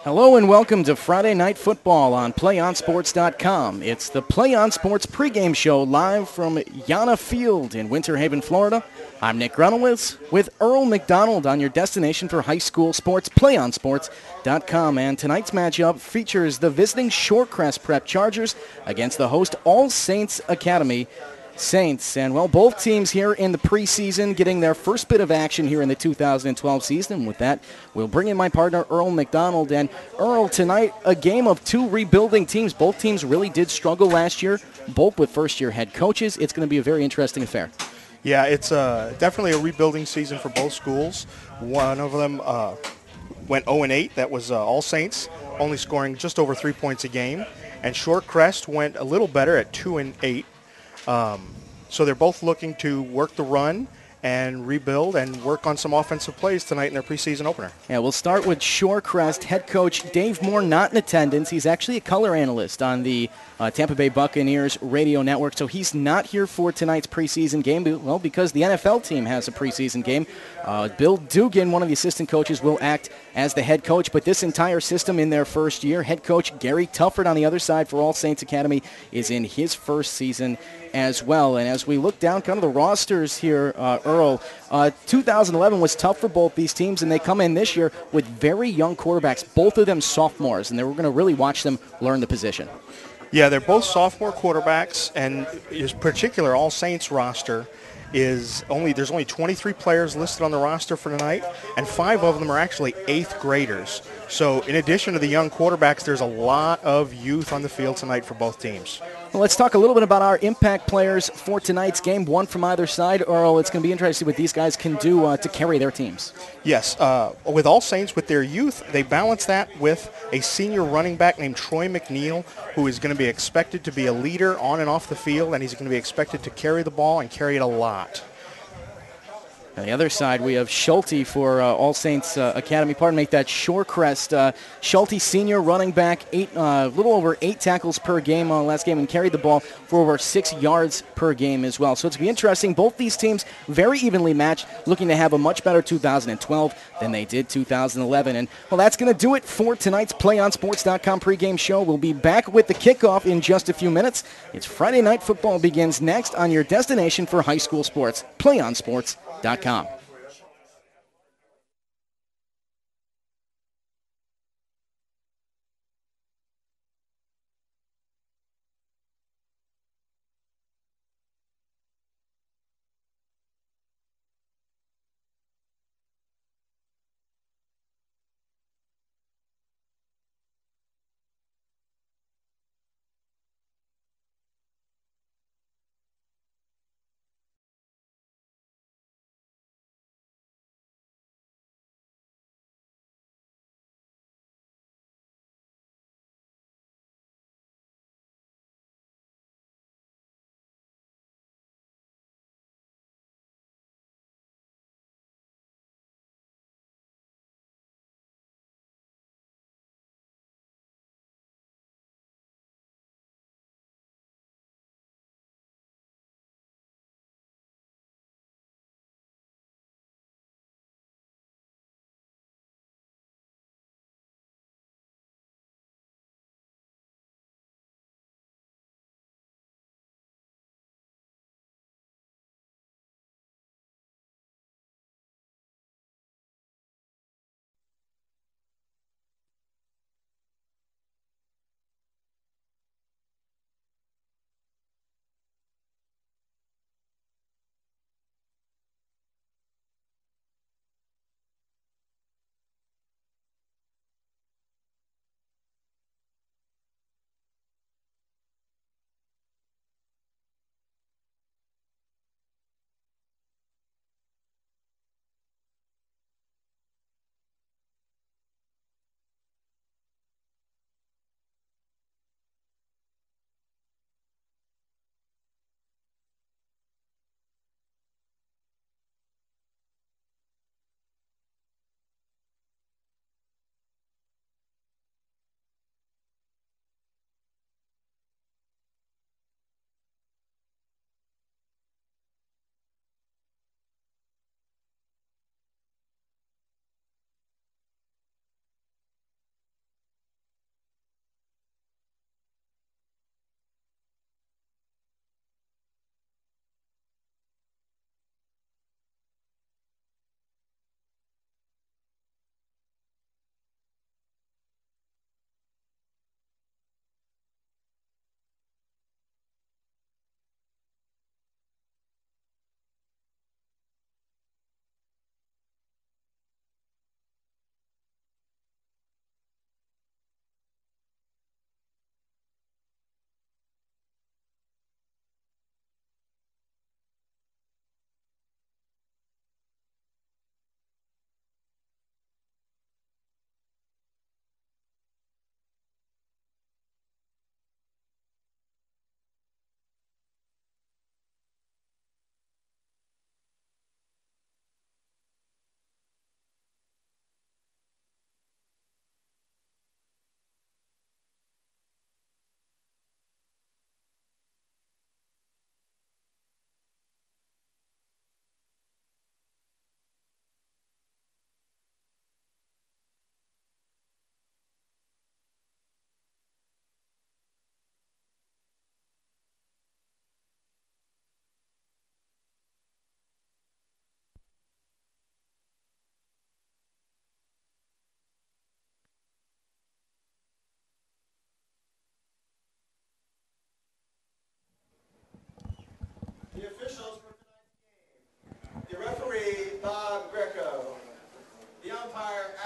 Hello and welcome to Friday Night Football on PlayOnSports.com. It's the Play On Sports pregame show live from Yana Field in Winter Haven, Florida. I'm Nick Grunowitz with Earl McDonald on your destination for high school sports, PlayOnSports.com. And tonight's matchup features the visiting Shorecrest Prep Chargers against the host All Saints Academy Saints. And, well, both teams here in the preseason getting their first bit of action here in the 2012 season. And with that, we'll bring in my partner, Earl McDonald. And, Earl, tonight, a game of two rebuilding teams. Both teams really did struggle last year, both with first-year head coaches. It's going to be a very interesting affair. Yeah, it's definitely a rebuilding season for both schools. One of them went 0-8. That was All Saints, only scoring just over 3 points a game. And Shorecrest went a little better at 2-8. So they're both looking to work the run and rebuild and work on some offensive plays tonight in their preseason opener. Yeah, we'll start with Shorecrest head coach Dave Moore, not in attendance. He's actually a color analyst on the Tampa Bay Buccaneers radio network, so he's not here for tonight's preseason game, well, because the NFL team has a preseason game. Bill Dugan, one of the assistant coaches, will act as the head coach, but this entire system in their first year. Head coach Gary Tufford on the other side for All Saints Academy is in his first season as well. And as we look down kind of the rosters here, Earl, 2011 was tough for both these teams, and they come in this year with very young quarterbacks, both of them sophomores, and we're going to really watch them learn the position. Yeah, they're both sophomore quarterbacks, and in particular, All Saints roster there's only 23 players listed on the roster for tonight, and 5 of them are actually 8th graders. So in addition to the young quarterbacks, there's a lot of youth on the field tonight for both teams. Well, let's talk a little bit about our impact players for tonight's game, one from either side. Earl, it's going to be interesting what these guys can do to carry their teams. Yes, with All Saints, with their youth, they balance that with a senior running back named Troy McNeil, who is going to be expected to be a leader on and off the field, and he's going to be expected to carry the ball and carry it a lot. On the other side, we have Shelty for All Saints Academy. Pardon me, that Shorecrest. Shelty, senior running back, a little over 8 tackles per game last game, and carried the ball for over 6 yards per game as well. So it's going to be interesting. Both these teams very evenly matched, looking to have a much better 2012 than they did 2011. And, well, that's going to do it for tonight's PlayOnSports.com pregame show. We'll be back with the kickoff in just a few minutes. It's Friday Night Football begins next on your destination for high school sports, PlayOnSports.com.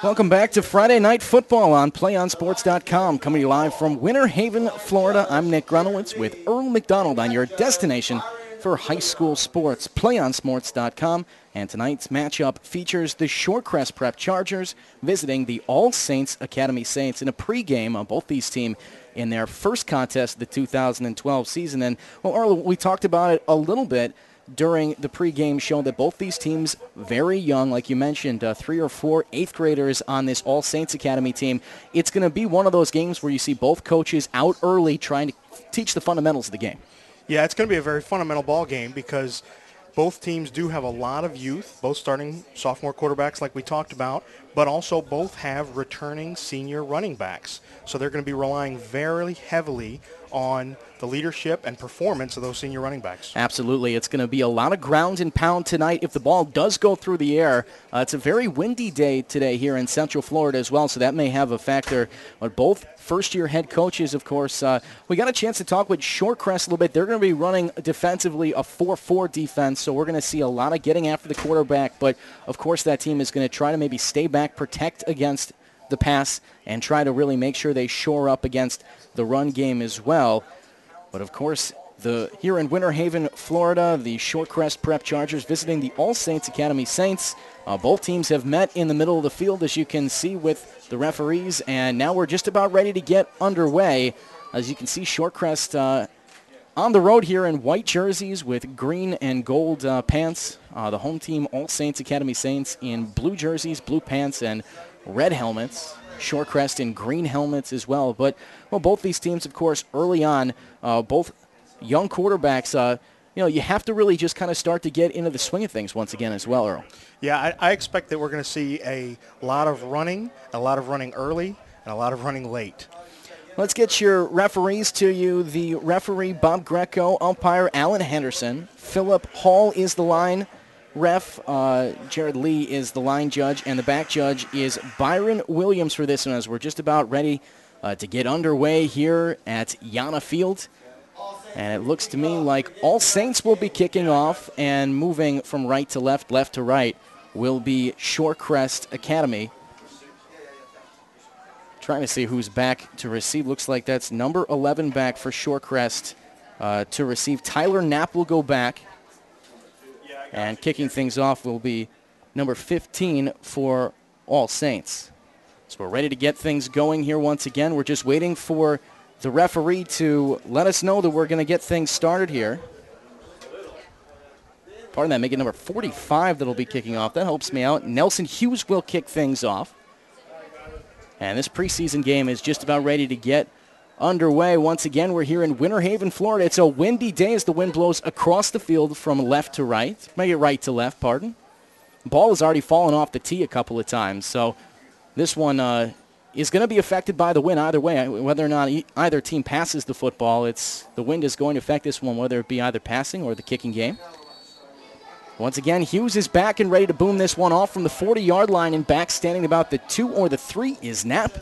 Welcome back to Friday Night Football on PlayOnSports.com. Coming to you live from Winter Haven, Florida. I'm Nick Grunowitz with Earl McDonald on your destination for high school sports, PlayOnSports.com. And tonight's matchup features the Shorecrest Prep Chargers visiting the All Saints Academy Saints in a pregame on both these teams in their first contest of the 2012 season. And, well, Earl, we talked about it a little bit during the pregame show that both these teams very young, like you mentioned, 3 or 4 8th graders on this All Saints Academy team. It's going to be one of those games where you see both coaches out early trying to teach the fundamentals of the game. Yeah, it's going to be a very fundamental ball game because both teams do have a lot of youth, both starting sophomore quarterbacks like we talked about, but also both have returning senior running backs. So they're going to be relying very heavily on the leadership and performance of those senior running backs. Absolutely. It's going to be a lot of ground and pound tonight if the ball does go through the air. It's a very windy day today here in Central Florida as well, so that may have a factor. But both first-year head coaches, of course, we got a chance to talk with Shorecrest a little bit. They're going to be running defensively a 4-4 defense, so we're going to see a lot of getting after the quarterback. But, of course, that team is going to try to maybe stay back, protect against the pass, and try to really make sure they shore up against the run game as well. But, of course, here in Winter Haven, Florida, the Shorecrest Prep Chargers visiting the All Saints Academy Saints. Both teams have met in the middle of the field, as you can see with the referees, and now we're just about ready to get underway. As you can see, Shorecrest on the road here in white jerseys with green and gold pants. The home team, All Saints Academy Saints, in blue jerseys, blue pants, and red helmets. Shorecrest in green helmets as well. But, well, both these teams, of course, early on, both young quarterbacks, you have to really just kind of start to get into the swing of things once again as well, Earl. Yeah, I expect that we're going to see a lot of running early, and a lot of running late. Let's get your referees to you. The referee, Bob Greco, umpire, Alan Henderson. Philip Hall is the line ref. Jared Lee is the line judge, and the back judge is Byron Williams for this one, as we're just about ready to get underway here at Yana Field. And it looks to me like All Saints will be kicking off, and moving from right to left, left to right, will be Shorecrest Academy. Trying to see who's back to receive. Looks like that's number 11 back for Shorecrest to receive. Tyler Knapp will go back. And kicking things off will be number 15 for All Saints. So we're ready to get things going here once again. We're just waiting for the referee to let us know that we're going to get things started here. Pardon that, make it number 45 that'll be kicking off. That helps me out. Nelson Hughes will kick things off. And this preseason game is just about ready to get underway. Once again, we're here in Winter Haven, Florida. It's a windy day as the wind blows across the field from left to right. Maybe right to left, pardon. The ball has already fallen off the tee a couple of times, so this one is going to be affected by the wind either way. Whether or not either team passes the football, the wind is going to affect this one, whether it be either passing or the kicking game. Once again, Hughes is back and ready to boom this one off from the 40-yard line, and back standing about the 2 or the 3 is Knapp.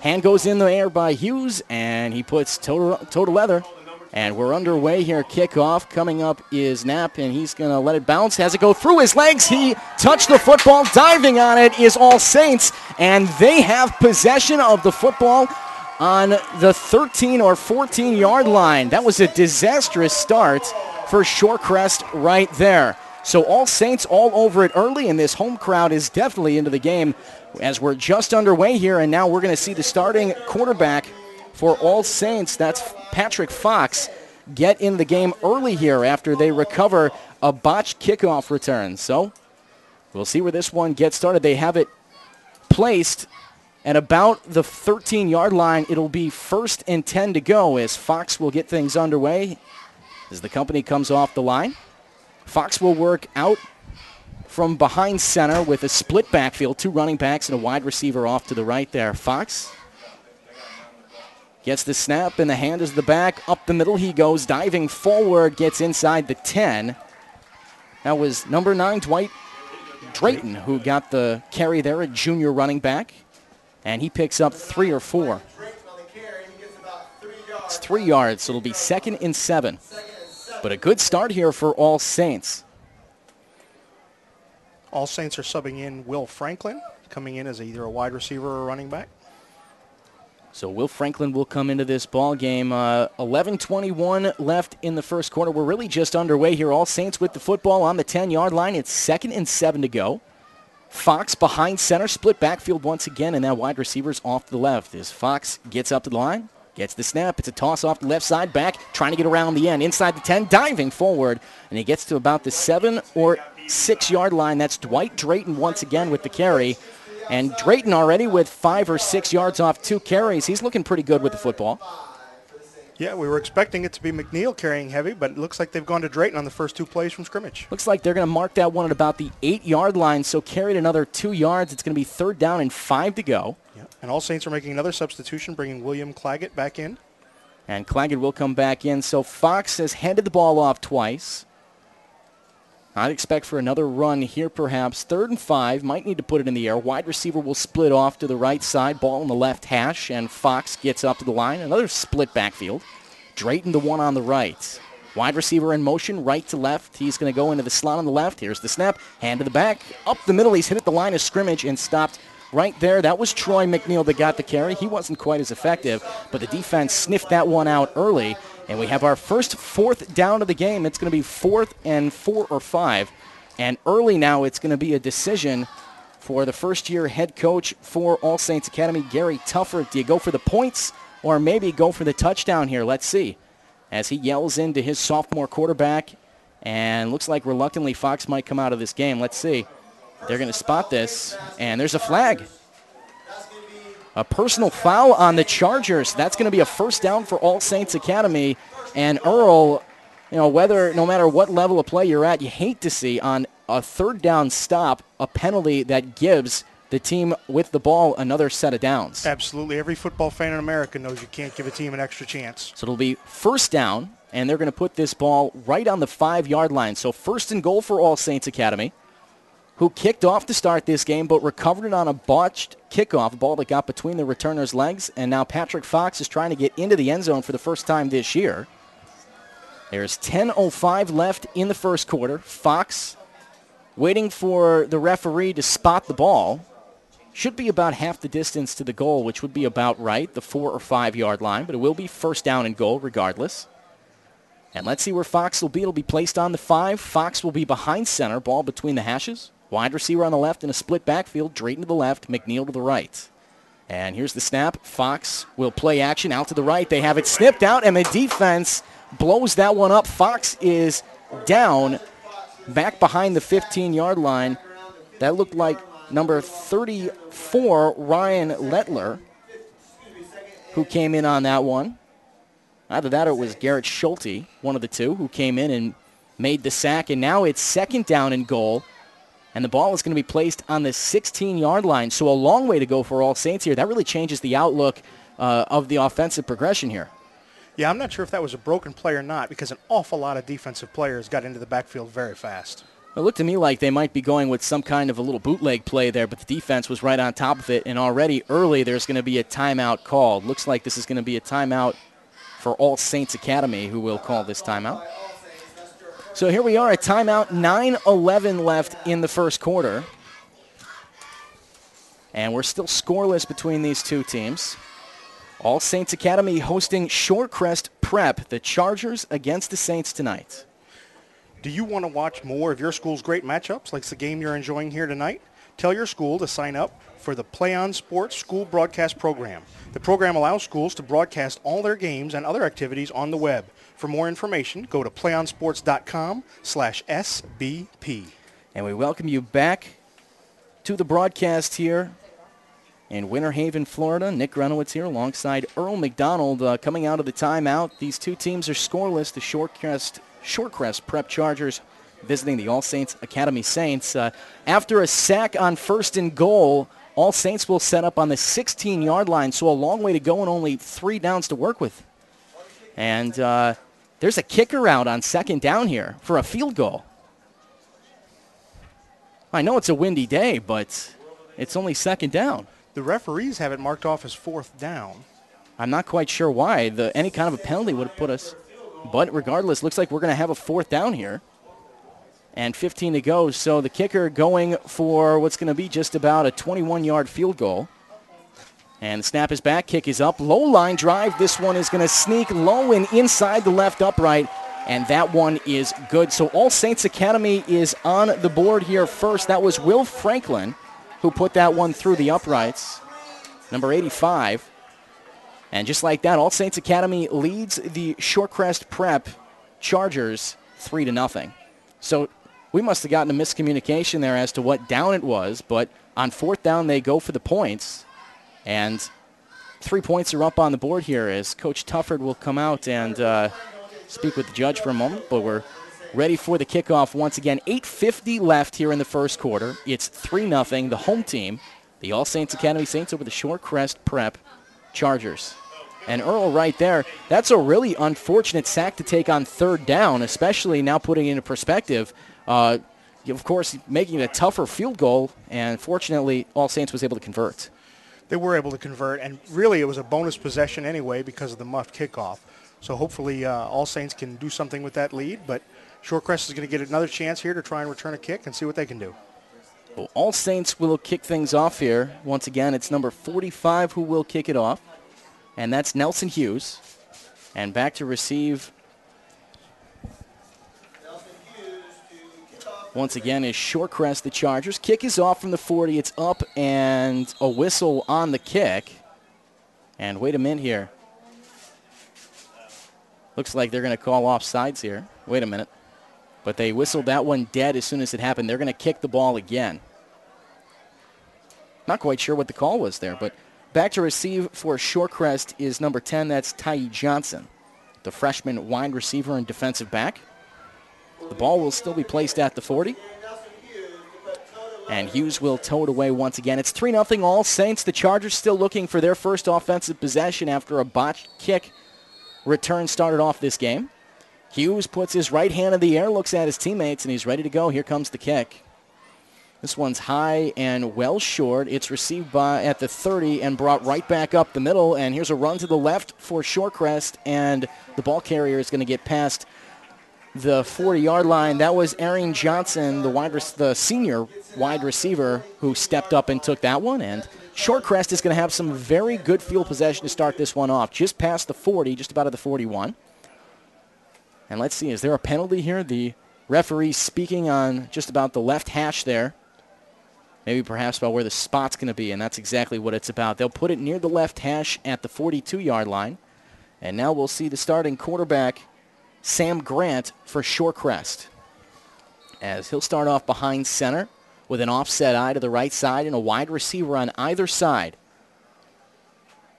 Hand goes in the air by Hughes, and he puts toe to leather. And we're underway here. Kickoff coming up is Knapp, and he's going to let it bounce. Has it go through his legs. He touched the football. Diving on it is All Saints, and they have possession of the football on the 13 or 14-yard line. That was a disastrous start for Shorecrest right there. So All Saints all over it early, and this home crowd is definitely into the game as we're just underway here, and now we're going to see the starting quarterback for All Saints, that's Patrick Fox, get in the game early here after they recover a botched kickoff return. So we'll see where this one gets started. They have it placed at about the 13-yard line. It'll be 1st and 10 to go as Fox will get things underway as the company comes off the line. Fox will work out from behind center with a split backfield, 2 running backs and a wide receiver off to the right there. Fox gets the snap, and the hand is the back. Up the middle he goes, diving forward, gets inside the 10. That was number 9, Dwight Drayton, who got the carry there, a junior running back. And he picks up 3 or 4. It's 3 yards, so it'll be 2nd and 7. But a good start here for All Saints. All Saints are subbing in Will Franklin. coming in as either a wide receiver or a running back. So Will Franklin will come into this ball game. 11:21 left in the first quarter. We're really just underway here. All Saints with the football on the 10-yard line. It's 2nd and 7 to go. Fox behind center, split backfield once again, and now wide receivers off to the left. As Fox gets up to the line, gets the snap. It's a toss off the left side, back, trying to get around the end. Inside the 10, diving forward, and he gets to about the 7 or 6-yard line. That's Dwight Drayton once again with the carry. And Drayton already with 5 or 6 yards off 2 carries. He's looking pretty good with the football. Yeah, we were expecting it to be McNeil carrying heavy, but it looks like they've gone to Drayton on the first 2 plays from scrimmage. Looks like they're going to mark that one at about the 8-yard line, so carried another 2 yards. It's going to be 3rd down and 5 to go. Yeah. And All Saints are making another substitution, bringing William Claggett back in. And Claggett will come back in. So Fox has handed the ball off twice. I'd expect for another run here perhaps. 3rd and 5, might need to put it in the air. Wide receiver will split off to the right side, ball in the left hash, and Fox gets up to the line. Another split backfield. Drayton the one on the right. Wide receiver in motion, right to left. He's going to go into the slot on the left. Here's the snap, hand to the back. Up the middle, he's hit at the line of scrimmage and stopped right there. That was Troy McNeil that got the carry. He wasn't quite as effective, but the defense sniffed that one out early. And we have our first 4th down of the game. It's going to be 4th and 4 or 5. And early now it's going to be a decision for the first-year head coach for All Saints Academy, Gary Tufford. Do you go for the points or maybe go for the touchdown here? Let's see. As he yells into his sophomore quarterback, and looks like reluctantly Fox might come out of this game. Let's see. They're going to spot this, and there's a flag. A personal foul on the Chargers. That's going to be a 1st down for All Saints Academy. And Earl, no matter what level of play you're at, you hate to see on a 3rd down stop a penalty that gives the team with the ball another set of downs. Absolutely. Every football fan in America knows you can't give a team an extra chance. So it'll be 1st down, and they're going to put this ball right on the 5-yard line. So 1st and goal for All Saints Academy, who kicked off to start this game but recovered it on a botched kickoff, a ball that got between the returner's legs. And now Patrick Fox is trying to get into the end zone for the first time this year. There's 10:05 left in the first quarter. Fox waiting for the referee to spot the ball. Should be about half the distance to the goal, which would be about right, the 4 or 5-yard line, but it will be 1st down and goal regardless. And let's see where Fox will be. It'll be placed on the 5. Fox will be behind center, ball between the hashes. Wide receiver on the left in a split backfield, Drayton to the left, McNeil to the right. And here's the snap. Fox will play action out to the right. They have it snipped out, and the defense blows that one up. Fox is down back behind the 15-yard line. That looked like number 34, Ryan Lettler, who came in on that one. Either that or it was Garrett Shelty, one of the two, who came in and made the sack. And now it's 2nd down and goal. And the ball is going to be placed on the 16-yard line. So a long way to go for All Saints here. That really changes the outlook of the offensive progression here. Yeah, I'm not sure if that was a broken play or not, because an awful lot of defensive players got into the backfield very fast. It looked to me like they might be going with some kind of a little bootleg play there, but the defense was right on top of it. And already early there's going to be a timeout called. Looks like this is going to be a timeout for All Saints Academy, who will call this timeout. So here we are at timeout, 9:11 left in the first quarter. And we're still scoreless between these two teams. All Saints Academy hosting Shorecrest Prep, the Chargers against the Saints tonight. Do you want to watch more of your school's great matchups, like the game you're enjoying here tonight? Tell your school to sign up for the Play On Sports School Broadcast Program. The program allows schools to broadcast all their games and other activities on the web. For more information, go to playonsports.com/SBP. And we welcome you back to the broadcast here in Winter Haven, Florida. Nick Grunowitz here alongside Earl McDonald coming out of the timeout. These two teams are scoreless. The Shorecrest Prep Chargers visiting the All Saints Academy Saints. After a sack on 1st and goal, All Saints will set up on the 16-yard line, so a long way to go and only 3 downs to work with. And there's a kicker out on 2nd down here for a field goal. I know it's a windy day, but it's only 2nd down. The referees have it marked off as 4th down. I'm not quite sure why. Any kind of a penalty would have put us. But regardless, looks like we're going to have a 4th down here. and 15 to go. So the kicker going for what's going to be just about a 21-yard field goal. And the snap is back, kick is up, low line drive. This one is going to sneak low and inside the left upright, and that one is good. So All Saints Academy is on the board here first. That was Will Franklin who put that one through the uprights, number 85. And just like that, All Saints Academy leads the Shorecrest Prep Chargers 3-0. So we must have gotten a miscommunication there as to what down it was, but on fourth down they go for the points. And 3 points are up on the board here as Coach Tufford will come out and speak with the judge for a moment. But we're ready for the kickoff once again. 8:50 left here in the first quarter. It's 3-0, the home team, the All Saints Academy Saints over the Shorecrest Prep Chargers. And Earl right there, that's a really unfortunate sack to take on third down, especially now putting it into perspective. Of course, making it a tougher field goal, and fortunately, All Saints was able to convert. They were able to convert, and really it was a bonus possession anyway because of the muffed kickoff. So hopefully All Saints can do something with that lead, but Shorecrest is going to get another chance here to try and return a kick and see what they can do. Well, All Saints will kick things off here. Once again, it's number 45 who will kick it off, and that's Nelson Hughes. And back to receive once again is Shorecrest, the Chargers. Kick is off from the 40. It's up and a whistle on the kick. And wait a minute here. Looks like they're going to call offsides here. Wait a minute. But they whistled that one dead as soon as it happened. They're going to kick the ball again. Not quite sure what the call was there, but back to receive for Shorecrest is number 10. That's Ty Johnson, the freshman wide receiver and defensive back. The ball will still be placed at the 40. And Hughes will tow it away once again. It's 3-0 All Saints. The Chargers still looking for their first offensive possession after a botched kick return started off this game. Hughes puts his right hand in the air, looks at his teammates, and he's ready to go. Here comes the kick. This one's high and well short. It's received at the 30 and brought right back up the middle. And here's a run to the left for Shorecrest, and the ball carrier is going to get past the 40-yard line. That was Aaron Johnson, the senior wide receiver, who stepped up and took that one. And Shorecrest is going to have some very good field possession to start this one off. Just past the 40, just about at the 41. And let's see, is there a penalty here? The referee speaking on just about the left hash there. Maybe perhaps about where the spot's going to be, and that's exactly what it's about. They'll put it near the left hash at the 42-yard line. And now we'll see the starting quarterback, Sam Grant, for Shorecrest, as he'll start off behind center with an offset eye to the right side and a wide receiver on either side.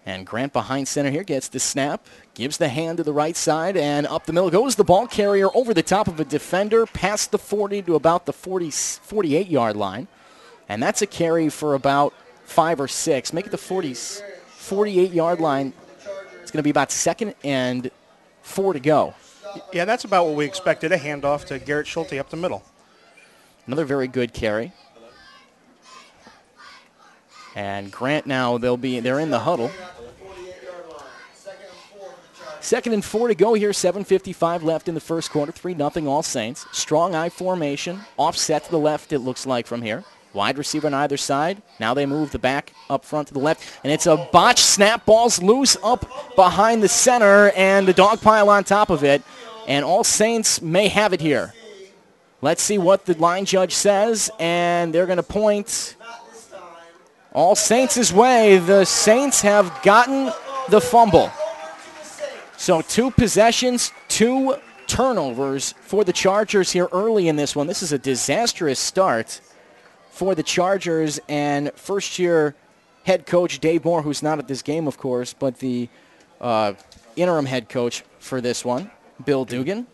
And Grant behind center here gets the snap, gives the hand to the right side, and up the middle goes the ball carrier over the top of a defender, past the 40 to about the 48-yard line. And that's a carry for about 5 or 6. Make it the 48-yard line. It's going to be about 2nd and 4 to go. Yeah, that's about what we expected, a handoff to Garrett Shelty up the middle. Another very good carry. And Grant now, they're in the huddle. 2nd and 4 to go here, 7:55 left in the first quarter, 3-0 All Saints. Strong I formation, offset to the left it looks like from here. Wide receiver on either side. Now they move the back up front to the left. And it's a botch snap. Ball's loose up behind the center and the dog pile on top of it. And All Saints may have it here. Let's see what the line judge says. And they're going to point All Saints' way. The Saints have gotten the fumble. So 2 possessions, 2 turnovers for the Chargers here early in this one. This is a disastrous start for the Chargers, and first-year head coach Dave Moore, who's not at this game, of course, but the interim head coach for this one, Bill Dugan.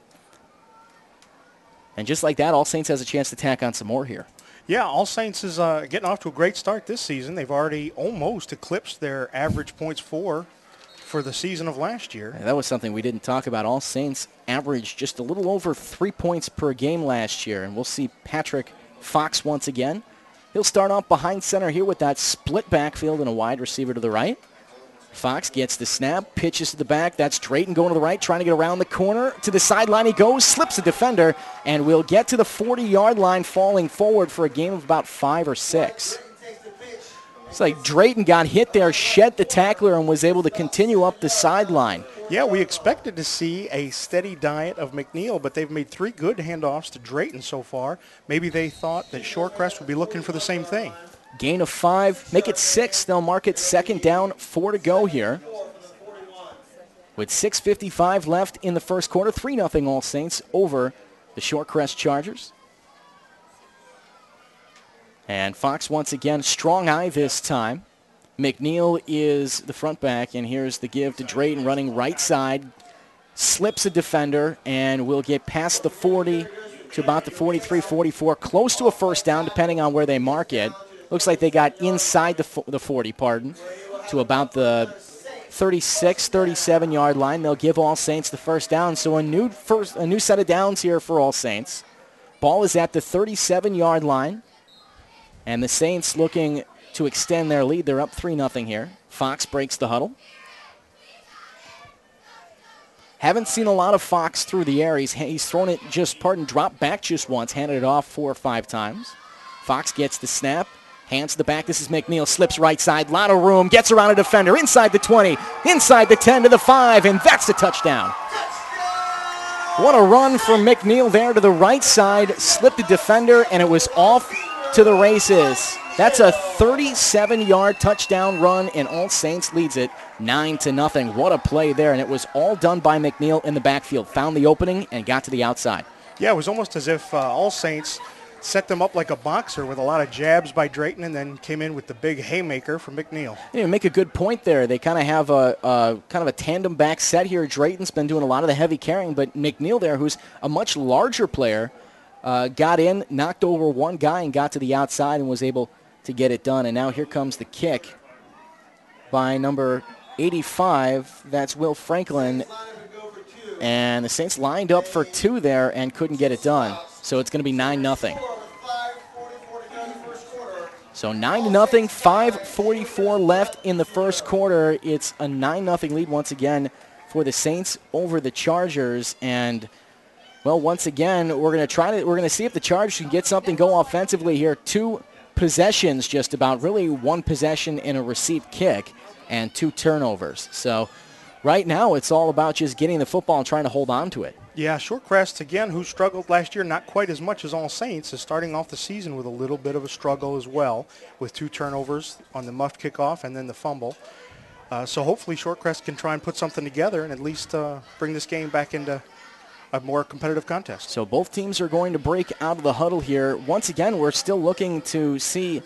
And just like that, All Saints has a chance to tack on some more here. Yeah, All Saints is getting off to a great start this season. They've already almost eclipsed their average points for the season of last year. And that was something we didn't talk about. All Saints averaged just a little over 3 points per game last year, and we'll see Patrick Fox once again. He'll start off behind center here with that split backfield and a wide receiver to the right. Fox gets the snap, pitches to the back. That's Drayton going to the right, trying to get around the corner. To the sideline he goes, slips a defender, and will get to the 40-yard line, falling forward for a gain of about 5 or 6. It's like Drayton got hit there, shed the tackler, and was able to continue up the sideline. Yeah, we expected to see a steady diet of McNeil, but they've made 3 good handoffs to Drayton so far. Maybe they thought that Shorecrest would be looking for the same thing. Gain of 5, make it 6. They'll mark it 2nd down, 4 to go here. With 6:55 left in the first quarter, 3-0 All Saints over the Shorecrest Chargers. And Fox once again, strong eye this time. McNeil is the front back, and here's the give to Drayton running right side. Slips a defender and will get past the 40 to about the 43, 44, close to a first down depending on where they mark it. Looks like they got inside the 40, to about the 36, 37-yard line. They'll give All Saints the first down. So a new set of downs here for All Saints. Ball is at the 37-yard line. And the Saints looking to extend their lead. They're up 3-0 here. Fox breaks the huddle. Haven't seen a lot of Fox through the air. He's thrown it dropped back just once, handed it off 4 or 5 times. Fox gets the snap. Hands to the back. This is McNeil. Slips right side. Lot of room. Gets around a defender. Inside the 20. Inside the 10 to the 5. And that's the touchdown. What a run from McNeil there to the right side. Slipped the defender, and it was off to the races. That's a 37-yard touchdown run, and All Saints leads it 9-0. What a play there, and it was all done by McNeil in the backfield. Found the opening and got to the outside. Yeah, it was almost as if All Saints set them up like a boxer with a lot of jabs by Drayton and then came in with the big haymaker from McNeil. Yeah, make a good point there. They kind of have a tandem back set here. Drayton's been doing a lot of the heavy carrying, but McNeil there, who's a much larger player, got in, knocked over one guy, and got to the outside and was able to get it done. And now here comes the kick by number 85. That's Will Franklin. And the Saints lined up for 2 there and couldn't get it done. So it's going to be 9-0. So 9-0, 5:44 left in the first quarter. It's a 9-0 lead once again for the Saints over the Chargers. And well, once again, we're going to see if the Chargers can get something go offensively here. 2 possessions just about, really 1 possession in a received kick and 2 turnovers. So right now it's all about just getting the football and trying to hold on to it. Yeah, Shorecrest, again, who struggled last year, not quite as much as All Saints, is starting off the season with a little bit of a struggle as well, with 2 turnovers on the muffed kickoff and then the fumble. So hopefully Shorecrest can try and put something together and at least bring this game back into a more competitive contest. So both teams are going to break out of the huddle here. Once again, we're still looking to see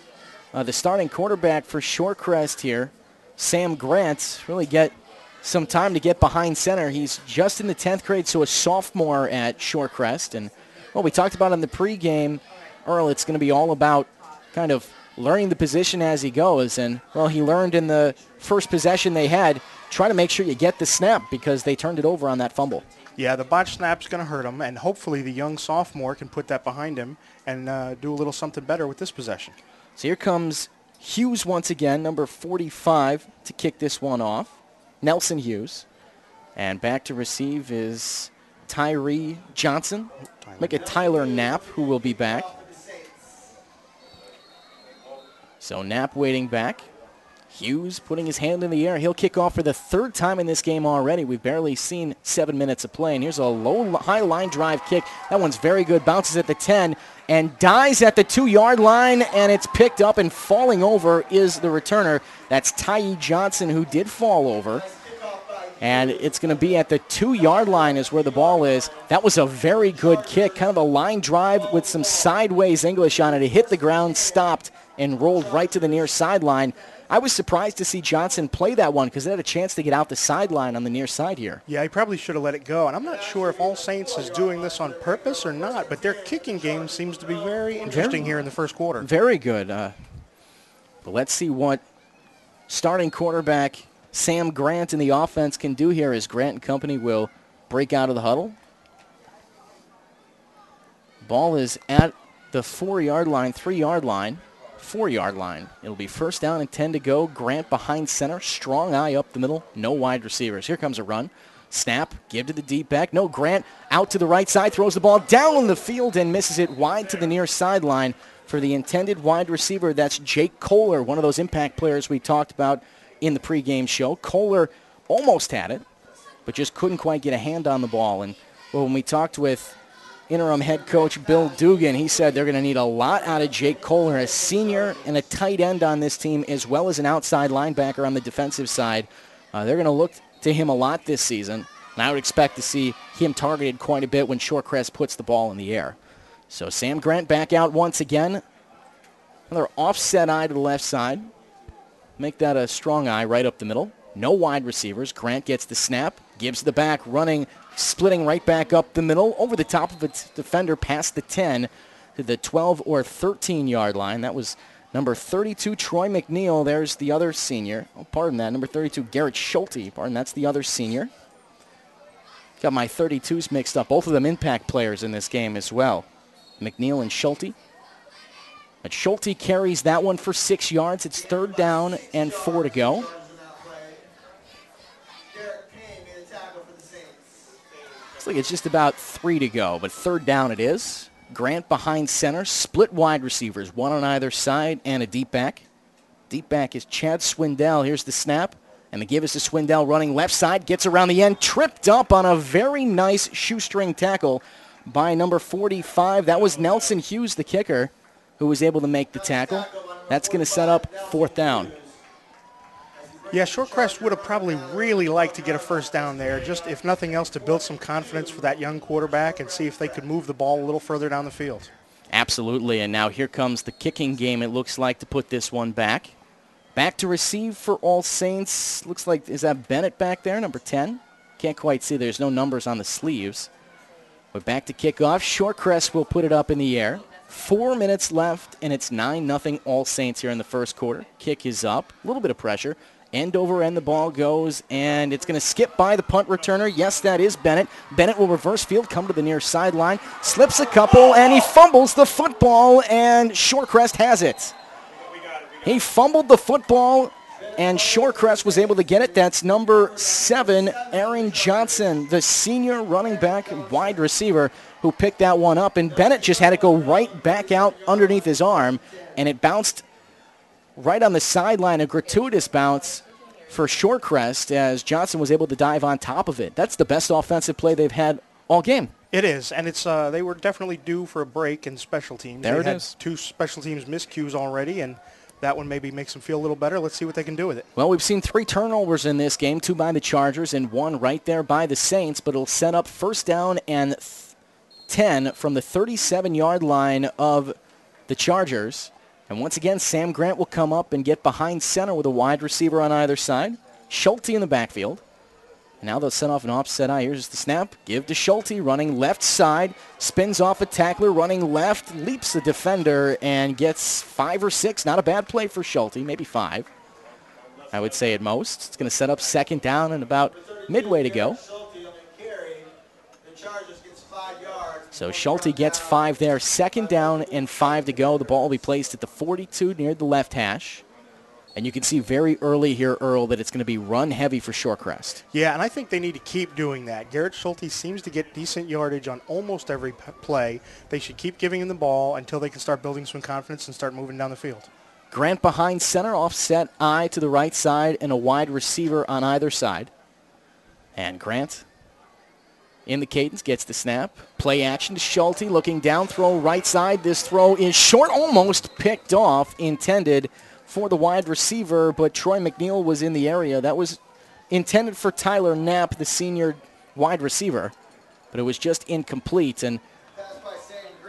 the starting quarterback for Shorecrest here, Sam Grant, really get some time to get behind center. He's just in the 10th grade, so a sophomore at Shorecrest. And, well, we talked about in the pregame, Earl, it's going to be all about kind of learning the position as he goes. And, well, he learned in the first possession they had, try to make sure you get the snap because they turned it over on that fumble. Yeah, the botch snap's going to hurt him, and hopefully the young sophomore can put that behind him and do a little something better with this possession. So here comes Hughes once again, number 45, to kick this one off. Nelson Hughes. And back to receive is Tyree Johnson. Make it Tyler Knapp, who will be back. So Knapp waiting back. Hughes putting his hand in the air. He'll kick off for the 3rd time in this game already. We've barely seen 7 minutes of play. And here's a high line drive kick. That one's very good. Bounces at the 10 and dies at the 2-yard line. And it's picked up, and falling over is the returner. That's Tyree Johnson, who did fall over. And it's going to be at the 2-yard line is where the ball is. That was a very good kick. Kind of a line drive with some sideways English on it. It hit the ground, stopped, and rolled right to the near sideline. I was surprised to see Johnson play that one because they had a chance to get out the sideline on the near side here. Yeah, he probably should have let it go. And I'm not sure if All Saints is doing this on purpose or not, but their kicking game seems to be very interesting here in the first quarter. Very good. But let's see what starting quarterback Sam Grant in the offense can do here as Grant and company will break out of the huddle. Ball is at the 4-yard line, 3-yard line. 4-yard line. It'll be first down and 10 to go. Grant behind center. Strong eye up the middle. No wide receivers. Here comes a run. Snap. Give to the deep back. No, Grant out to the right side. Throws the ball down the field and misses it wide to the near sideline for the intended wide receiver. That's Jake Kohler, one of those impact players we talked about in the pregame show. Kohler almost had it, but just couldn't quite get a hand on the ball. And when we talked with interim head coach Bill Dugan, he said they're going to need a lot out of Jake Kohler, a senior and a tight end on this team, as well as an outside linebacker on the defensive side. They're going to look to him a lot this season, and I would expect to see him targeted quite a bit when Shorecrest puts the ball in the air. So Sam Grant back out once again. Another offset eye to the left side. Make that a strong eye right up the middle. No wide receivers. Grant gets the snap, gives the back, running, splitting right back up the middle, over the top of a defender past the 10 to the 12 or 13-yard line. That was number 32, Troy McNeil. There's the other senior. Oh, pardon that. Number 32, Garrett Shelty. Pardon, that's the other senior. Got my 32s mixed up. Both of them impact players in this game as well. McNeil and Shelty. But Shelty carries that one for 6 yards. It's third down and 4 to go. Looks like it's just about 3 to go, but third down it is. Grant behind center, split wide receivers, one on either side, and a deep back. Deep back is Chad Swindell. Here's the snap, and the give is to Swindell running left side, gets around the end, tripped up on a very nice shoestring tackle by number 45. That was Nelson Hughes, the kicker, who was able to make the tackle. That's going to set up fourth down. Yeah, Shorecrest would have probably really liked to get a first down there, just if nothing else to build some confidence for that young quarterback and see if they could move the ball a little further down the field. Absolutely, and now here comes the kicking game, it looks like, to put this one back. Back to receive for All Saints. Looks like, is that Bennett back there, number 10? Can't quite see. There's no numbers on the sleeves. But back to kickoff. Shorecrest will put it up in the air. 4 minutes left, and it's 9-0 All Saints here in the first quarter. Kick is up. A little bit of pressure. End over end the ball goes, and it's going to skip by the punt returner. Yes, that is Bennett. Bennett will reverse field, come to the near sideline, slips a couple, and he fumbles the football, and Shorecrest has it. He fumbled the football, and Shorecrest was able to get it. That's number 7, Aaron Johnson, the senior running back and wide receiver, who picked that one up, and Bennett just had it go right back out underneath his arm, and it bounced right on the sideline, a gratuitous bounce for Shorecrest as Johnson was able to dive on top of it. That's the best offensive play they've had all game. It is, and it's they were definitely due for a break in special teams. There they it had is. 2 special teams miscues already, and that one maybe makes them feel a little better. Let's see what they can do with it. Well, we've seen 3 turnovers in this game, 2 by the Chargers and 1 right there by the Saints, but it'll set up first down and 10 from the 37-yard line of the Chargers. And once again, Sam Grant will come up and get behind center with a wide receiver on either side. Schulte in the backfield. And now they'll set off an offset eye. Here's the snap. Give to Schulte, running left side. Spins off a tackler, running left. Leaps the defender and gets 5 or 6. Not a bad play for Schulte, maybe 5. I would say at most. It's going to set up second down and about midway to go. So Schulte gets 5 there. Second down and 5 to go. The ball will be placed at the 42 near the left hash. And you can see very early here, Earl, that it's going to be run heavy for Shorecrest. Yeah, and I think they need to keep doing that. Garrett Shelty seems to get decent yardage on almost every play. They should keep giving him the ball until they can start building some confidence and start moving down the field. Grant behind center, offset eye to the right side, and a wide receiver on either side. And Grant in the cadence, gets the snap. Play action to Schulte, looking down, throw right side. This throw is short, almost picked off, intended for the wide receiver, but Troy McNeil was in the area. That was intended for Tyler Knapp, the senior wide receiver, but it was just incomplete, and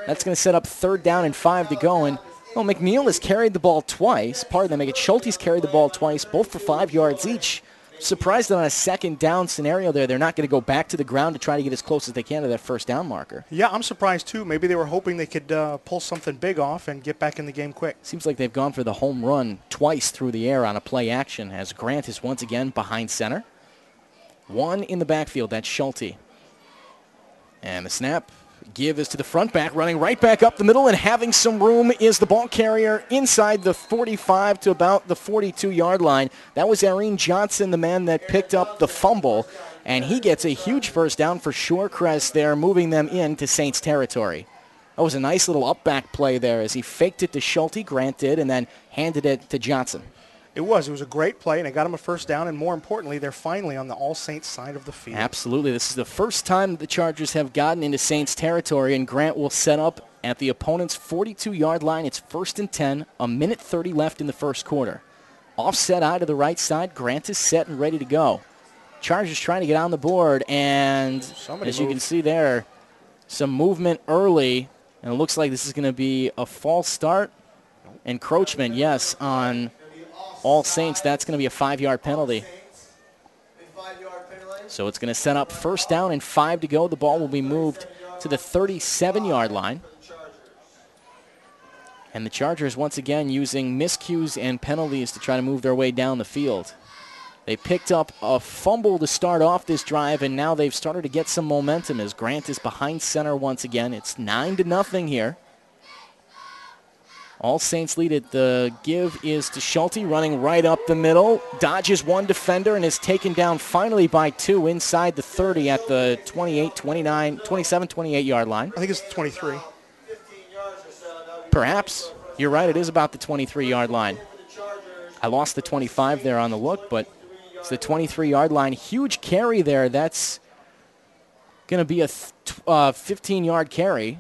that's going to set up third down and 5 to go. And well, McNeil has carried the ball twice. Pardon them, Schulte's carried the ball twice, both for 5 yards each. Surprised that on a second down scenario there, they're not going to go back to the ground to try to get as close as they can to that first down marker. Yeah, I'm surprised too. Maybe they were hoping they could pull something big off and get back in the game quick. Seems like they've gone for the home run twice through the air on a play action as Grant is once again behind center. 1 in the backfield, that's Schulte. And the snap, Give is to the front back, running right back up the middle, and having some room is the ball carrier inside the 45 to about the 42-yard line. That was Irene Johnson, the man that picked up the fumble, and he gets a huge first down for Shorecrest there, moving them into Saints territory. That was a nice little up-back play there as he faked it to Shelty, Grant did, and then handed it to Johnson. It was a great play, and it got him a first down, and more importantly, they're finally on the All Saints side of the field. Absolutely. This is the first time the Chargers have gotten into Saints territory, and Grant will set up at the opponent's 42-yard line. It's 1st and 10, a minute 30 left in the first quarter. Offset eye to the right side. Grant is set and ready to go. Chargers trying to get on the board, and as you can see there, some movement early, and it looks like this is going to be a false start. Encroachment, yes, on All Saints. That's going to be a 5-yard penalty. So it's going to set up first down and 5 to go. The ball will be moved to the 37-yard line. And the Chargers once again using miscues and penalties to try to move their way down the field. They picked up a fumble to start off this drive, and now they've started to get some momentum as Grant is behind center once again. It's 9-0 here. All Saints lead it. The give is to Shelty, running right up the middle. Dodges one defender and is taken down finally by 2 inside the 30 at the 28, 29, 27, 28-yard line. I think it's 23. Perhaps. You're right. It is about the 23-yard line. I lost the 25 there on the look, but it's the 23-yard line. Huge carry there. That's going to be a 15-yard carry.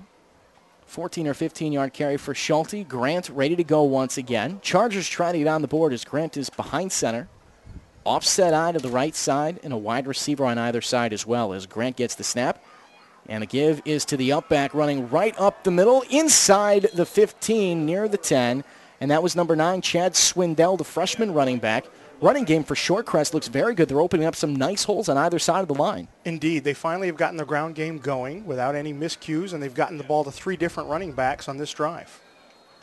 14 or 15-yard carry for Shelty. Grant ready to go once again. Chargers trying to get on the board as Grant is behind center. Offset eye to the right side and a wide receiver on either side as well as Grant gets the snap. And the give is to the up back running right up the middle inside the 15 near the 10. And that was number 9, Chad Swindell, the freshman running back. Running game for Shorecrest looks very good. They're opening up some nice holes on either side of the line. Indeed. They finally have gotten the ground game going without any miscues, and they've gotten the ball to 3 different running backs on this drive.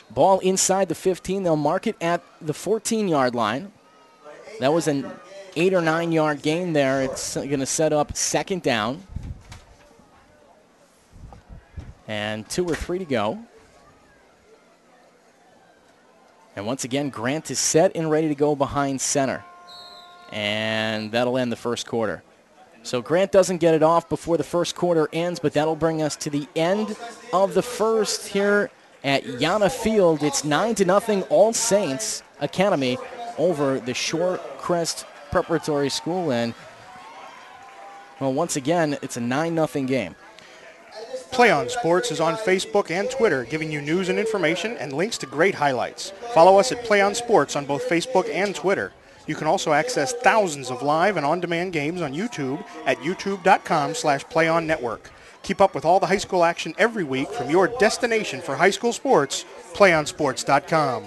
Ball inside the 15. They'll mark it at the 14-yard line. That was an 8 or 9-yard gain there. It's going to set up second down. And 2 or 3 to go. And once again, Grant is set and ready to go behind center. And that'll end the first quarter. So Grant doesn't get it off before the first quarter ends, but that'll bring us to the end of the first here at Yana Field. It's 9-0 All Saints Academy over the Shorecrest Preparatory School. And, well, once again, it's a 9-0 game. Play On Sports is on Facebook and Twitter, giving you news and information and links to great highlights. Follow us at Play On Sports on both Facebook and Twitter. You can also access thousands of live and on-demand games on YouTube at youtube.com/playonnetwork. Keep up with all the high school action every week from your destination for high school sports, playonsports.com.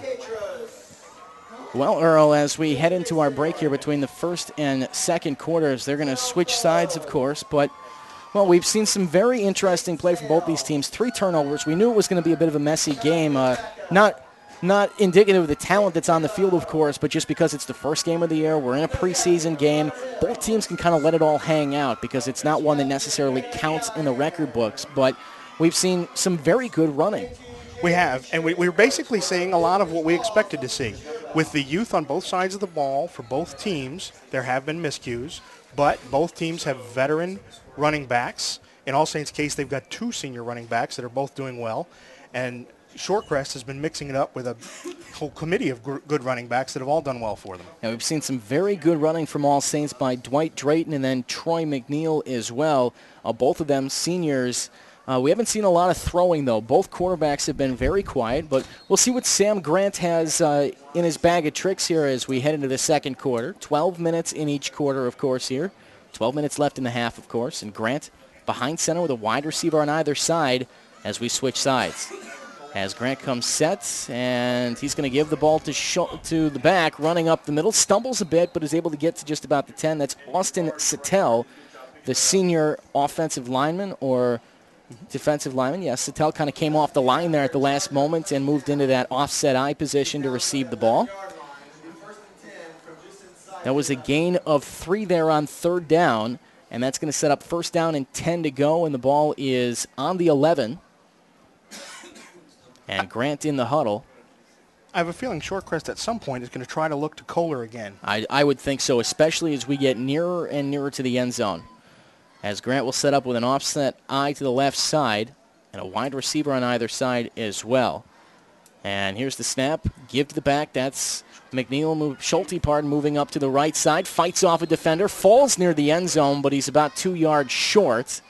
Well, Earl, as we head into our break here between the first and second quarters, they're going to switch sides, of course, but well, we've seen some very interesting play from both these teams. 3 turnovers. We knew it was going to be a bit of a messy game. Not indicative of the talent that's on the field, of course, but just because it's the first game of the year, we're in a preseason game, both teams can kind of let it all hang out because it's not one that necessarily counts in the record books. But we've seen some very good running. We have, and we're basically seeing a lot of what we expected to see. With the youth on both sides of the ball for both teams, there have been miscues, but both teams have veteran running backs. In All Saints' case, they've got 2 senior running backs that are both doing well. And Shorecrest has been mixing it up with a whole committee of good running backs that have all done well for them. And we've seen some very good running from All Saints by Dwight Drayton and then Troy McNeil as well. Both of them seniors. We haven't seen a lot of throwing, though. Both quarterbacks have been very quiet, but we'll see what Sam Grant has in his bag of tricks here as we head into the second quarter. 12 minutes in each quarter, of course, here. 12 minutes left in the half, of course, and Grant behind center with a wide receiver on either side as we switch sides. As Grant comes set, and he's going to give the ball to the back, running up the middle, stumbles a bit, but is able to get to just about the 10. That's Austin Sattel, the senior offensive lineman, or defensive lineman. Yes, Sattel kind of came off the line there at the last moment and moved into that offset eye position to receive the ball. That was a gain of 3 there on third down, And that's going to set up first down and 10 to go, and the ball is on the 11. And Grant in the huddle. I have a feeling Shorecrest at some point is going to try to look to Kohler again. I would think so, especially as we get nearer and nearer to the end zone. As Grant will set up with an offset eye to the left side and a wide receiver on either side as well. And here's the snap. Give to the back. That's McNeil, Shelty, moving up to the right side. Fights off a defender. Falls near the end zone, but he's about 2 yards short.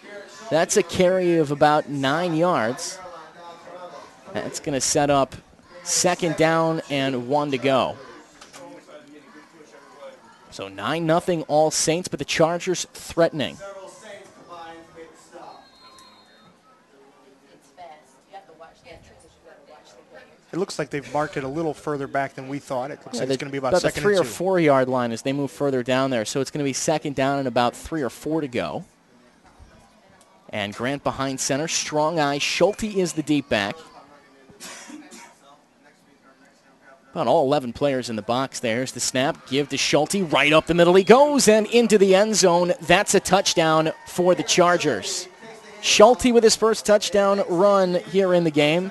That's a carry of about 9 yards. That's going to set up second down and 1 to go. So 9-0 All Saints, but the Chargers threatening. It looks like they've marked it a little further back than we thought. It looks like it's going to be about second the 3 and 2. or 4 yard line as they move further down there. So it's going to be second down and about 3 or 4 to go. And Grant behind center. Strong eye. Shelty is the deep back. About all 11 players in the box. There's the snap. Give to Shelty. Right up the middle he goes and into the end zone. That's a touchdown for the Chargers. Shelty with his first touchdown run here in the game.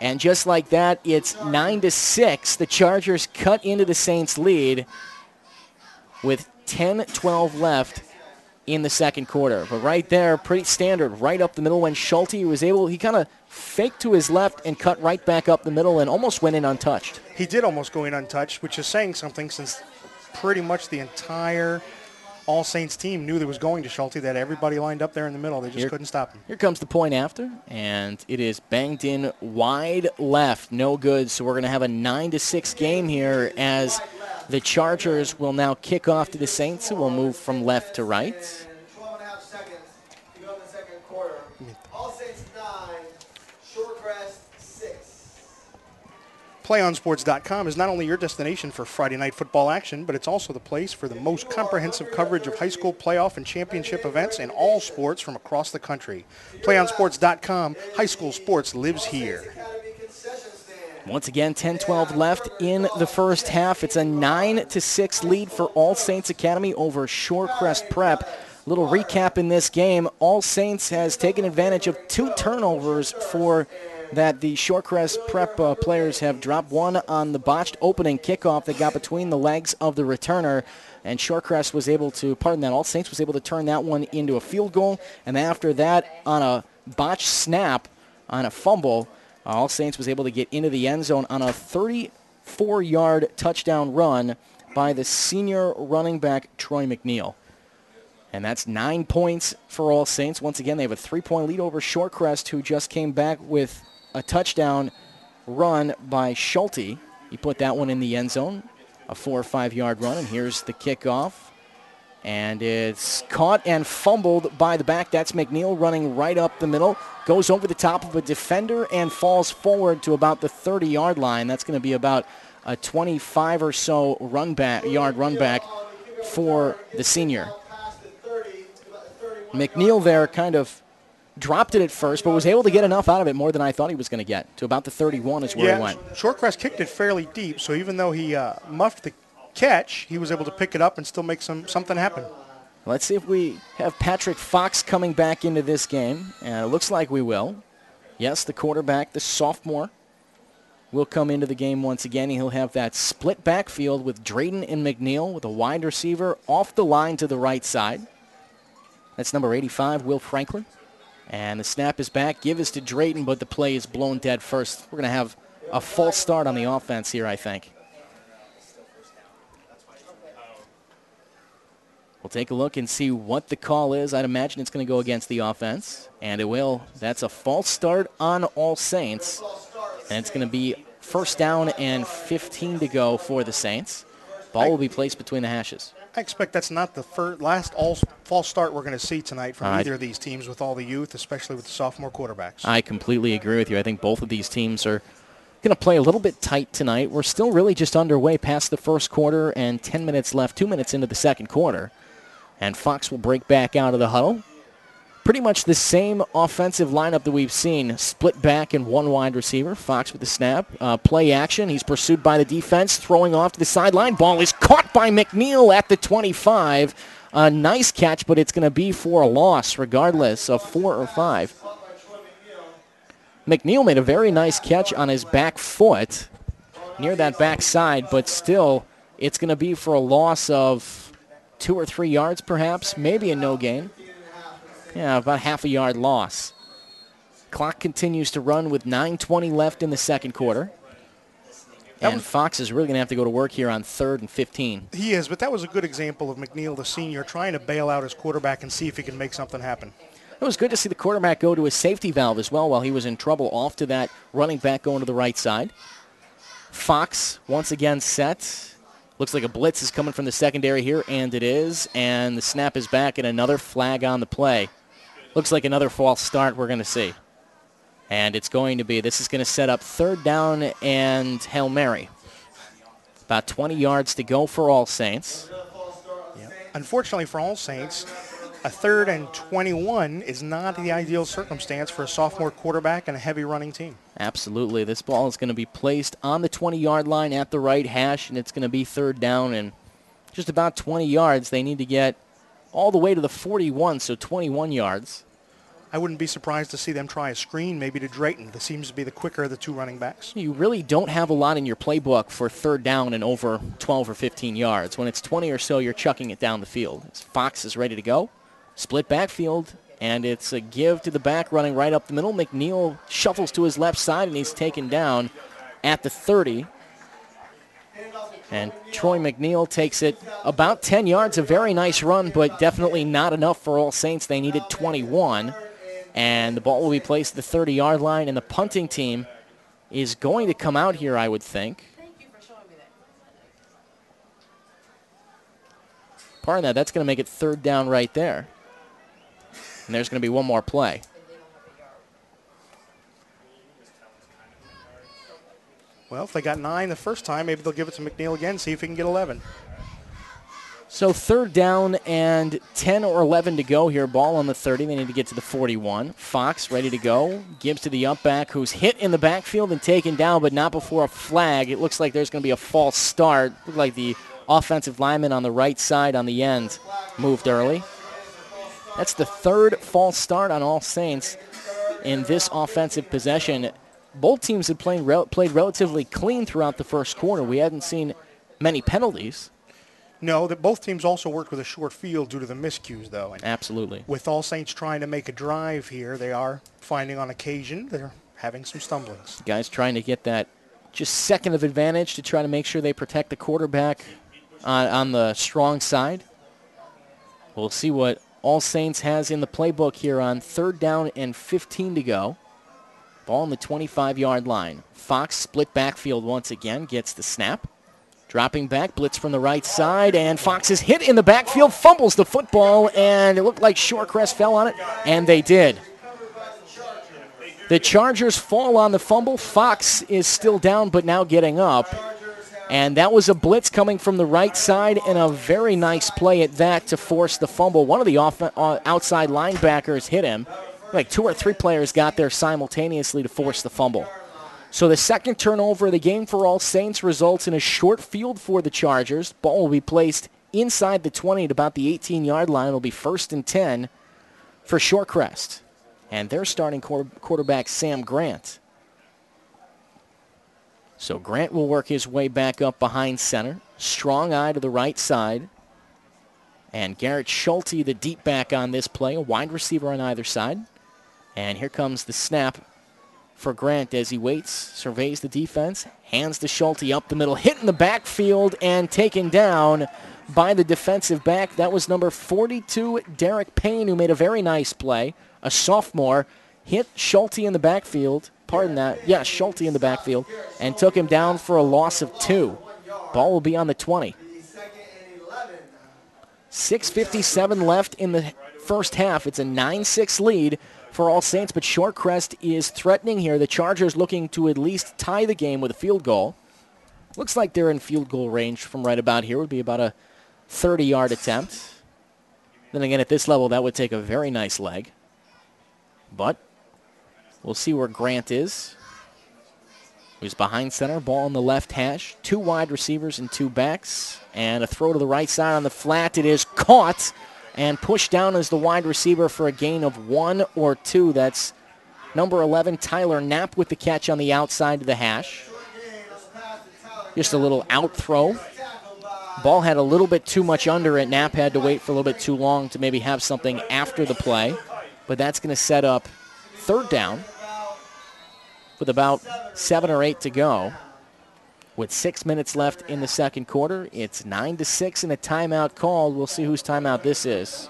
And just like that, it's 9-6. The Chargers cut into the Saints' lead with 10-12 left in the second quarter. But right there, pretty standard, right up the middle when Shelty was able, he kind of faked to his left and cut right back up the middle and almost went in untouched. He did almost go in untouched, which is saying something since pretty much the entire All Saints team knew that was going to Shelty, that everybody lined up there in the middle. They just couldn't stop him. Here comes the point after, and it is banged in wide left. No good, so we're going to have a 9-6 game here as the Chargers will now kick off to the Saints, who will move from left to right. 12.5 seconds to go in the second quarter. All Saints 9, Shorecrest 6. PlayOnSports.com is not only your destination for Friday night football action, but it's also the place for the most comprehensive coverage of high school playoff and championship events in all sports from across the country. PlayOnSports.com, high school sports lives here. Once again, 10-12 left in the first half. It's a 9-6 lead for All Saints Academy over Shorecrest Prep. Little recap in this game. All Saints has taken advantage of 2 turnovers for that the Shorecrest Prep players have dropped. One on the botched opening kickoff that got between the legs of the returner, and Shorecrest was able to, All Saints was able to turn that one into a field goal, and after that, on a botched snap, on a fumble, All Saints was able to get into the end zone on a 34-yard touchdown run by the senior running back, Troy McNeil. And that's 9 points for All Saints. Once again, they have a 3-point lead over Shorecrest, who just came back with a touchdown run by Shelty. He put that one in the end zone, a 4 or 5 yard run, and here's the kickoff. And it's caught and fumbled by the back. That's McNeil running right up the middle, goes over the top of a defender and falls forward to about the 30-yard line. That's going to be about a 25 or so yard run back for the senior. McNeil there kind of dropped it at first, but was able to get enough out of it, more than I thought he was going to get. To about the 31 is where he went. Shorecrest kicked it fairly deep, so even though he muffed the catch, he was able to pick it up and still make something happen. Let's see if we have Patrick Fox coming back into this game, and it looks like we will. Yes, the quarterback, the sophomore, will come into the game once again. He'll have that split backfield with Drayton and McNeil with a wide receiver off the line to the right side. That's number 85, Will Franklin. And the snap is back. Give is to Drayton, but the play is blown dead first. We're going to have a false start on the offense here, I think. We'll take a look and see what the call is. I'd imagine it's going to go against the offense, and it will. That's a false start on All Saints, and it's going to be first down and 15 to go for the Saints. Ball will be placed between the hashes. I expect that's not the last false start we're going to see tonight from either of these teams with all the youth, especially with the sophomore quarterbacks. I completely agree with you. I think both of these teams are going to play a little bit tight tonight. We're still really just underway past the first quarter and 10 minutes left, 2 minutes into the second quarter. And Fox will break back out of the huddle. Pretty much the same offensive lineup that we've seen. Split back and one wide receiver. Fox with the snap. Play action. He's pursued by the defense. Throwing off to the sideline. Ball is caught by McNeil at the 25. A nice catch, but it's going to be for a loss regardless of 4 or 5. McNeil made a very nice catch on his back foot near that backside, but still it's going to be for a loss of 2 or 3 yards perhaps, maybe a no gain. Yeah, about half a yard loss. Clock continues to run with 9:20 left in the second quarter. And Fox is really going to have to go to work here on 3rd and 15. He is, but that was a good example of McNeil, the senior, trying to bail out his quarterback and see if he can make something happen. It was good to see the quarterback go to his safety valve as well while he was in trouble, off to that running back going to the right side. Fox once again set. Looks like a blitz is coming from the secondary here, and it is. And the snap is back, and another flag on the play. Looks like another false start we're going to see. And it's going to be, this is going to set up 3rd down and Hail Mary. About 20 yards to go for All Saints. Yeah. Unfortunately for All Saints, a 3rd and 21 is not the ideal circumstance for a sophomore quarterback and a heavy running team. Absolutely. This ball is going to be placed on the 20-yard line at the right hash, and it's going to be 3rd down and just about 20 yards. They need to get all the way to the 41, so 21 yards. I wouldn't be surprised to see them try a screen, maybe to Drayton. This seems to be the quicker of the 2 running backs. You really don't have a lot in your playbook for 3rd down and over 12 or 15 yards. When it's 20 or so, you're chucking it down the field. Fox is ready to go. Split backfield, and it's a give to the back running right up the middle. McNeil shuffles to his left side, and he's taken down at the 30. And Troy McNeil takes it about 10 yards. A very nice run, but definitely not enough for All Saints. They needed 21. And the ball will be placed at the 30-yard line, and the punting team is going to come out here, I would think. Thank you for showing me that. Pardon that, that's going to make it 3rd down right there. And there's going to be one more play. Well, if they got 9 the first time, maybe they'll give it to McNeil again, see if he can get 11. So 3rd down and 10 or 11 to go here. Ball on the 30. They need to get to the 41. Fox ready to go. Gives to the up back, who's hit in the backfield and taken down, but not before a flag. It looks like there's going to be a false start. Looks like the offensive lineman on the right side on the end moved early. That's the 3rd false start on All Saints in this offensive possession. Both teams had played relatively clean throughout the first quarter. We hadn't seen many penalties. No, that both teams also worked with a short field due to the miscues, though. And absolutely. With All Saints trying to make a drive here, they are finding on occasion they're having some stumblings. Guys trying to get that just second of advantage to try to make sure they protect the quarterback on the strong side. We'll see what All Saints has in the playbook here on 3rd down and 15 to go. Ball on the 25-yard line. Fox split backfield once again, gets the snap. Dropping back, blitz from the right side, and Fox is hit in the backfield, fumbles the football, and it looked like Shorecrest fell on it, and they did. The Chargers fall on the fumble. Fox is still down, but now getting up. And that was a blitz coming from the right side, and a very nice play at that to force the fumble. One of the outside linebackers hit him. Like 2 or 3 players got there simultaneously to force the fumble. So the second turnover of the game for All Saints results in a short field for the Chargers. Ball will be placed inside the 20 at about the 18-yard line. It'll be 1st and 10 for Shorecrest. And they're starting quarterback Sam Grant. So Grant will work his way back up behind center. Strong eye to the right side. And Garrett Shelty, the deep back on this play, a wide receiver on either side. And here comes the snap for Grant as he waits, surveys the defense, hands to Schulte up the middle, hit in the backfield and taken down by the defensive back. That was number 42, Derek Payne, who made a very nice play. A sophomore hit Schulte in the backfield, Schulte in the backfield, and took him down for a loss of 2. Ball will be on the 20. 6:57 left in the first half. It's a 9-6 lead for All Saints, but Shorecrest is threatening here. The Chargers looking to at least tie the game with a field goal. Looks like they're in field goal range from right about here. Would be about a 30-yard attempt. Then again, at this level, that would take a very nice leg. But we'll see where Grant is. who's behind center. Ball on the left hash. 2 wide receivers and 2 backs. And a throw to the right side on the flat. It is caught and pushed down as the wide receiver for a gain of 1 or 2. That's number 11, Tyler Knapp, with the catch on the outside of the hash. Just a little out throw. Ball had a little bit too much under it. Knapp had to wait for a little bit too long to maybe have something after the play. But that's going to set up 3rd down with about 7 or 8 to go. With 6 minutes left in the second quarter, it's 9-6 and a timeout called. We'll see whose timeout this is.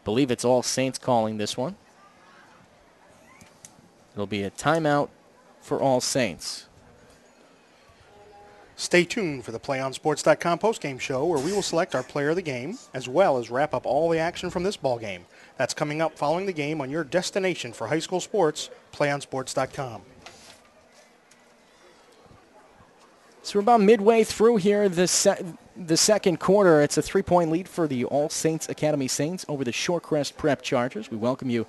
Believe it's All Saints calling this one. It'll be a timeout for All Saints. Stay tuned for the PlayOnSports.com postgame show, where we will select our player of the game, as well as wrap up all the action from this ball game. That's coming up following the game on your destination for high school sports, PlayOnSports.com. So we're about midway through here, the second quarter. It's a 3-point lead for the All Saints Academy Saints over the Shorecrest Prep Chargers. We welcome you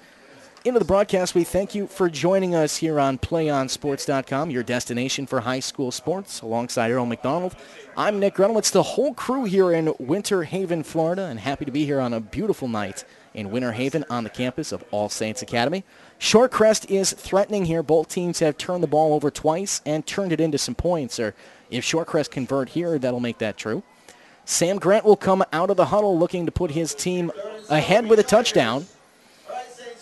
into the broadcast. We thank you for joining us here on PlayOnSports.com, your destination for high school sports. Alongside Earl McDonald, I'm Nick Grunwald. It's the whole crew here in Winter Haven, Florida, and happy to be here on a beautiful night in Winter Haven on the campus of All Saints Academy. Shorecrest is threatening here. Both teams have turned the ball over twice and turned it into some points. Or if Shorecrest convert here, that'll make that true. Sam Grant will come out of the huddle looking to put his team ahead with a touchdown.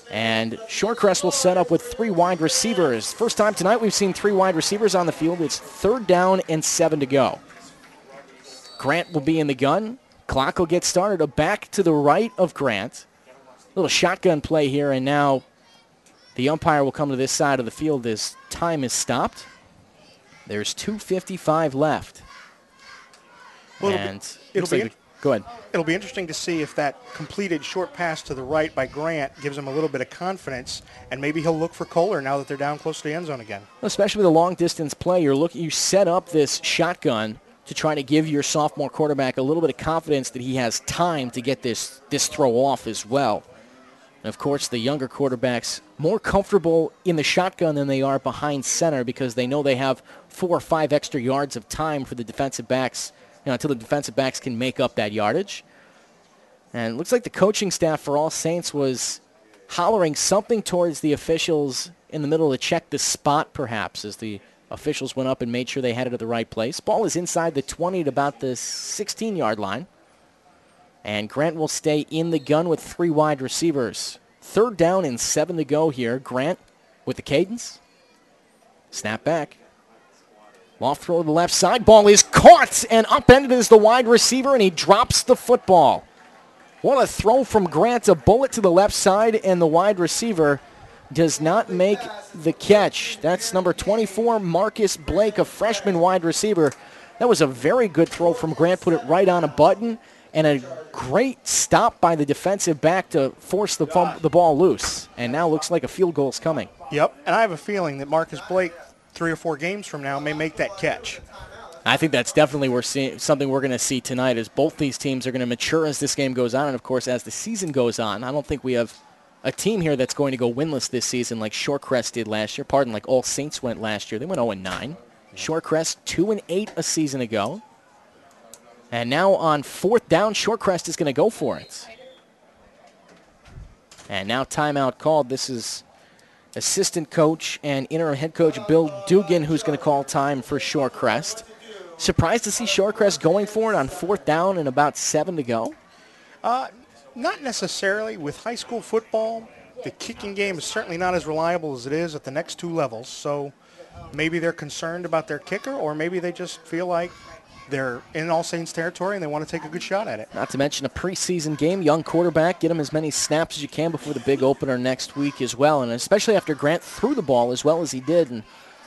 And Shorecrest will set up with 3 wide receivers. First time tonight we've seen 3 wide receivers on the field. It's 3rd down and 7 to go. Grant will be in the gun. Clock will get started. A back to the right of Grant. Little shotgun play here, and now the umpire will come to this side of the field as time is stopped. There's 2:55 left. Well, go ahead. It'll be interesting to see if that completed short pass to the right by Grant gives him a little bit of confidence, and maybe he'll look for Kohler now that they're down close to the end zone again. Especially with a long-distance play, you set up this shotgun to try to give your sophomore quarterback a little bit of confidence that he has time to get this throw off as well. And of course, the younger quarterbacks more comfortable in the shotgun than they are behind center because they know they have 4 or 5 extra yards of time for the defensive backs, until the defensive backs can make up that yardage. And it looks like the coaching staff for All Saints was hollering something towards the officials in the middle to check the spot, perhaps, as the officials went up and made sure they had it at the right place. Ball is inside the 20 at about the 16-yard line. And Grant will stay in the gun with 3 wide receivers. 3rd down and 7 to go here. Grant with the cadence. Snap back. Loft throw to the left side. Ball is caught and upended as the wide receiver, and he drops the football. What a throw from Grant. A bullet to the left side, and the wide receiver does not make the catch. That's number 24, Marcus Blake, a freshman wide receiver. That was a very good throw from Grant. Put it right on a button, and a great stop by the defensive back to force the ball loose. And now looks like a field goal is coming. Yep, and I have a feeling that Marcus Blake, 3 or 4 games from now, may make that catch. I think that's definitely something we're going to see tonight, as both these teams are going to mature as this game goes on, and of course as the season goes on. I don't think we have a team here that's going to go winless this season like Shorecrest did last year. Like All Saints went last year. They went 0-9. Shorecrest 2-8 a season ago. And now on 4th down, Shorecrest is going to go for it. And now timeout called. This is assistant coach and interim head coach Bill Dugan who's going to call time for Shorecrest. Surprised to see Shorecrest going for it on 4th down and about 7 to go? Not necessarily. With high school football, the kicking game is certainly not as reliable as it is at the next 2 levels. So maybe they're concerned about their kicker, or maybe they just feel like they're in All Saints territory and they want to take a good shot at it. Not to mention a preseason game, young quarterback, get him as many snaps as you can before the big opener next week as well, and especially after Grant threw the ball as well as he did. And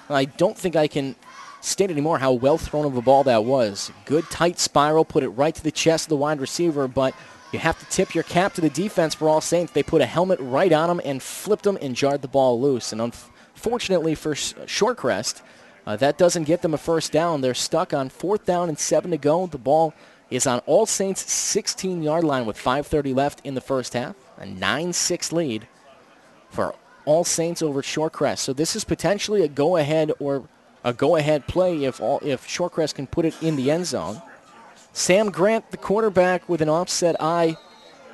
I don't think I can state anymore how well thrown of a ball that was. Good tight spiral, put it right to the chest of the wide receiver, but you have to tip your cap to the defense for All Saints. They put a helmet right on him and flipped him and jarred the ball loose. And unfortunately for Shorecrest, that doesn't get them a first down. They're stuck on 4th down and 7 to go. The ball is on All Saints' 16-yard line with 5:30 left in the first half. A 9-6 lead for All Saints over Shorecrest. So this is potentially a go-ahead play if Shorecrest can put it in the end zone. Sam Grant, the quarterback, with an offset eye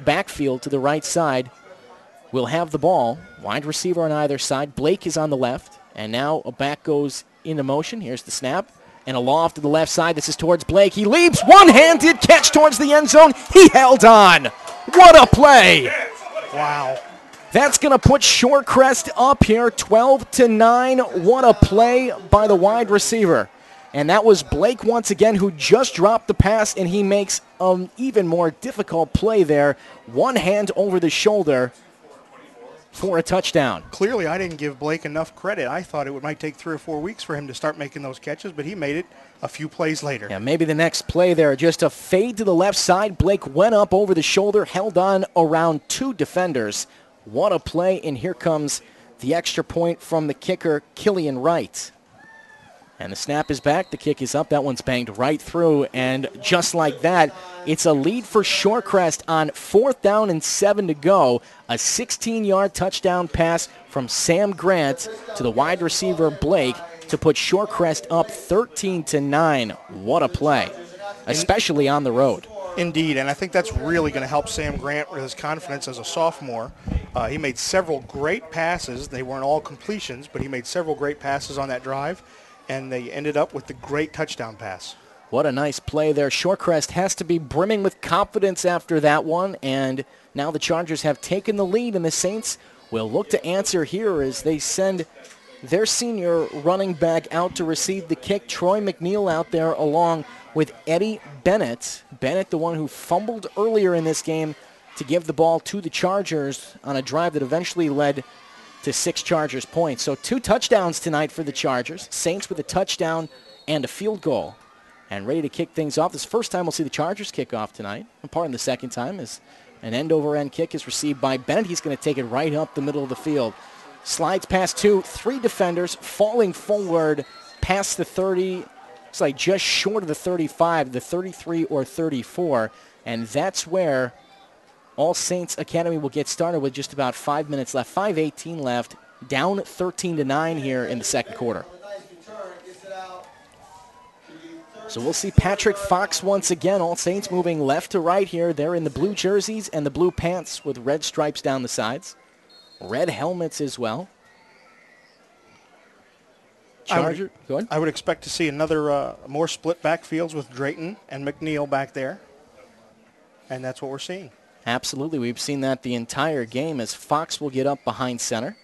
backfield to the right side, will have the ball. Wide receiver on either side. Blake is on the left, and now a back goes into motion. Here's the snap, and a loft to the left side. This is towards Blake. He leaps, one-handed catch towards the end zone. He held on. What a play! Wow. That's going to put Shorecrest up here 12-9. What a play by the wide receiver. And that was Blake once again, who just dropped the pass, and he makes an even more difficult play there. One hand over the shoulder for a touchdown. Clearly, I didn't give Blake enough credit. I thought it might take 3 or 4 weeks for him to start making those catches, but he made it a few plays later. Yeah, maybe the next play there, just a fade to the left side. Blake went up over the shoulder, held on around 2 defenders. What a play, and here comes the extra point from the kicker, Killian Wright. And the snap is back, the kick is up, that one's banged right through, and just like that, it's a lead for Shorecrest on 4th down and 7 to go. A 16-yard touchdown pass from Sam Grant to the wide receiver Blake to put Shorecrest up 13-9. What a play, especially on the road. Indeed, and I think that's really going to help Sam Grant with his confidence as a sophomore. He made several great passes. They weren't all completions, but he made several great passes on that drive, and they ended up with the great touchdown pass. What a nice play there. Shorecrest has to be brimming with confidence after that one, and now the Chargers have taken the lead, and the Saints will look to answer here as they send their senior running back out to receive the kick. Troy McNeil out there along with Eddie Bennett. Bennett, the one who fumbled earlier in this game to give the ball to the Chargers on a drive that eventually led to 6 Chargers points. So 2 touchdowns tonight for the Chargers. Saints with a touchdown and a field goal. And ready to kick things off. This is the first time we'll see the Chargers kick off tonight. And pardon the second time as an end-over-end kick is received by Bennett. He's going to take it right up the middle of the field. Slides past 3 defenders, falling forward past the 30. It's like just short of the 35, the 33 or 34. And that's where All Saints Academy will get started with just about 5 minutes left, 5:18 left, down 13-9 here in the second quarter. So we'll see Patrick Fox once again. All Saints moving left to right here. They're in the blue jerseys and the blue pants with red stripes down the sides. Red helmets as well. Charger, go ahead. I would expect to see another more split backfields with Drayton and McNeil back there. And that's what we're seeing. Absolutely. We've seen that the entire game as Fox will get up behind center.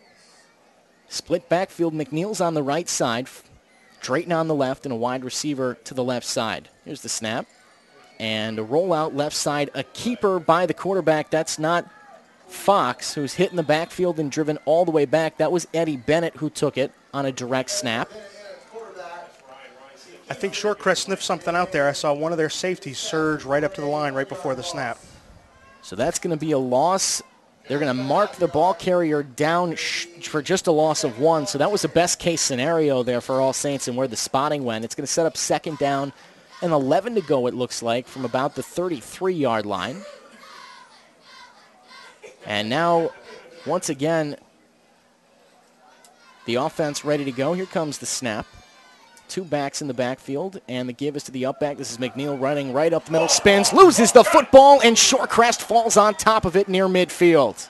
Split backfield, McNeil's on the right side, Drayton on the left, and a wide receiver to the left side. Here's the snap. And a rollout left side, a keeper by the quarterback. That's not Fox, who's hit in the backfield and driven all the way back. That was Eddie Bennett who took it on a direct snap. I think Shorecrest sniffed something out there. I saw one of their safeties surge right up to the line right before the snap. So that's going to be a loss. They're going to mark the ball carrier down for just a loss of 1. So that was the best case scenario there for All Saints and where the spotting went. It's going to set up 2nd down and 11 to go, it looks like, from about the 33-yard line. And now, once again, the offense ready to go. Here comes the snap. 2 backs in the backfield, and the give is to the up back. This is McNeil running right up the middle, spins, loses the football, and Shorecrest falls on top of it near midfield.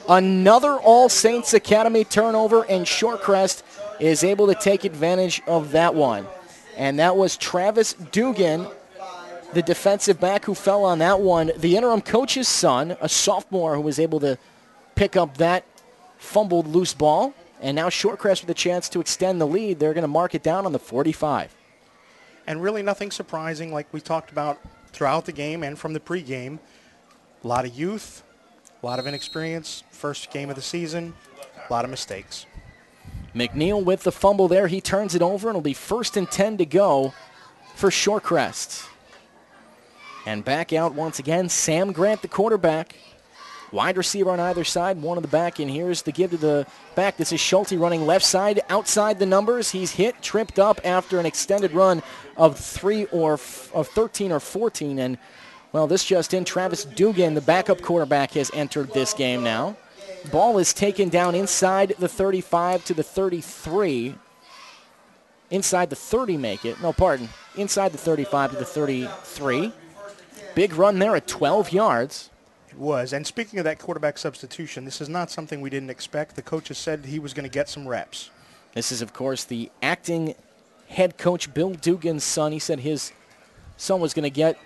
Another All Saints Academy turnover, and Shorecrest is able to take advantage of that one. And that was Travis Dugan, the defensive back, who fell on that one. The interim coach's son, a sophomore, who was able to pick up that fumbled loose ball. And now Shorecrest with a chance to extend the lead. They're going to mark it down on the 45. And really nothing surprising, like we talked about throughout the game and from the pregame. A lot of youth, a lot of inexperience, first game of the season, a lot of mistakes. McNeil with the fumble there. He turns it over, and it'll be 1st and 10 to go for Shorecrest. And back out once again, Sam Grant, the quarterback. Wide receiver on either side, one on the back, and here's the give to the back. This is Shelty running left side, outside the numbers. He's hit, tripped up after an extended run of 13 or 14, and, well, this just in, Travis Dugan, the backup quarterback, has entered this game now. Ball is taken down inside the 35 to the 33. Inside the 30 make it. No, pardon. Inside the 35 to the 33. Big run there at 12 yards. It was. And speaking of that quarterback substitution, this is not something we didn't expect. The coaches said he was going to get some reps. This is, of course, the acting head coach, Bill Dugan's son. He said his son was going to get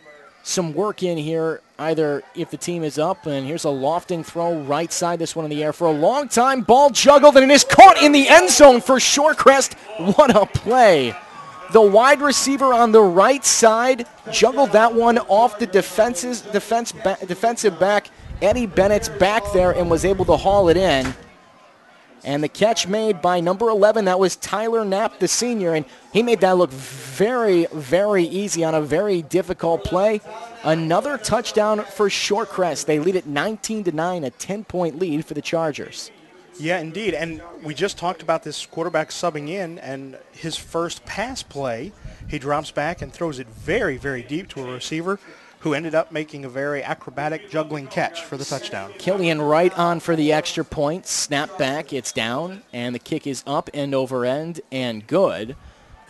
some work in here, either if the team is up, and here's a lofting throw right side, this one in the air for a long time. Ball juggled, and it is caught in the end zone for Shorecrest. What a play. The wide receiver on the right side juggled that one off the defensive back, Eddie Bennett's back there, and was able to haul it in. And the catch made by number 11, that was Tyler Knapp, the senior, and he made that look very, very easy on a very difficult play. Another touchdown for Shorecrest. They lead at 19-9, a 10-point lead for the Chargers. Yeah, indeed. And we just talked about this quarterback subbing in, and his first pass play, he drops back and throws it very, very deep to a receiver who ended up making a very acrobatic juggling catch for the touchdown. Killian Wright on for the extra point. Snap back, it's down, and the kick is up, end over end, and good.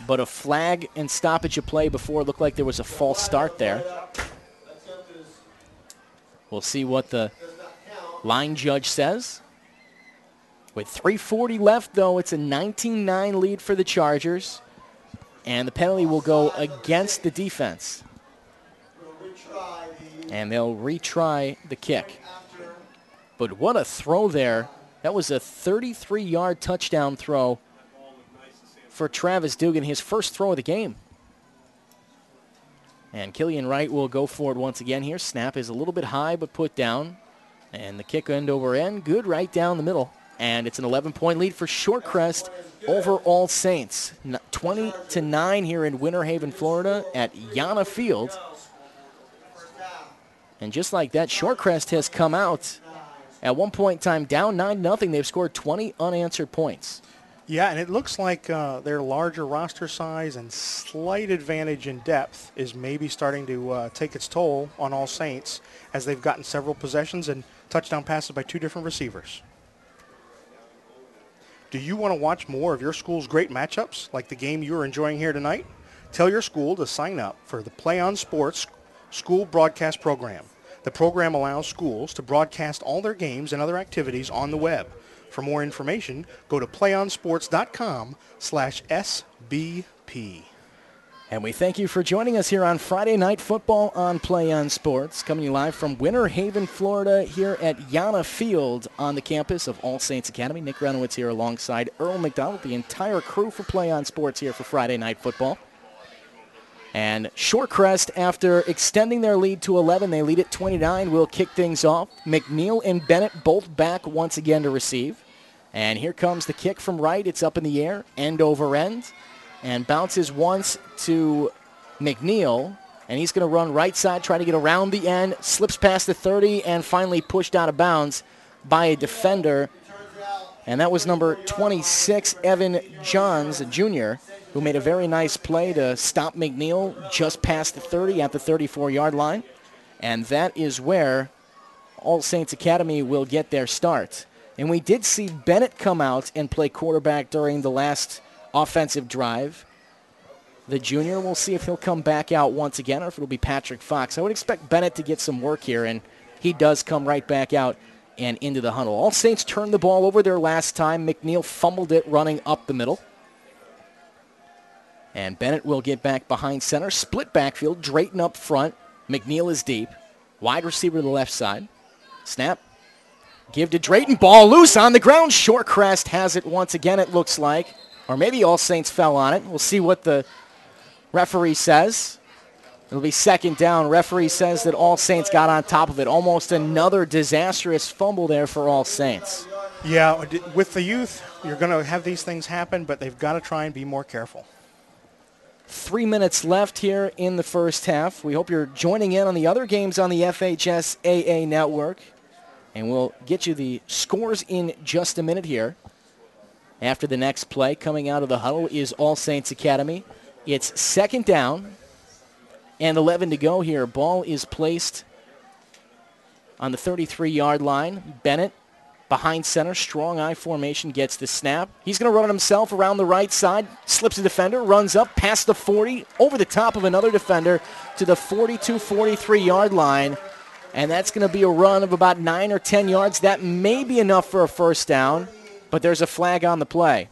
But a flag and stoppage of play before it looked like there was a false start there. We'll see what the line judge says. With 3:40 left, though, it's a 19-9 lead for the Chargers, and the penalty will go against the defense. And they'll retry the kick. But what a throw there. That was a 33-yard touchdown throw for Travis Dugan, his first throw of the game. And Killian Wright will go for it once again here. Snap is a little bit high but put down. And the kick end over end, good right down the middle. And it's an 11-point lead for Shorecrest over All Saints. 20-9 here in Winter Haven, Florida at Yana Field. And just like that, Shorecrest has come out at one point in time down 9-0. They've scored 20 unanswered points. Yeah, and it looks like their larger roster size and slight advantage in depth is maybe starting to take its toll on All Saints as they've gotten several possessions and touchdown passes by two different receivers. Do you want to watch more of your school's great matchups like the game you are enjoying here tonight? Tell your school to sign up for the Play on Sports School Broadcast Program. The program allows schools to broadcast all their games and other activities on the web. For more information, go to playonsports.com/SBP. And we thank you for joining us here on Friday Night Football on Play on Sports, coming to you live from Winter Haven, Florida, here at Yana Field on the campus of All Saints Academy. Nick Renowitz here alongside Earl McDonald, the entire crew for Play on Sports here for Friday Night Football. And Shorecrest, after extending their lead to 11, they lead at 29, will kick things off. McNeil and Bennett both back once again to receive. And here comes the kick from right. It's up in the air, end over end, and bounces once to McNeil. And he's going to run right side, try to get around the end, slips past the 30, and finally pushed out of bounds by a defender. And that was number 26, Evan Johns, Jr., who made a very nice play to stop McNeil just past the 30 at the 34-yard line. And that is where All Saints Academy will get their start. And we did see Bennett come out and play quarterback during the last offensive drive. The junior, we'll see if he'll come back out once again or if it'll be Patrick Fox. I would expect Bennett to get some work here, and he does come right back out and into the huddle. All Saints turned the ball over their last time. McNeil fumbled it running up the middle. And Bennett will get back behind center. Split backfield. Drayton up front. McNeil is deep. Wide receiver to the left side. Snap. Give to Drayton. Ball loose on the ground. Shorecrest has it once again, it looks like. Or maybe All Saints fell on it. We'll see what the referee says. It'll be second down. Referee says that All Saints got on top of it. Almost another disastrous fumble there for All Saints. Yeah, with the youth, you're going to have these things happen, but they've got to try and be more careful. 3 minutes left here in the first half. We hope you're joining in on the other games on the FHSAA network. And we'll get you the scores in just a minute here. After the next play, coming out of the huddle is All Saints Academy. It's second down and 11 to go here. Ball is placed on the 33-yard line. Bennett behind center, strong I formation, gets the snap. He's going to run it himself around the right side, slips a defender, runs up past the 40, over the top of another defender to the 42, 43-yard line. And that's going to be a run of about 9 or 10 yards. That may be enough for a first down, but there's a flag on the play.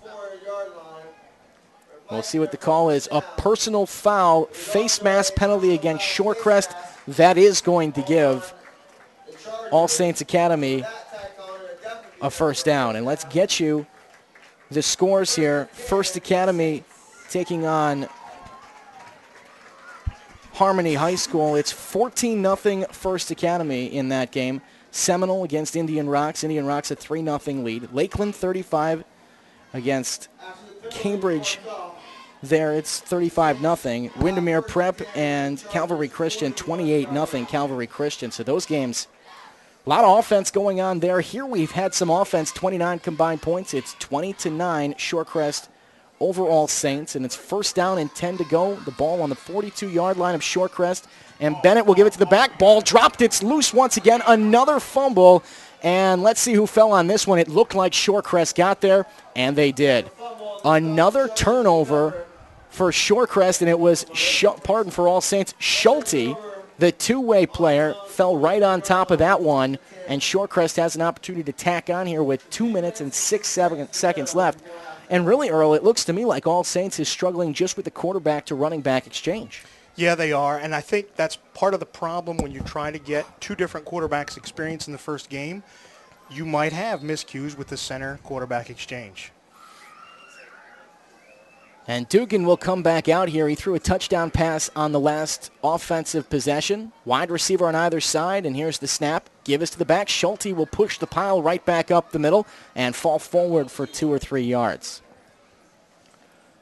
We'll see what the call is. A personal foul, face mask penalty against Shorecrest. That is going to give All Saints Academy a first down. And let's get you the scores here. First Academy taking on Harmony High School. It's 14-0 First Academy in that game. Seminole against Indian Rocks. Indian Rocks a 3-0 lead. Lakeland 35 against Cambridge. There it's 35-0. Windermere Prep and Calvary Christian 28-0 Calvary Christian. So those games, a lot of offense going on there. Here we've had some offense, 29 combined points. It's 20-9 Shorecrest over All Saints, and it's first down and 10 to go. The ball on the 42-yard line of Shorecrest, and Bennett will give it to the back. Ball dropped. It's loose once again. Another fumble, and let's see who fell on this one. It looked like Shorecrest got there, and they did. Another turnover for Shorecrest, and it was, for All Saints, Shelty, the two-way player, fell right on top of that one, and Shorecrest has an opportunity to tack on here with 2 minutes and 6 seconds left. And really, Earl, it looks to me like All Saints is struggling just with the quarterback to running back exchange. Yeah, they are, and I think that's part of the problem when you're trying to get two different quarterbacks experience in the first game. You might have miscues with the center quarterback exchange. And Dugan will come back out here. He threw a touchdown pass on the last offensive possession. Wide receiver on either side, and here's the snap. Give us to the back. Schulte will push the pile right back up the middle and fall forward for 2 or 3 yards.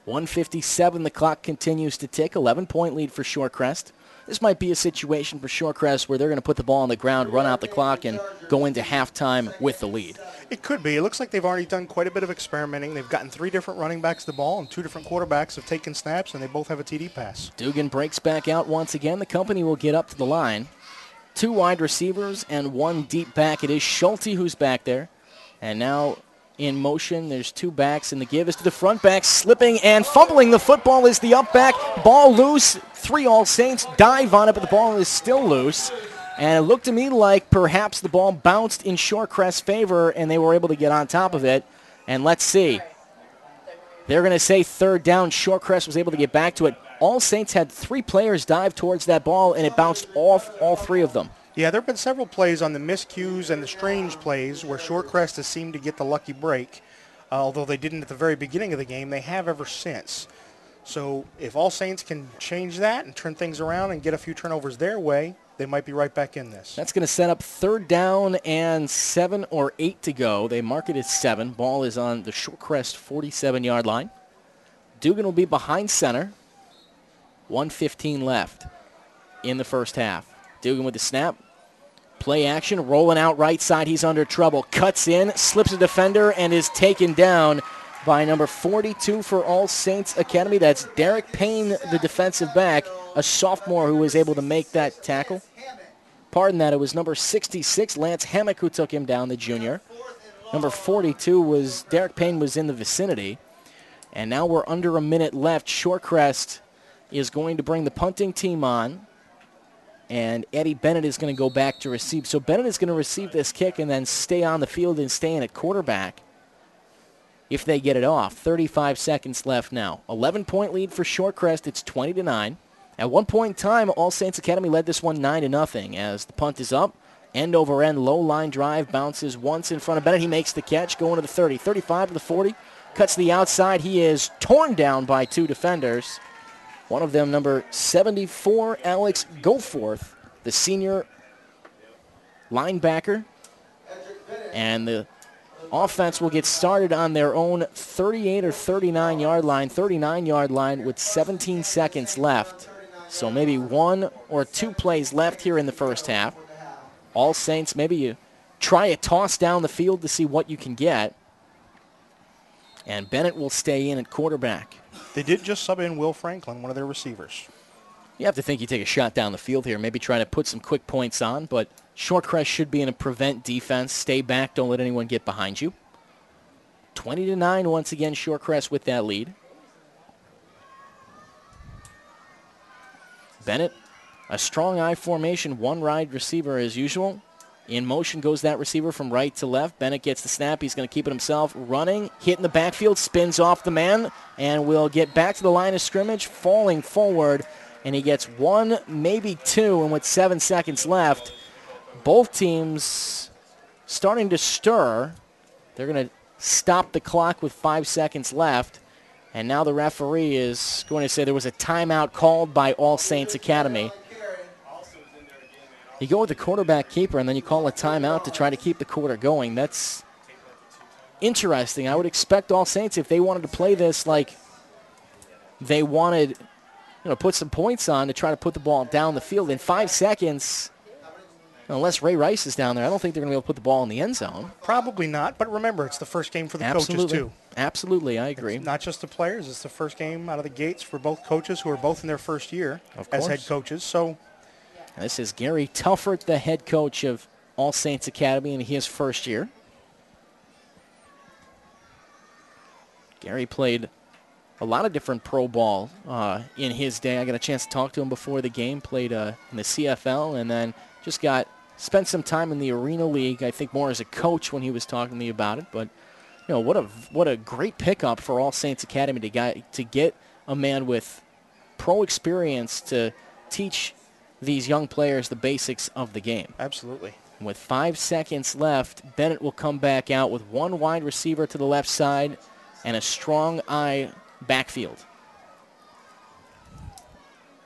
1:57, the clock continues to tick. 11-point lead for Shorecrest. This might be a situation for Shorecrest where they're going to put the ball on the ground, run out the clock, and go into halftime with the lead. It could be. It looks like they've already done quite a bit of experimenting. They've gotten 3 different running backs the ball, and 2 different quarterbacks have taken snaps, and they both have a TD pass. Dugan breaks back out once again. The company will get up to the line. 2 wide receivers and 1 deep back. It is Schulte who's back there. And now in motion, there's 2 backs, and the give is to the front back, slipping and fumbling the football is the up back. Ball loose. 3 All Saints dive on it, but the ball is still loose. And it looked to me like perhaps the ball bounced in Shorecrest's favor, and they were able to get on top of it. And let's see. They're going to say third down. Shorecrest was able to get back to it. All Saints had 3 players dive towards that ball, and it bounced off all 3 of them. Yeah, there have been several plays on the miscues and the strange plays where Shorecrest has seemed to get the lucky break. Although they didn't at the very beginning of the game, they have ever since. So if All Saints can change that and turn things around and get a few turnovers their way, they might be right back in this. That's going to set up third down and 7 or 8 to go. They mark it as 7. Ball is on the Shorecrest 47-yard line. Dugan will be behind center. 1:15 left in the first half. Dugan with the snap. Play action, rolling out right side. He's under trouble. Cuts in, slips a defender, and is taken down by number 42 for All Saints Academy. That's Derek Payne, the defensive back, a sophomore who was able to make that tackle. Pardon that, it was number 66, Lance Hammock, who took him down, the junior. Number 42 was, Derek Payne was in the vicinity. And now we're under a minute left. Shorecrest is going to bring the punting team on. And Eddie Bennett is going to go back to receive. So Bennett is going to receive this kick and then stay on the field and stay in at quarterback if they get it off. 35 seconds left now. 11-point lead for Shorecrest. It's 20-9. At one point in time, All Saints Academy led this one 9-0 as the punt is up. End over end, low line drive, bounces once in front of Bennett. He makes the catch, going to the 30, 35 to the 40. Cuts to the outside. He is torn down by 2 defenders. One of them, number 74, Alex Goforth, the senior linebacker. And the offense will get started on their own 38 or 39-yard line, 39-yard line with 17 seconds left. So maybe 1 or 2 plays left here in the first half. All Saints, maybe you try a toss down the field to see what you can get. And Bennett will stay in at quarterback. They did just sub in Will Franklin, one of their receivers. You have to think you take a shot down the field here, maybe try to put some quick points on, but Shorecrest should be in a prevent defense. Stay back, don't let anyone get behind you. 20-9 once again, Shorecrest with that lead. Bennett, a strong I formation, one wide receiver as usual. In motion goes that receiver from right to left. Bennett gets the snap. He's going to keep it himself. Running, hit in the backfield, spins off the man, and will get back to the line of scrimmage, falling forward. And he gets one, maybe two, and with 7 seconds left, both teams starting to stir. They're going to stop the clock with 5 seconds left. And now the referee is going to say there was a timeout called by All Saints Academy. You go with the quarterback keeper, and then you call a timeout to try to keep the quarter going. That's interesting. I would expect All Saints, if they wanted to play this like they wanted, put some points on to try to put the ball down the field in 5 seconds. Unless Ray Rice is down there, I don't think they're going to be able to put the ball in the end zone. Probably not, but remember, it's the first game for the coaches, too. Absolutely, I agree. It's not just the players. It's the first game out of the gates for both coaches who are both in their first year as head coaches. So, and this is Gary Telford, the head coach of All Saints Academy in his first year. Gary played a lot of different pro ball in his day. I got a chance to talk to him before the game, played in the CFL, and then just spent some time in the Arena League, I think more as a coach when he was talking to me about it. But, what a great pickup for All Saints Academy to get a man with pro experience to teach these young players the basics of the game. Absolutely. With 5 seconds left, Bennett will come back out with one wide receiver to the left side and a strong I backfield.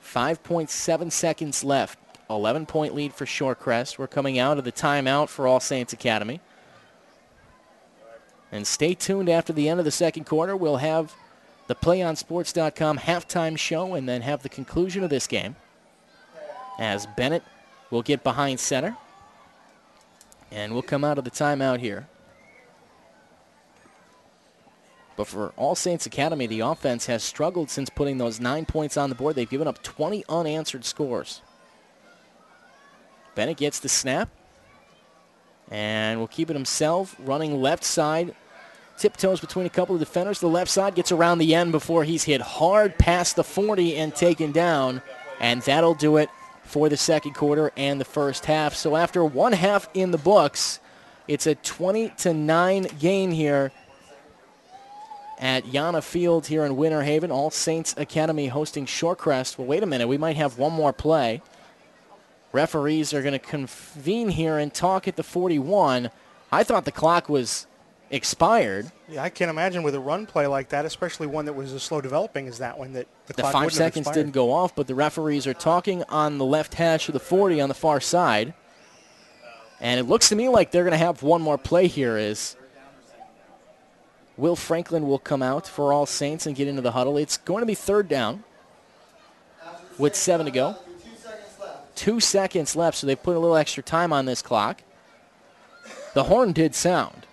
5.7 seconds left. 11-point lead for Shorecrest. We're coming out of the timeout for All Saints Academy. And stay tuned after the end of the second quarter. We'll have the PlayOnSports.com halftime show and then have the conclusion of this game as Bennett will get behind center. And we'll come out of the timeout here. But for All Saints Academy, the offense has struggled since putting those 9 points on the board. They've given up 20 unanswered scores. Bennett gets the snap and will keep it himself, running left side, tiptoes between a couple of defenders. The left side gets around the end before he's hit hard past the 40 and taken down, and that'll do it for the second quarter and the first half. So after one half in the books, it's a 20-9 game here at Yana Field here in Winter Haven. All Saints Academy hosting Shorecrest. Well, wait a minute. We might have one more play. Referees are going to convene here and talk at the 41. I thought the clock was expired. Yeah, I can't imagine with a run play like that, especially one that was as slow developing as that one, that the clock 5 seconds didn't go off, but the referees are talking on the left hash of the 40 on the far side. And it looks to me like they're going to have one more play here as Will Franklin will come out for All Saints and get into the huddle. It's going to be third down with 7 to go. 2 seconds left, so they put a little extra time on this clock. The horn did sound.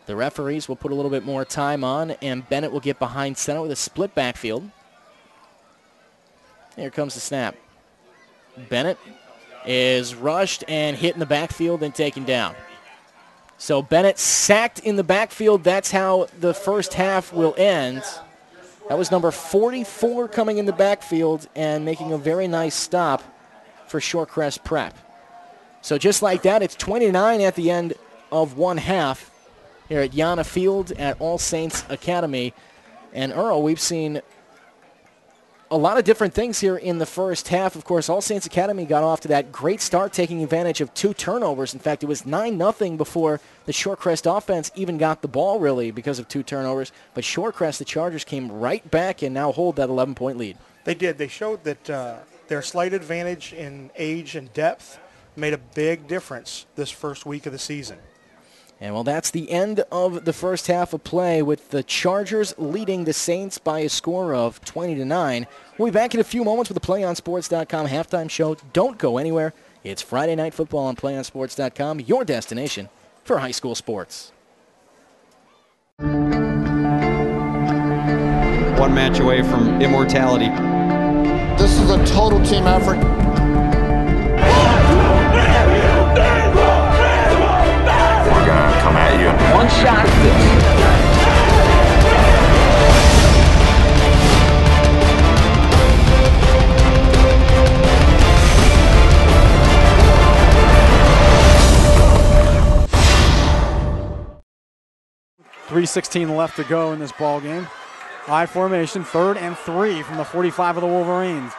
The referees will put a little bit more time on, and Bennett will get behind center with a split backfield. Here comes the snap. Bennett is rushed and hit in the backfield and taken down. So Bennett sacked in the backfield. That's how the first half will end. That was number 44 coming in the backfield and making a very nice stop for Shorecrest Prep. So just like that, it's 29 at the end of one half here at Yana Field at All Saints Academy. And Earl, we've seen a lot of different things here in the first half. Of course, All Saints Academy got off to that great start, taking advantage of 2 turnovers. In fact, it was 9-0 before the Shorecrest offense even got the ball, really, because of 2 turnovers. But Shorecrest, the Chargers, came right back and now hold that 11-point lead. They did. They showed that their slight advantage in age and depth made a big difference this first week of the season. And, well, that's the end of the first half of play with the Chargers leading the Saints by a score of 20-9. We'll be back in a few moments with the PlayOnSports.com halftime show. Don't go anywhere. It's Friday Night Football on PlayOnSports.com, your destination for high school sports. One match away from immortality. This is a total team effort. We're gonna come at you in one shot at .3:16 left to go in this ball game. I formation, 3rd and 3 from the 45 of the Wolverines.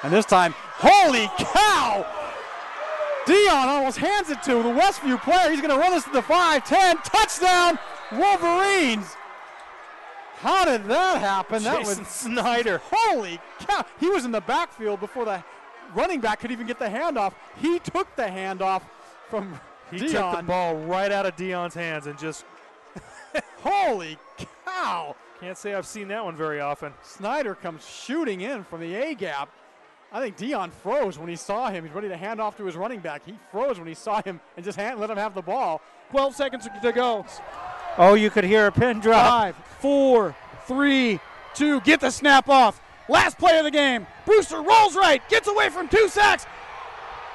And this time, holy cow! Dion almost hands it to the Westview player. He's going to run this to the 5-10. Touchdown, Wolverines! How did that happen? That was Snyder. Holy cow! He was in the backfield before the running back could even get the handoff. He took the handoff from Dion. He took the ball right out of Dion's hands and just holy cow! Can't say I've seen that one very often. Snyder comes shooting in from the A-gap. I think Dion froze when he saw him. He's ready to hand off to his running back. He froze when he saw him and just let him have the ball. 12 seconds to go. Oh, you could hear a pin drop. 5, 4, 3, 2. Get the snap off. Last play of the game. Brewster rolls right. Gets away from 2 sacks.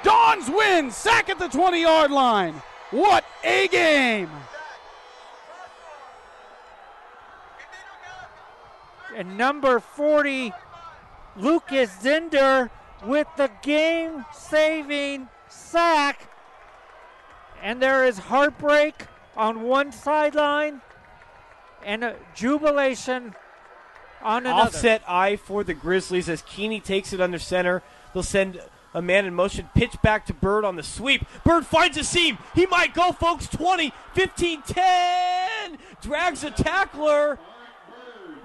Dons win. Sack at the 20-yard line. What a game. And number 40, Lucas Zinder with the game-saving sack. And there is heartbreak on one sideline and a jubilation on another. Offset eye for the Grizzlies as Keeney takes it under center. They'll send a man in motion, pitch back to Bird on the sweep. Bird finds a seam. He might go, folks. 20, 15, 10. Drags a tackler.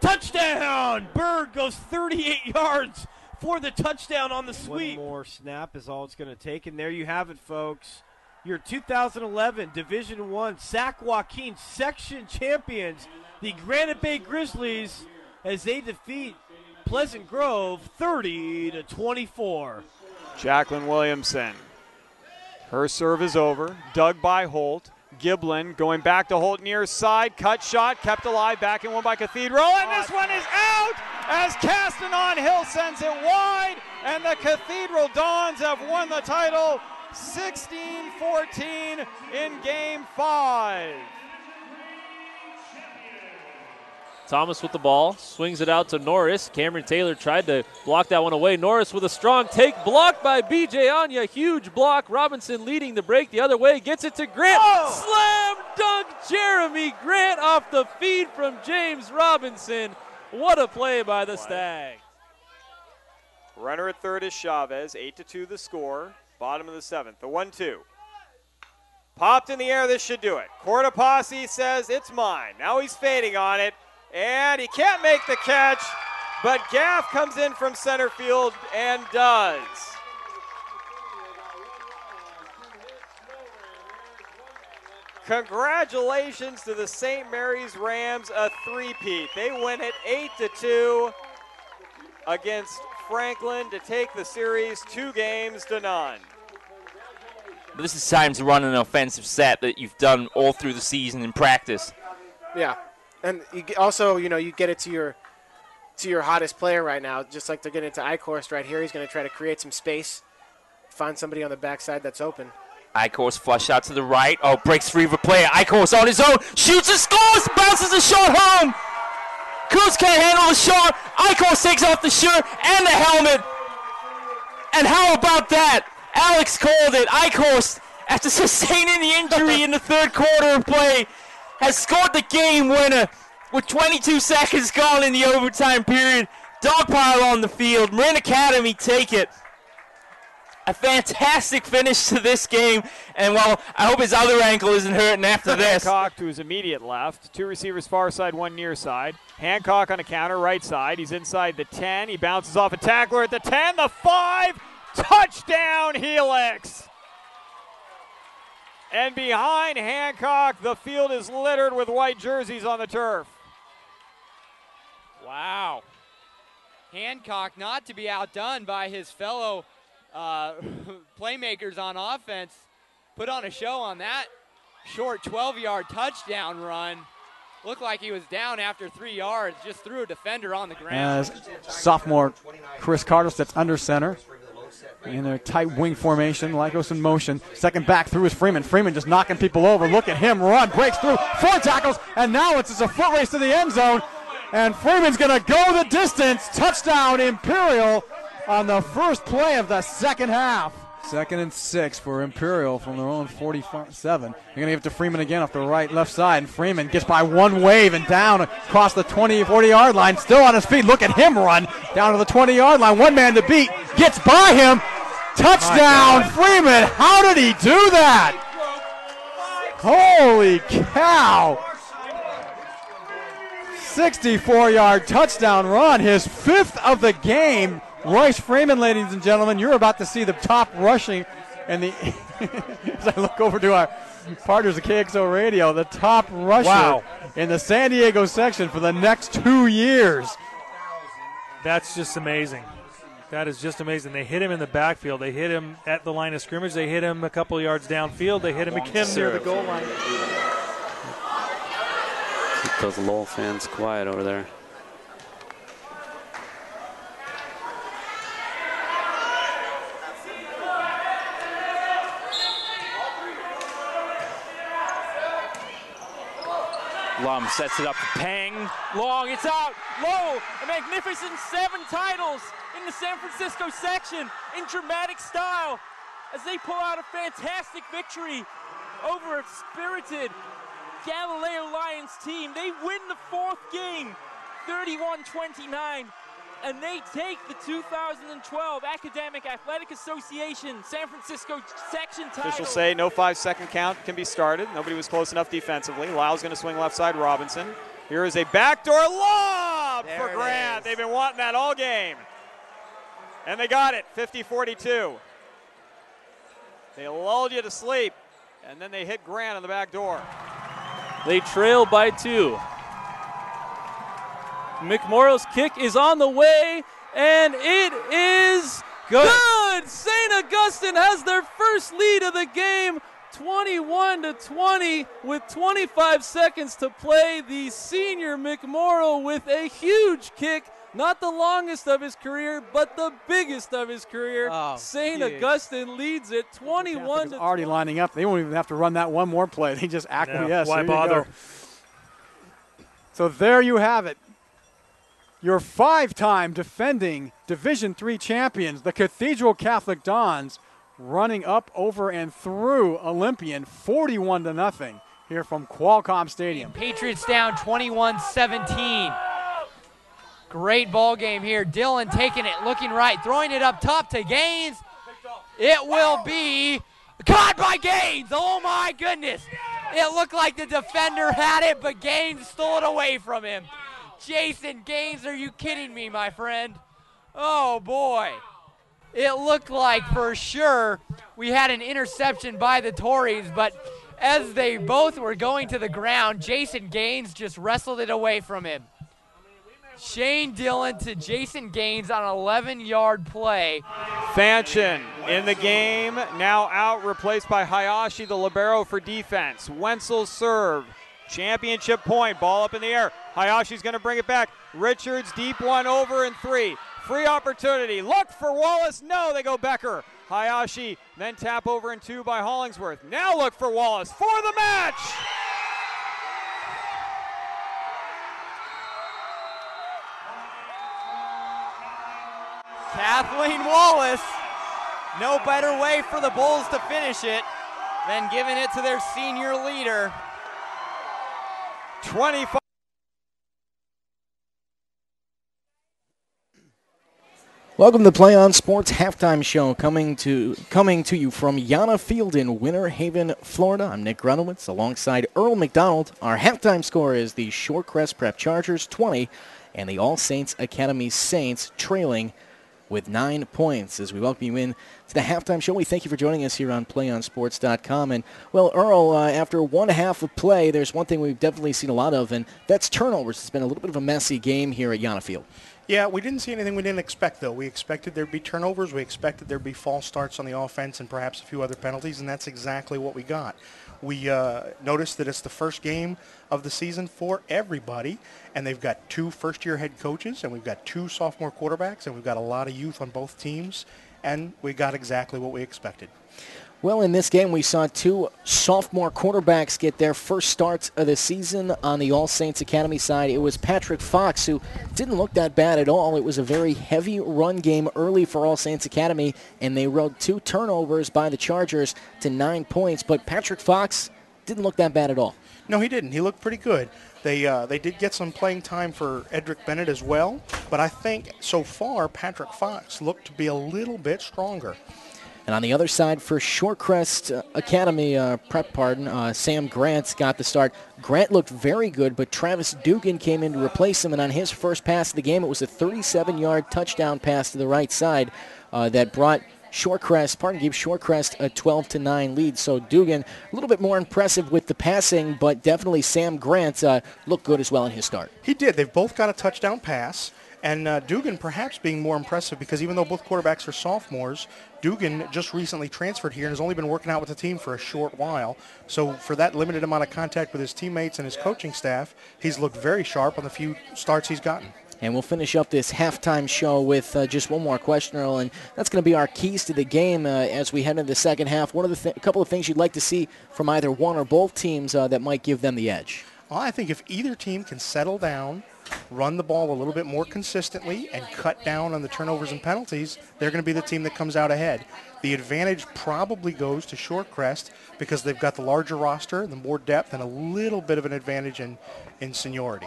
Touchdown! Bird goes 38 yards for the touchdown on the sweep. One more snap is all it's going to take, and there you have it, folks. Your 2011 Division I Sac Joaquin section champions, the Granite Bay Grizzlies, as they defeat Pleasant Grove 30-24. Jacqueline Williamson. Her serve is over. Dug by Holt. Giblin going back to Holt near side. Cut shot, kept alive, back in one by Cathedral. And this one is out as Castanon Hill sends it wide. And the Cathedral Dons have won the title 16-14 in Game 5. Thomas with the ball, swings it out to Norris. Cameron Taylor tried to block that one away. Norris with a strong take, blocked by B.J. Anya. Huge block. Robinson leading the break the other way, gets it to Grant. Slam dunk Jeremy Grant off the feed from James Robinson. What a play by the Stag. Runner at third is Chavez. 8-2 the score. Bottom of the 7th. The 1-2. Popped in the air. This should do it. Cortopassi says it's mine. Now he's fading on it. And he can't make the catch, but Gaff comes in from center field and does. Congratulations to the St. Mary's Rams, a three-peat. They win it 8-2 against Franklin to take the series 2-0. But this is time to run an offensive set that you've done all through the season in practice. Yeah. And you also, you get it to your hottest player right now, just like they're getting it to Eichhorst right here. He's going to try to create some space, find somebody on the backside that's open. Eichhorst flush out to the right. Oh, breaks free of a player. Eichhorst on his own, shoots and scores, bounces a shot home. Coos can't handle the shot. Eichhorst takes off the shirt and the helmet. And how about that? Alex called it. Eichhorst, after sustaining the injury in the third quarter of play, has scored the game winner with 22 seconds gone in the overtime period. Dogpile on the field. Marin Academy take it. A fantastic finish to this game. And, well, I hope his other ankle isn't hurting after this. Hancock to his immediate left. 2 receivers far side, 1 near side. Hancock on a counter right side. He's inside the 10. He bounces off a tackler at the 10. The 5. Touchdown, Helix. And behind Hancock, the field is littered with white jerseys on the turf. Wow. Hancock not to be outdone by his fellow playmakers on offense. Put on a show on that short 12-yard touchdown run. Looked like he was down after 3 yards, just threw a defender on the ground. As sophomore Chris Carter sits under center in their tight wing formation. Lycos in motion. Second back through is Freeman. Freeman just knocking people over. Look at him run. Breaks through. 4 tackles. And now it's just a foot race to the end zone. And Freeman's going to go the distance. Touchdown Imperial on the first play of the second half. 2nd and 6 for Imperial from their own 47. They're going to give it to Freeman again off the left side. And Freeman gets by one wave and down across the 40-yard line. Still on his feet. Look at him run down to the 20-yard line. One man to beat. Gets by him. Touchdown Freeman. How did he do that? Holy cow. 64-yard touchdown run. His 5th of the game. Royce Freeman, ladies and gentlemen, you're about to see the top rushing, and as I look over to our partners at KXO Radio, the top rusher in the San Diego section for the next 2 years. That's just amazing. That is just amazing. They hit him in the backfield. They hit him at the line of scrimmage. They hit him a couple yards downfield. They hit him again near the goal line. Keep those Lowell fans quiet over there. Lum sets it up for Pang. Long, it's out. Low, a magnificent 7 titles in the San Francisco section in dramatic style as they pull out a fantastic victory over a spirited Galileo Lions team. They win the 4th game, 31-29, and they take the 2012 Academic Athletic Association San Francisco section title. Officials say no 5-second count can be started. Nobody was close enough defensively. Lyle's going to swing left side. Robinson. Here is a backdoor lob for Grant. They've been wanting that all game. And they got it, 50-42. They lulled you to sleep, and then they hit Grant on the back door. They trail by 2. McMorrow's kick is on the way, and it is good. St. Augustine has their first lead of the game, 21-20, with 25 seconds to play. The senior McMorrow with a huge kick, not the longest of his career, but the biggest of his career. St. Augustine leads it 21-20. Already lining up. They won't even have to run that one more play. They just acquiesce. Why bother? So there you have it. Your 5-time defending Division III champions, the Cathedral Catholic Dons, running up, over, and through Olympian 41-0 here from Qualcomm Stadium. Patriots down 21-17. Great ball game here. Dillon taking it, looking right, throwing it up top to Gaines. It will be caught by Gaines. Oh my goodness. It looked like the defender had it, but Gaines stole it away from him. Jason Gaines, are you kidding me, my friend? Oh boy. It looked like for sure we had an interception by the Tories, but as they both were going to the ground, Jason Gaines just wrestled it away from him. Shane Dillon to Jason Gaines on an 11-yard play. Fanchen in the game, now out, replaced by Hayashi, the libero for defense. Wenzel serve, championship point, ball up in the air. Hayashi's going to bring it back. Richards, deep one, over and 3. Free opportunity, look for Wallace, no, they go Becker. Hayashi, then tap over and 2 by Hollingsworth. Now look for Wallace for the match. Kathleen Wallace, no better way for the Bulls to finish it than giving it to their senior leader. 25. Welcome to Play On Sports Halftime Show, coming to you from Yana Field in Winter Haven, Florida. I'm Nick Grunowitz alongside Earl McDonald. Our halftime score is the Shorecrest Prep Chargers 20 and the All Saints Academy Saints trailing with 9 points. As we welcome you in to the halftime show, we thank you for joining us here on PlayOnSports.com. And, well, Earl, after one half of play, there's one thing we've definitely seen a lot of, and that's turnovers. It's been a little bit of a messy game here at Yana Field. Yeah, we didn't see anything we didn't expect, though. We expected there'd be turnovers. We expected there'd be false starts on the offense and perhaps a few other penalties, and that's exactly what we got. We noticed that it's the first game of the season for everybody, and they've got 2 first-year head coaches, and we've got 2 sophomore quarterbacks, and we've got a lot of youth on both teams, and we got exactly what we expected. Well, in this game, we saw 2 sophomore quarterbacks get their first starts of the season. On the All Saints Academy side, it was Patrick Fox, who didn't look that bad at all. It was a very heavy run game early for All Saints Academy, and they rode 2 turnovers by the Chargers to 9 points. But Patrick Fox didn't look that bad at all. No, he didn't. He looked pretty good. They did get some playing time for Edric Bennett as well, but I think so far Patrick Fox looked to be a little bit stronger. And on the other side for Shorecrest Academy Sam Grant got the start. Grant looked very good, but Travis Dugan came in to replace him, and on his first pass of the game, it was a 37-yard touchdown pass to the right side that brought gave Shorecrest a 12-9 lead. So Dugan, a little bit more impressive with the passing, but definitely Sam Grant looked good as well in his start. He did. They've both got a touchdown pass. And Dugan perhaps being more impressive because even though both quarterbacks are sophomores, Dugan just recently transferred here and has only been working out with the team for a short while. So for that limited amount of contact with his teammates and his coaching staff, he's looked very sharp on the few starts he's gotten. And we'll finish up this halftime show with just one more question, Earl, and that's going to be our keys to the game as we head into the second half. What are a couple of things you'd like to see from either one or both teams that might give them the edge? Well, I think if either team can settle down, run the ball a little bit more consistently, and cut down on the turnovers and penalties, they're going to be the team that comes out ahead. The advantage probably goes to Shorecrest because they've got the larger roster, the more depth, and a little bit of an advantage in seniority.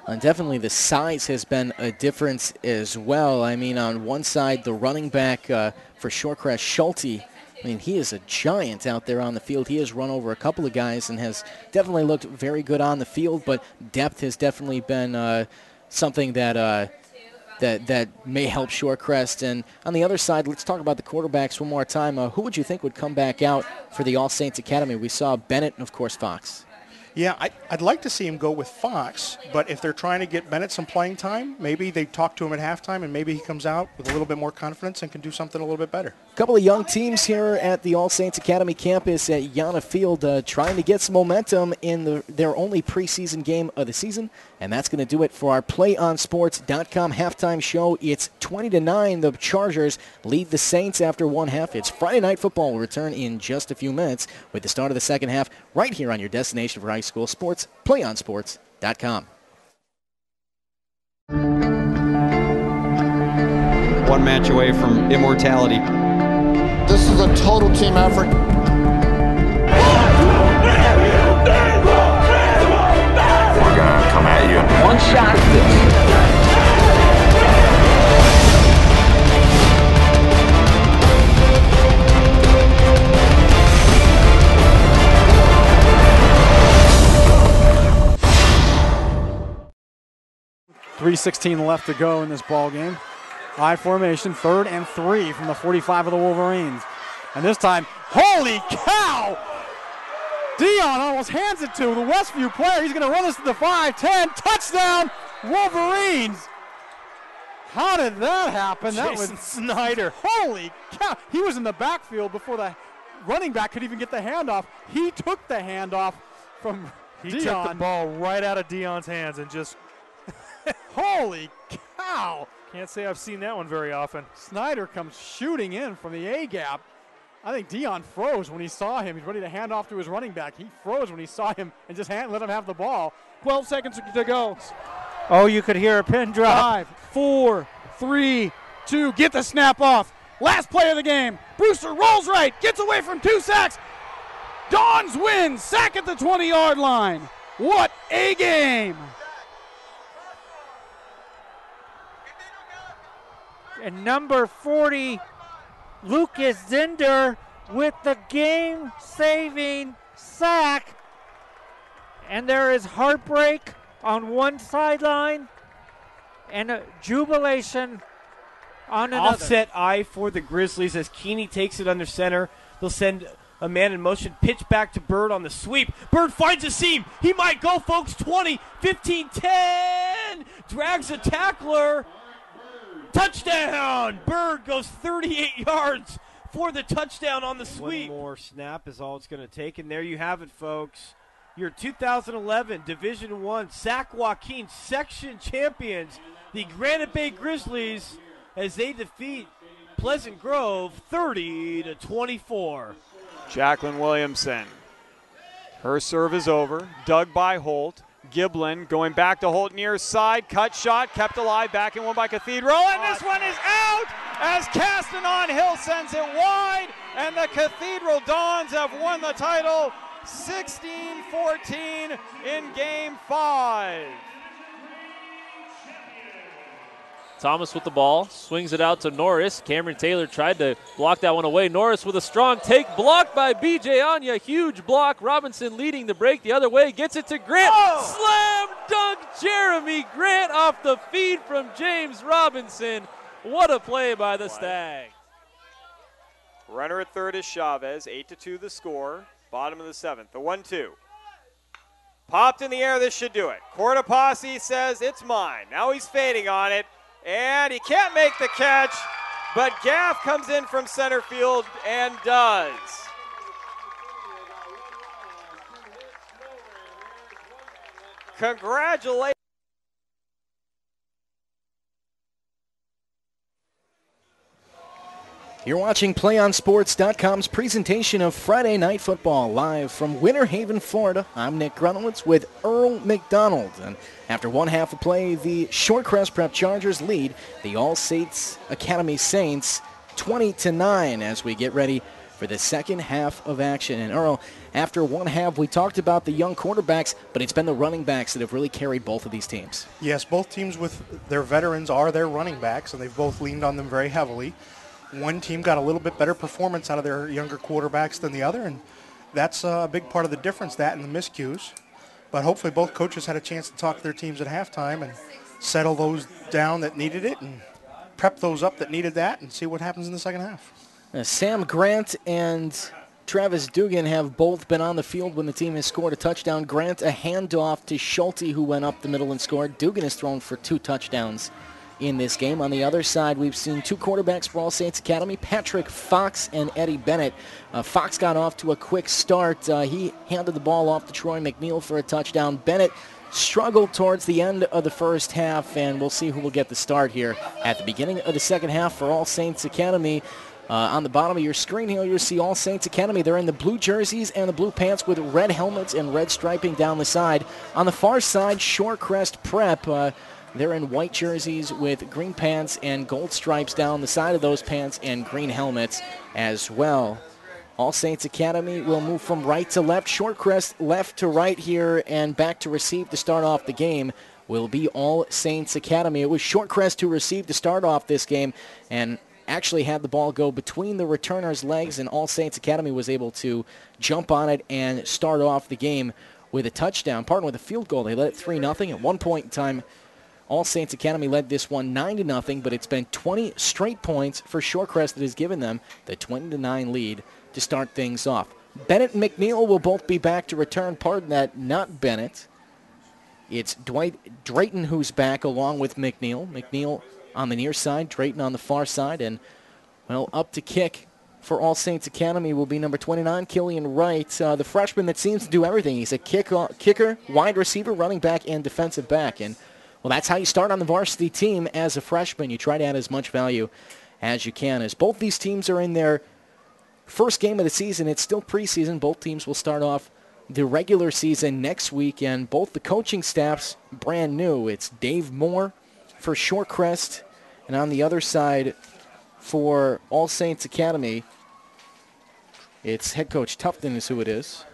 And definitely the size has been a difference as well. I mean, on one side, the running back for Shorecrest, Shelty, I mean, he is a giant out there on the field. He has run over a couple of guys and has definitely looked very good on the field, but depth has definitely been something that may help Shorecrest. And on the other side, let's talk about the quarterbacks one more time. Who would you think would come back out for the All Saints Academy? We saw Bennett and, of course, Fox. Yeah, I'd like to see him go with Fox, but if they're trying to get Bennett some playing time, maybe they talk to him at halftime and maybe he comes out with a little bit more confidence and can do something a little bit better. A couple of young teams here at the All Saints Academy campus at Yana Field trying to get some momentum in their only preseason game of the season, and that's going to do it for our PlayOnSports.com halftime show. It's 20-9. The Chargers lead the Saints after one half. It's Friday Night Football. We'll return in just a few minutes with the start of the second half right here on your destination for high school sports, PlayOnSports.com. One match away from immortality. This is a total team effort. We're gonna come at you in one shot. .3:16 left to go in this ball game. I formation, 3rd and 3 from the 45 of the Wolverines. And this time, holy cow! Dion almost hands it to the Westview player. He's going to run this to the 5-10. Touchdown, Wolverines! How did that happen? That was Snyder. Holy cow! He was in the backfield before the running back could even get the handoff. He took the handoff from Dion. He took the ball right out of Dion's hands and just... Holy cow! Can't say I've seen that one very often. Snyder comes shooting in from the A-gap. I think Dion froze when he saw him. He's ready to hand off to his running back. He froze when he saw him and just let him have the ball. 12 seconds to go. Oh, you could hear a pin drop. 5, 4, 3, 2. Get the snap off. Last play of the game. Brewster rolls right. Gets away from 2 sacks. Dons wins. Sack at the 20-yard line. What a game. And number 40, Lucas Zinder with the game-saving sack. And there is heartbreak on one sideline and a jubilation on another. Offset eye for the Grizzlies as Keeney takes it under center. They'll send a man in motion, pitch back to Bird on the sweep. Bird finds a seam. He might go, folks. 20, 15, 10. Drags a tackler. Touchdown! Bird goes 38 yards for the touchdown on the sweep. One more snap is all it's going to take, and there you have it, folks. Your 2011 Division I Sac Joaquin section champions, the Granite Bay Grizzlies, as they defeat Pleasant Grove 30-24. Jacqueline Williamson. Her serve is over. Dug by Holt. Giblin going back to Holt near side. Cut shot, kept alive, back and one by Cathedral. And this one is out as Castanon Hill sends it wide. And the Cathedral Dons have won the title 16-14 in Game 5. Thomas with the ball, swings it out to Norris. Cameron Taylor tried to block that one away. Norris with a strong take, blocked by B.J. Anya. Huge block. Robinson leading the break the other way, gets it to Grant. Slam dunk Jeremy Grant off the feed from James Robinson. What a play by the Stag. Runner at third is Chavez. 8-2 the score. Bottom of the 7th. The 1-2. Popped in the air. This should do it. Cortopassi says it's mine. Now he's fading on it. And he can't make the catch, but Gaff comes in from center field and does. Congratulations. You're watching PlayOnSports.com's presentation of Friday Night Football live from Winter Haven, Florida. I'm Nick Grunowitz with Earl McDonald. And after one half of play, the Shorecrest Prep Chargers lead the All Saints Academy Saints 20-9 as we get ready for the second half of action. And Earl, after one half, we talked about the young quarterbacks, but it's been the running backs that have really carried both of these teams. Yes, both teams with their veterans are their running backs, and they've both leaned on them very heavily. One team got a little bit better performance out of their younger quarterbacks than the other, and that's a big part of the difference, that and the miscues. But hopefully both coaches had a chance to talk to their teams at halftime and settle those down that needed it and prep those up that needed that and see what happens in the second half. Sam Grant and Travis Dugan have both been on the field when the team has scored a touchdown. Grant a handoff to Shelty, who went up the middle and scored. Dugan has thrown for 2 touchdowns in this game. On the other side, we've seen 2 quarterbacks for All Saints Academy, Patrick Fox and Eddie Bennett. Fox got off to a quick start. He handed the ball off to Troy McNeil for a touchdown. Bennett struggled towards the end of the first half, and we'll see who will get the start here at the beginning of the second half for All Saints Academy. On the bottom of your screen here, you'll see All Saints Academy. They're in the blue jerseys and the blue pants with red helmets and red striping down the side. On the far side, Shorecrest Prep. They're in white jerseys with green pants and gold stripes down the side of those pants and green helmets as well. All Saints Academy will move from right to left. Shorecrest left to right here, and back to receive to start off the game will be All Saints Academy. It was Shorecrest who received to start off this game and actually had the ball go between the returner's legs, and All Saints Academy was able to jump on it and start off the game with a touchdown. Pardon, with a field goal. They led it 3-0. At one point in time, All Saints Academy led this one 9-0, but it's been 20 straight points for Shorecrest that has given them the 20-9 lead to start things off. Bennett and McNeil will both be back to return. Pardon that, not Bennett. It's Drayton who's back along with McNeil. McNeil on the near side, Drayton on the far side, and, well, up to kick for All Saints Academy will be number 29, Killian Wright, the freshman that seems to do everything. He's a kicker, wide receiver, running back, and defensive back, and well, that's how you start on the varsity team as a freshman. You try to add as much value as you can. As both these teams are in their first game of the season, it's still preseason. Both teams will start off the regular season next week, and both the coaching staffs brand new. It's Dave Moore for Shorecrest, and on the other side for All Saints Academy, it's head coach Tufton is who it is.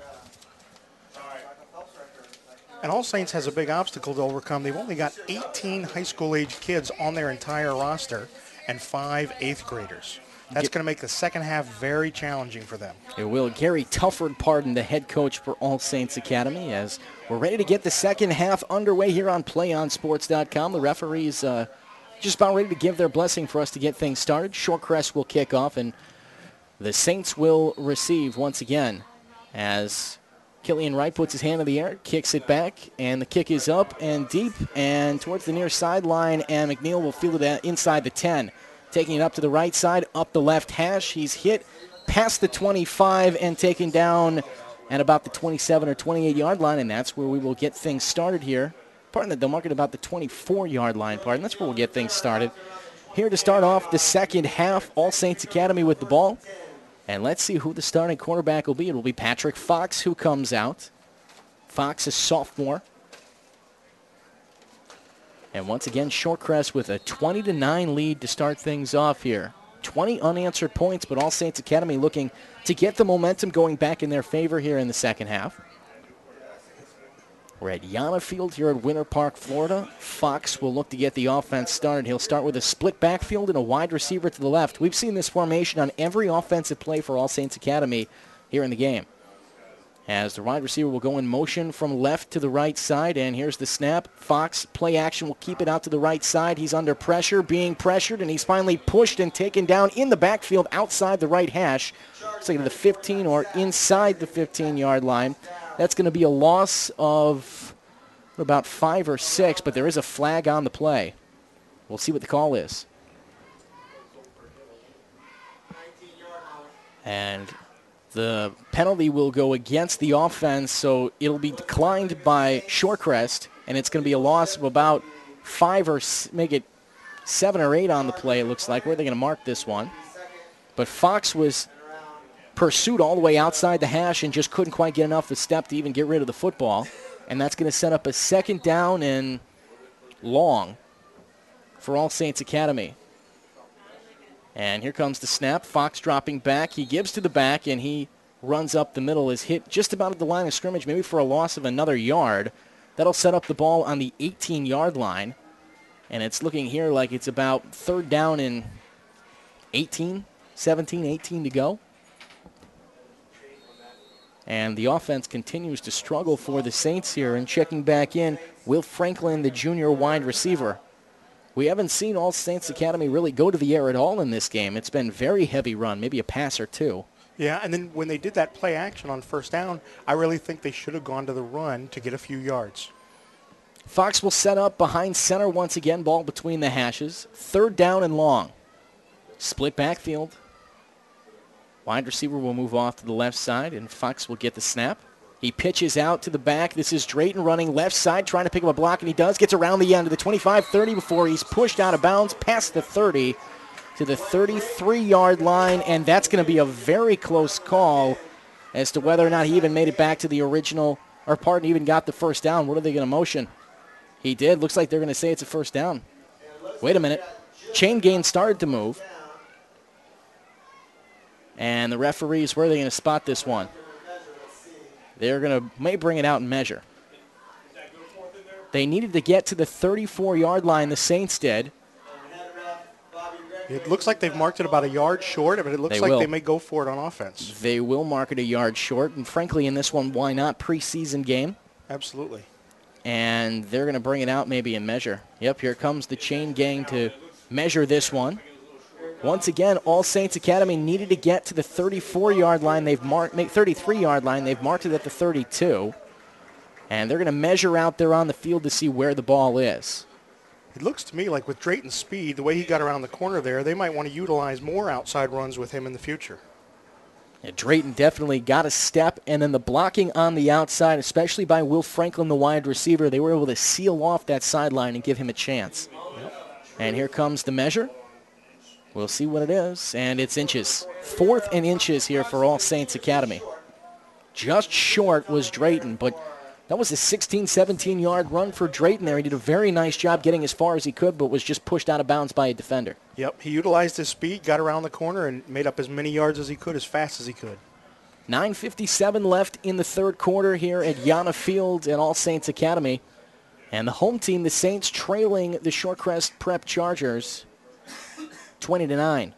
And All Saints has a big obstacle to overcome. They've only got 18 high school-age kids on their entire roster and 5 eighth graders. That's going to make the second half very challenging for them. It will. Gary Tufford, the head coach for All Saints Academy, as we're ready to get the second half underway here on PlayOnSports.com. The referees just about ready to give their blessing for us to get things started. Shorecrest will kick off, and the Saints will receive once again as Killian Wright puts his hand in the air, kicks it back, and the kick is up and deep and towards the near sideline, and McNeil will field it inside the 10. taking it up to the right side, up the left hash. He's hit past the 25 and taken down at about the 27 or 28-yard line, and that's where we will get things started here. Pardon that, they'll mark it about the 24-yard line, pardon. That's where we'll get things started. Here to start off the second half, All Saints Academy with the ball. And let's see who the starting quarterback will be. It will be Patrick Fox who comes out. Fox is sophomore. And once again, Shorecrest with a 20-9 lead to start things off here. 20 unanswered points, but All Saints Academy looking to get the momentum going back in their favor here in the second half. We're at Yana Field here at Winter Park, Florida. Fox will look to get the offense started. He'll start with a split backfield and a wide receiver to the left. We've seen this formation on every offensive play for All Saints Academy here in the game. As the wide receiver will go in motion from left to the right side, and here's the snap. Fox, play action, will keep it out to the right side. He's under pressure, being pressured, and he's finally pushed and taken down in the backfield outside the right hash. Looks like the 15 or inside the 15-yard line. That's going to be a loss of about 5 or 6, but there is a flag on the play. We'll see what the call is. And the penalty will go against the offense, so it'll be declined by Shorecrest, and it's going to be a loss of about 5 or make it 7 or 8 on the play, it looks like. Where are they going to mark this one? But Fox was pursued all the way outside the hash and just couldn't quite get enough of a step to even get rid of the football. And that's going to set up a second down and long for All Saints Academy. And here comes the snap. Fox dropping back. He gives to the back, and he runs up the middle. Is hit just about at the line of scrimmage, maybe for a loss of another yard. That'll set up the ball on the 18-yard line. And it's looking here like it's about third down and 18 to go. And the offense continues to struggle for the Saints here. And checking back in, Will Franklin, the junior wide receiver. We haven't seen All Saints Academy really go to the air at all in this game. It's been very heavy run, maybe a pass or two. Yeah, and then when they did that play action on first down, I really think they should have gone to the run to get a few yards. Fox will set up behind center once again, ball between the hashes. Third down and long. Split backfield. Wide receiver will move off to the left side, and Fox will get the snap. He pitches out to the back. This is Drayton running left side, trying to pick up a block, and he does. Gets around the end of the 25-30 before he's pushed out of bounds past the 30 to the 33-yard line, and that's going to be a very close call as to whether or not he even made it back to the original, or pardon, even got the first down. What are they going to motion? He did. Looks like they're going to say it's a first down. Wait a minute. Chain gain started to move. And the referees, where are they going to spot this one? They're going to may bring it out and measure. They needed to get to the 34-yard line, the Saints did. It looks like they've marked it about a yard short, but it looks like they may go for it on offense. They will mark it a yard short, and frankly, in this one, why not? Preseason game. Absolutely. And they're going to bring it out maybe and measure. Yep, here comes the chain gang to measure this one. Once again, All Saints Academy needed to get to the 34-yard line. They've marked 33-yard line. They've marked it at the 32. And they're going to measure out there on the field to see where the ball is. It looks to me like with Drayton's speed, the way he got around the corner there, they might want to utilize more outside runs with him in the future. Yeah, Drayton definitely got a step, and then the blocking on the outside, especially by Will Franklin, the wide receiver, they were able to seal off that sideline and give him a chance. Yep. And here comes the measure. We'll see what it is, and it's inches. 4th and inches here for All Saints Academy. Just short was Drayton, but that was a 16, 17-yard run for Drayton there. He did a very nice job getting as far as he could, but was just pushed out of bounds by a defender. Yep, he utilized his speed, got around the corner, and made up as many yards as he could, as fast as he could. 9:57 left in the third quarter here at Yana Field at All Saints Academy. And the home team, the Saints, trailing the Shorecrest Prep Chargers 20-9.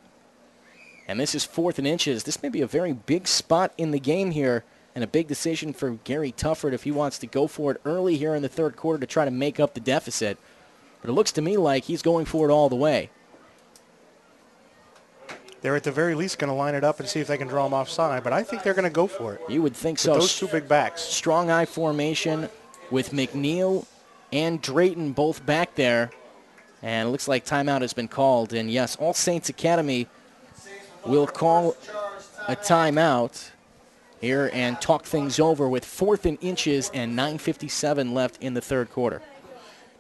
And this is 4th and inches. This may be a very big spot in the game here, and a big decision for Gary Tufford if he wants to go for it early here in the third quarter to try to make up the deficit. But it looks to me like he's going for it all the way. They're at the very least going to line it up and see if they can draw him offside, but I think they're going to go for it. You would think so. With those two big backs. Strong eye formation with McNeil and Drayton both back there. And it looks like timeout has been called. And yes, All Saints Academy will call a timeout here and talk things over with 4th and inches and 9:57 left in the third quarter.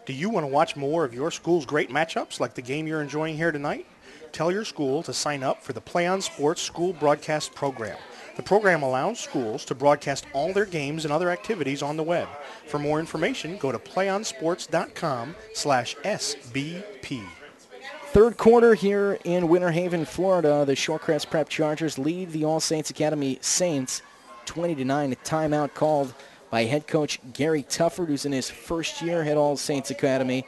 Do you want to watch more of your school's great matchups like the game you're enjoying here tonight? Tell your school to sign up for the Play on Sports School Broadcast Program. The program allows schools to broadcast all their games and other activities on the web. For more information, go to playonsports.com/SBP. Third quarter here in Winter Haven, Florida. The Shorecrest Prep Chargers lead the All Saints Academy Saints 20-9. A timeout called by head coach Gary Tufford, who's in his first year at All Saints Academy.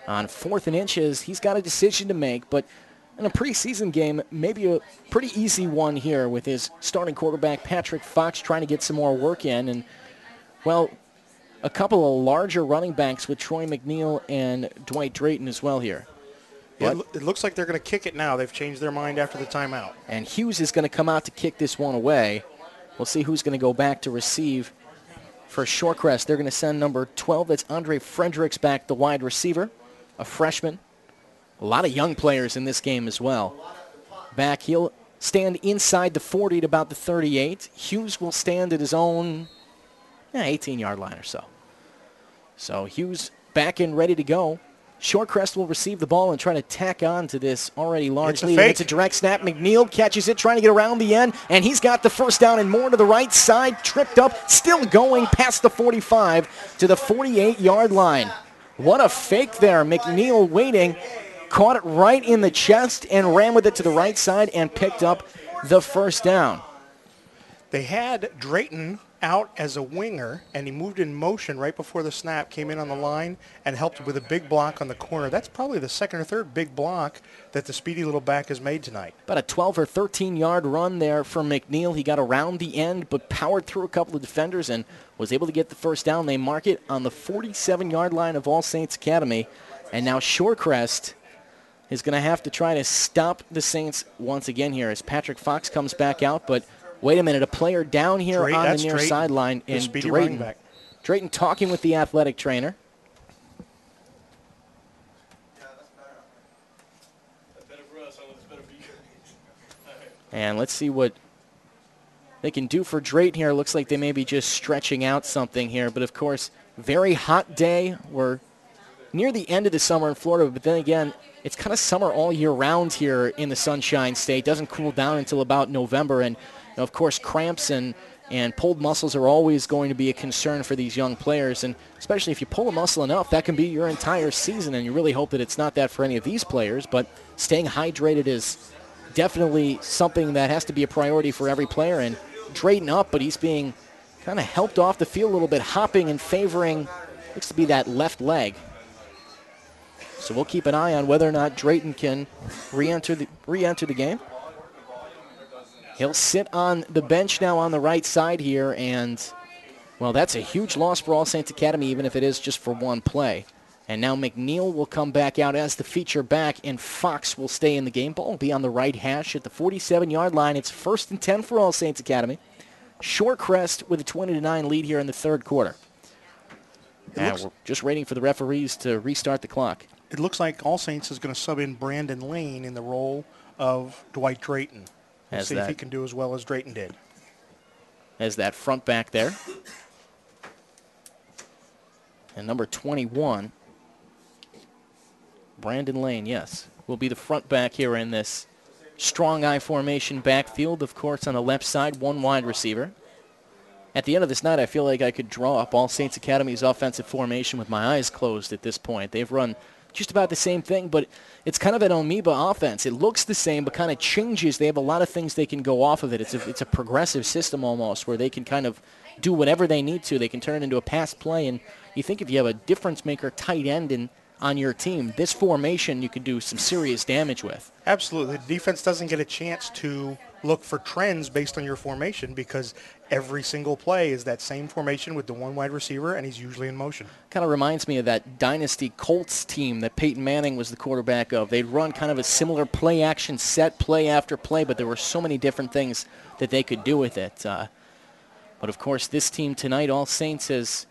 On 4th and inches, he's got a decision to make, but in a preseason game, maybe a pretty easy one here with his starting quarterback, Patrick Fox, trying to get some more work in. And, well, a couple of larger running backs with Troy McNeil and Dwight Drayton as well here. Yeah, it looks like they're going to kick it now. They've changed their mind after the timeout. And Hughes is going to come out to kick this one away. We'll see who's going to go back to receive for Shorecrest. They're going to send number 12. That's Andre Fredericks back, the wide receiver, a freshman. A lot of young players in this game as well. Back, he'll stand inside the 40 at about the 38. Hughes will stand at his own 18-yard line or so. So Hughes back and ready to go. Shorecrest will receive the ball and try to tack on to this already large lead. It's a direct snap. McNeil catches it, trying to get around the end, and he's got the first down and more to the right side, tripped up, still going past the 45 to the 48-yard line. What a fake there. McNeil waiting, caught it right in the chest and ran with it to the right side and picked up the first down. They had Drayton out as a winger, and he moved in motion right before the snap, came in on the line, and helped with a big block on the corner. That's probably the second or third big block that the speedy little back has made tonight. About a 12 or 13-yard run there from McNeil. He got around the end, but powered through a couple of defenders and was able to get the first down. They mark it on the 47-yard line of All Saints Academy, and now Shorecrest is going to have to try to stop the Saints once again here as Patrick Fox comes back out, but wait a minute, a player down here on the near sideline, and Drayton talking with the athletic trainer. And let's see what they can do for Drayton here. Looks like they may be just stretching out something here, but of course, very hot day. We're near the end of the summer in Florida, but then again, it's kind of summer all year round here in the Sunshine State. Doesn't cool down until about November, and of course, cramps and pulled muscles are always going to be a concern for these young players, and especially if you pull a muscle enough, that can be your entire season, and you really hope that it's not that for any of these players, but staying hydrated is definitely something that has to be a priority for every player, and Drayton up, but he's being kind of helped off the field a little bit, hopping and favoring, looks to be that left leg. So we'll keep an eye on whether or not Drayton can re-enter the game. He'll sit on the bench now on the right side here, and, well, that's a huge loss for All Saints Academy, even if it is just for one play. And now McNeil will come back out as the feature back, and Fox will stay in the game. Ball will be on the right hash at the 47-yard line. It's 1st and 10 for All Saints Academy. Shorecrest with a 20-9 lead here in the third quarter. And we're just waiting for the referees to restart the clock. It looks like All Saints is going to sub in Brandon Lane in the role of Dwight Drayton. We'll see if he can do as well as Drayton did. As that front back there. And number 21, Brandon Lane, yes, will be the front back here in this strong I formation backfield. Of course, on the left side, one wide receiver. At the end of this night, I feel like I could draw up All Saints Academy's offensive formation with my eyes closed at this point. They've run just about the same thing, but it's kind of an amoeba offense. It looks the same, but kind of changes. They have a lot of things they can go off of it. It's a progressive system almost where they can kind of do whatever they need to. They can turn it into a pass play, and you think if you have a difference-maker tight end on your team, this formation you could do some serious damage with. Absolutely. The defense doesn't get a chance to look for trends based on your formation because every single play is that same formation with the one wide receiver, and he's usually in motion. Kind of reminds me of that Dynasty Colts team that Peyton Manning was the quarterback of. They'd run kind of a similar play-action set, play after play, but there were so many different things that they could do with it. But, of course, this team tonight, All Saints, has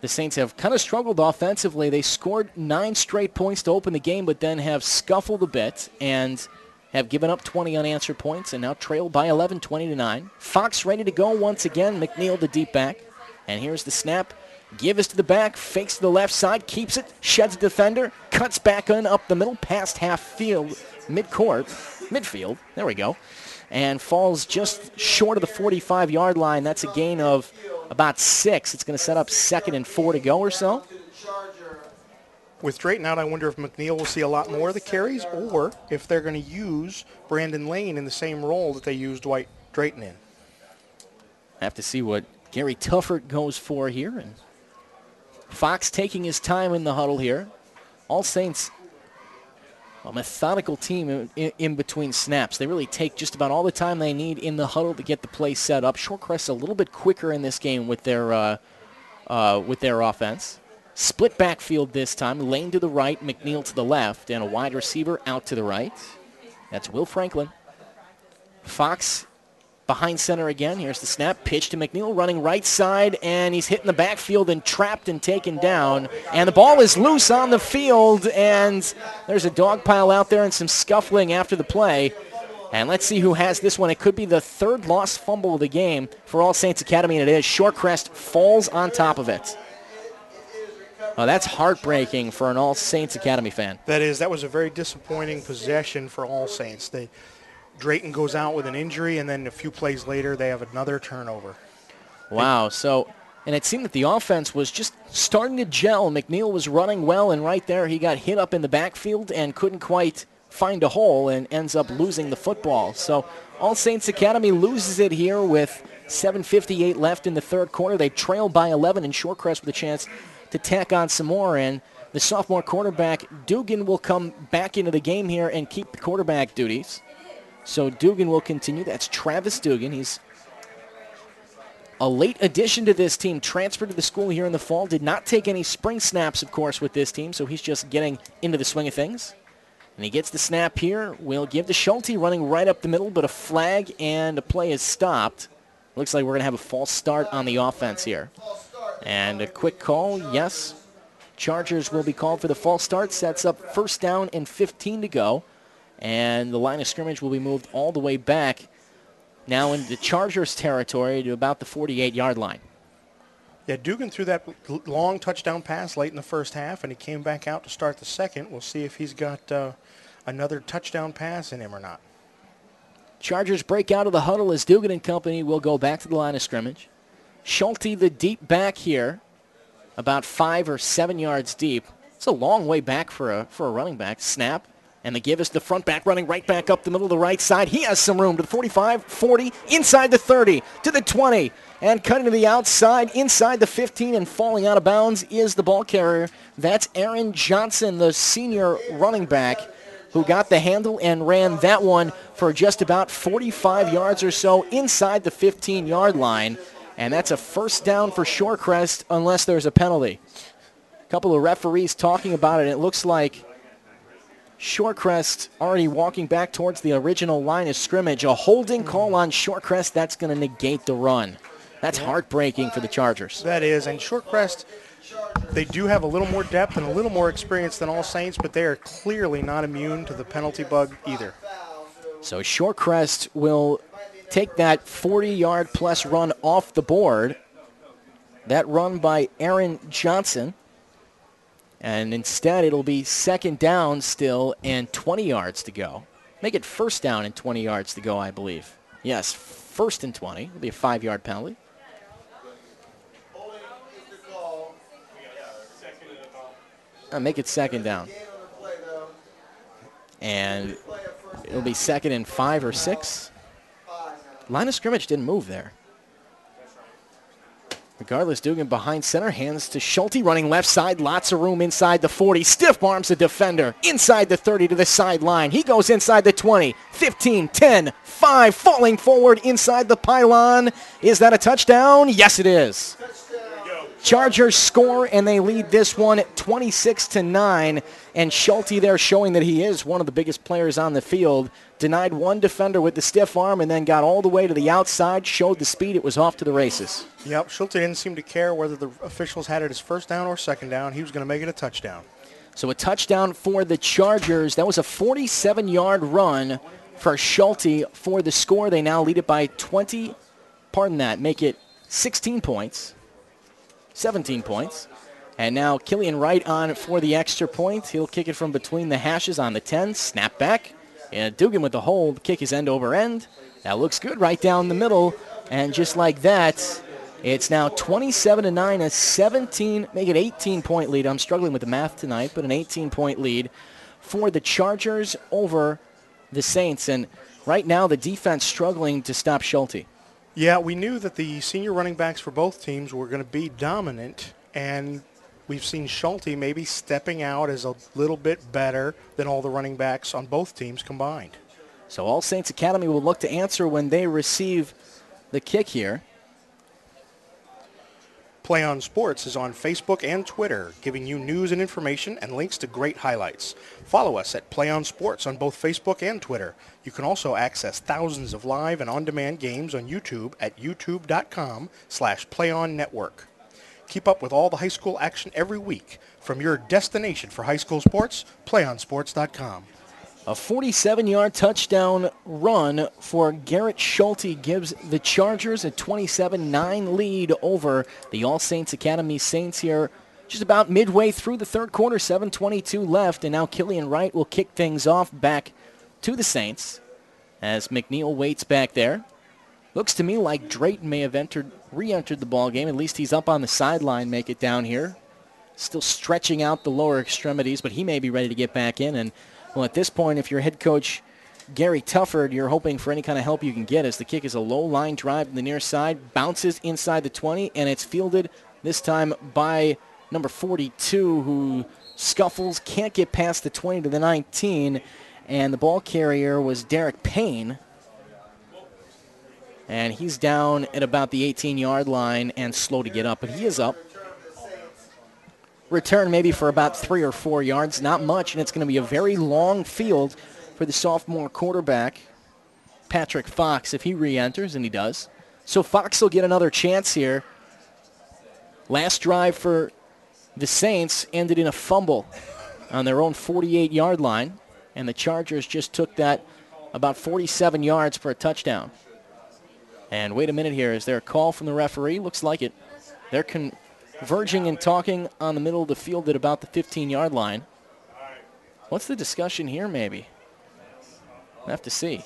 the Saints have kind of struggled offensively. They scored 9 straight points to open the game, but then have scuffled a bit and have given up 20 unanswered points and now trail by 11, 20-9. Fox ready to go once again. McNeil, the deep back. And here's the snap. Give us to the back, fakes to the left side, keeps it, sheds a defender, cuts back in up the middle, past half field, midfield, there we go, and falls just short of the 45-yard line. That's a gain of about 6. It's going to set up 2nd and 4 to go or so. With Drayton out, I wonder if McNeil will see a lot more of the carries or if they're going to use Brandon Lane in the same role that they used Dwight Drayton in. Have to see what Gary Tuffert goes for here. And Fox taking his time in the huddle here. All Saints, a methodical team in between snaps. They really take just about all the time they need in the huddle to get the play set up. Shorecrest a little bit quicker in this game with their offense. Split backfield this time. Lane to the right, McNeil to the left, and a wide receiver out to the right. That's Will Franklin. Fox behind center again. Here's the snap. Pitch to McNeil, running right side, and he's hitting the backfield and trapped and taken down. And the ball is loose on the field, and there's a dog pile out there and some scuffling after the play. And let's see who has this one. It could be the 3rd lost fumble of the game for All Saints Academy, and it is. Shorecrest falls on top of it. Oh, that's heartbreaking for an All Saints Academy fan. That was a very disappointing possession for All Saints. Drayton goes out with an injury, and then a few plays later, they have another turnover. Wow. And it seemed that the offense was just starting to gel. McNeil was running well, and right there he got hit up in the backfield and couldn't quite find a hole and ends up losing the football. So All Saints Academy loses it here with 7:58 left in the 3rd quarter. They trail by 11, and Shorecrest with a chance to tack on some more. And the sophomore quarterback, Dugan, will come back into the game here and keep the quarterback duties. So Dugan will continue. That's Travis Dugan. He's a late addition to this team, transferred to the school here in the fall. Did not take any spring snaps, of course, with this team, so he's just getting into the swing of things. And he gets the snap here. We'll give to Shelty, running right up the middle, but a flag and a play is stopped. Looks like we're going to have a false start on the offense here. And a quick call, yes. Chargers will be called for the false start. Sets up 1st down and 15 to go. And the line of scrimmage will be moved all the way back now into Chargers territory to about the 48-yard line. Yeah, Dugan threw that long touchdown pass late in the first half, and he came back out to start the second. We'll see if he's got another touchdown pass in him or not. Chargers break out of the huddle as Dugan and company will go back to the line of scrimmage. Shelty, the deep back here, about 5 or 7 yards deep. It's a long way back for a running back. Snap. And the give is the front back running right back up the middle of the right side. He has some room to the 45, 40, inside the 30, to the 20, and cutting to the outside, inside the 15, and falling out of bounds is the ball carrier. That's Aaron Johnson, the senior running back, who got the handle and ran that one for just about 45 yards or so inside the 15-yard line. And that's a 1st down for Shorecrest unless there's a penalty. A couple of referees talking about it, and it looks like Shorecrest already walking back towards the original line of scrimmage. A holding call on Shorecrest, that's going to negate the run. That's heartbreaking for the Chargers. That is, and Shorecrest, they do have a little more depth and a little more experience than All Saints, but they are clearly not immune to the penalty bug either. So Shorecrest will take that 40-yard plus run off the board. That run by Aaron Johnson. And instead, it'll be 2nd down still and 20 yards to go. Make it 1st down and 20 yards to go, I believe. Yes, 1st and 20. It'll be a 5-yard penalty. Make it 2nd down. And it'll be 2nd and 5 or 6. Line of scrimmage didn't move there. Regardless, Dugan behind center, hands to Shelty, running left side, lots of room inside the 40, stiff arms the defender, inside the 30 to the sideline. He goes inside the 20, 15, 10, 5, falling forward inside the pylon. Is that a touchdown? Yes, it is. Chargers score, and they lead this one 26-9. And Shelty there showing that he is one of the biggest players on the field. Denied one defender with the stiff arm and then got all the way to the outside, showed the speed. It was off to the races. Yep, Shelty didn't seem to care whether the officials had it as first down or second down. He was going to make it a touchdown. So a touchdown for the Chargers. That was a 47-yard run for Shelty for the score. They now lead it by 20. Pardon that, make it 16 points. 17 points. And now Killian Wright on for the extra point. He'll kick it from between the hashes on the 10. Snap back. And Dugan with the hold. Kick is end over end. That looks good right down the middle. And just like that, it's now 27-9, a 17, make it 18-point lead. I'm struggling with the math tonight, but an 18-point lead for the Chargers over the Saints. And right now the defense struggling to stop Shelty. Yeah, we knew that the senior running backs for both teams were going to be dominant, and we've seen Shelty maybe stepping out as a little bit better than all the running backs on both teams combined. So All Saints Academy will look to answer when they receive the kick here. Play On Sports is on Facebook and Twitter, giving you news and information and links to great highlights. Follow us at Play On Sports on both Facebook and Twitter. You can also access thousands of live and on-demand games on YouTube at youtube.com/playonnetwork. Keep up with all the high school action every week from your destination for high school sports, playonsports.com. A 47-yard touchdown run for Garrett Shelty gives the Chargers a 27-9 lead over the All Saints Academy Saints here just about midway through the third quarter, 7:22 left, and now Killian Wright will kick things off back to the Saints as McNeil waits back there. Looks to me like Drayton may have re-entered the ball game. At least he's up on the sideline, make it down here. Still stretching out the lower extremities, but he may be ready to get back in. And well, at this point, if you're head coach Gary Tufford, you're hoping for any kind of help you can get as the kick is a low line drive to the near side, bounces inside the 20, and it's fielded this time by number 42, who scuffles, can't get past the 20 to the 19, and the ball carrier was Derek Payne. And he's down at about the 18-yard line and slow to get up, but he is up. Return maybe for about 3 or 4 yards, not much, and it's going to be a very long field for the sophomore quarterback, Patrick Fox, if he re-enters, and he does. So Fox will get another chance here. Last drive for the Saints ended in a fumble on their own 48-yard line, and the Chargers just took that about 47 yards for a touchdown. And wait a minute here, is there a call from the referee? Looks like it. They're converging and talking on the middle of the field at about the 15-yard line. What's the discussion here, maybe? We'll have to see.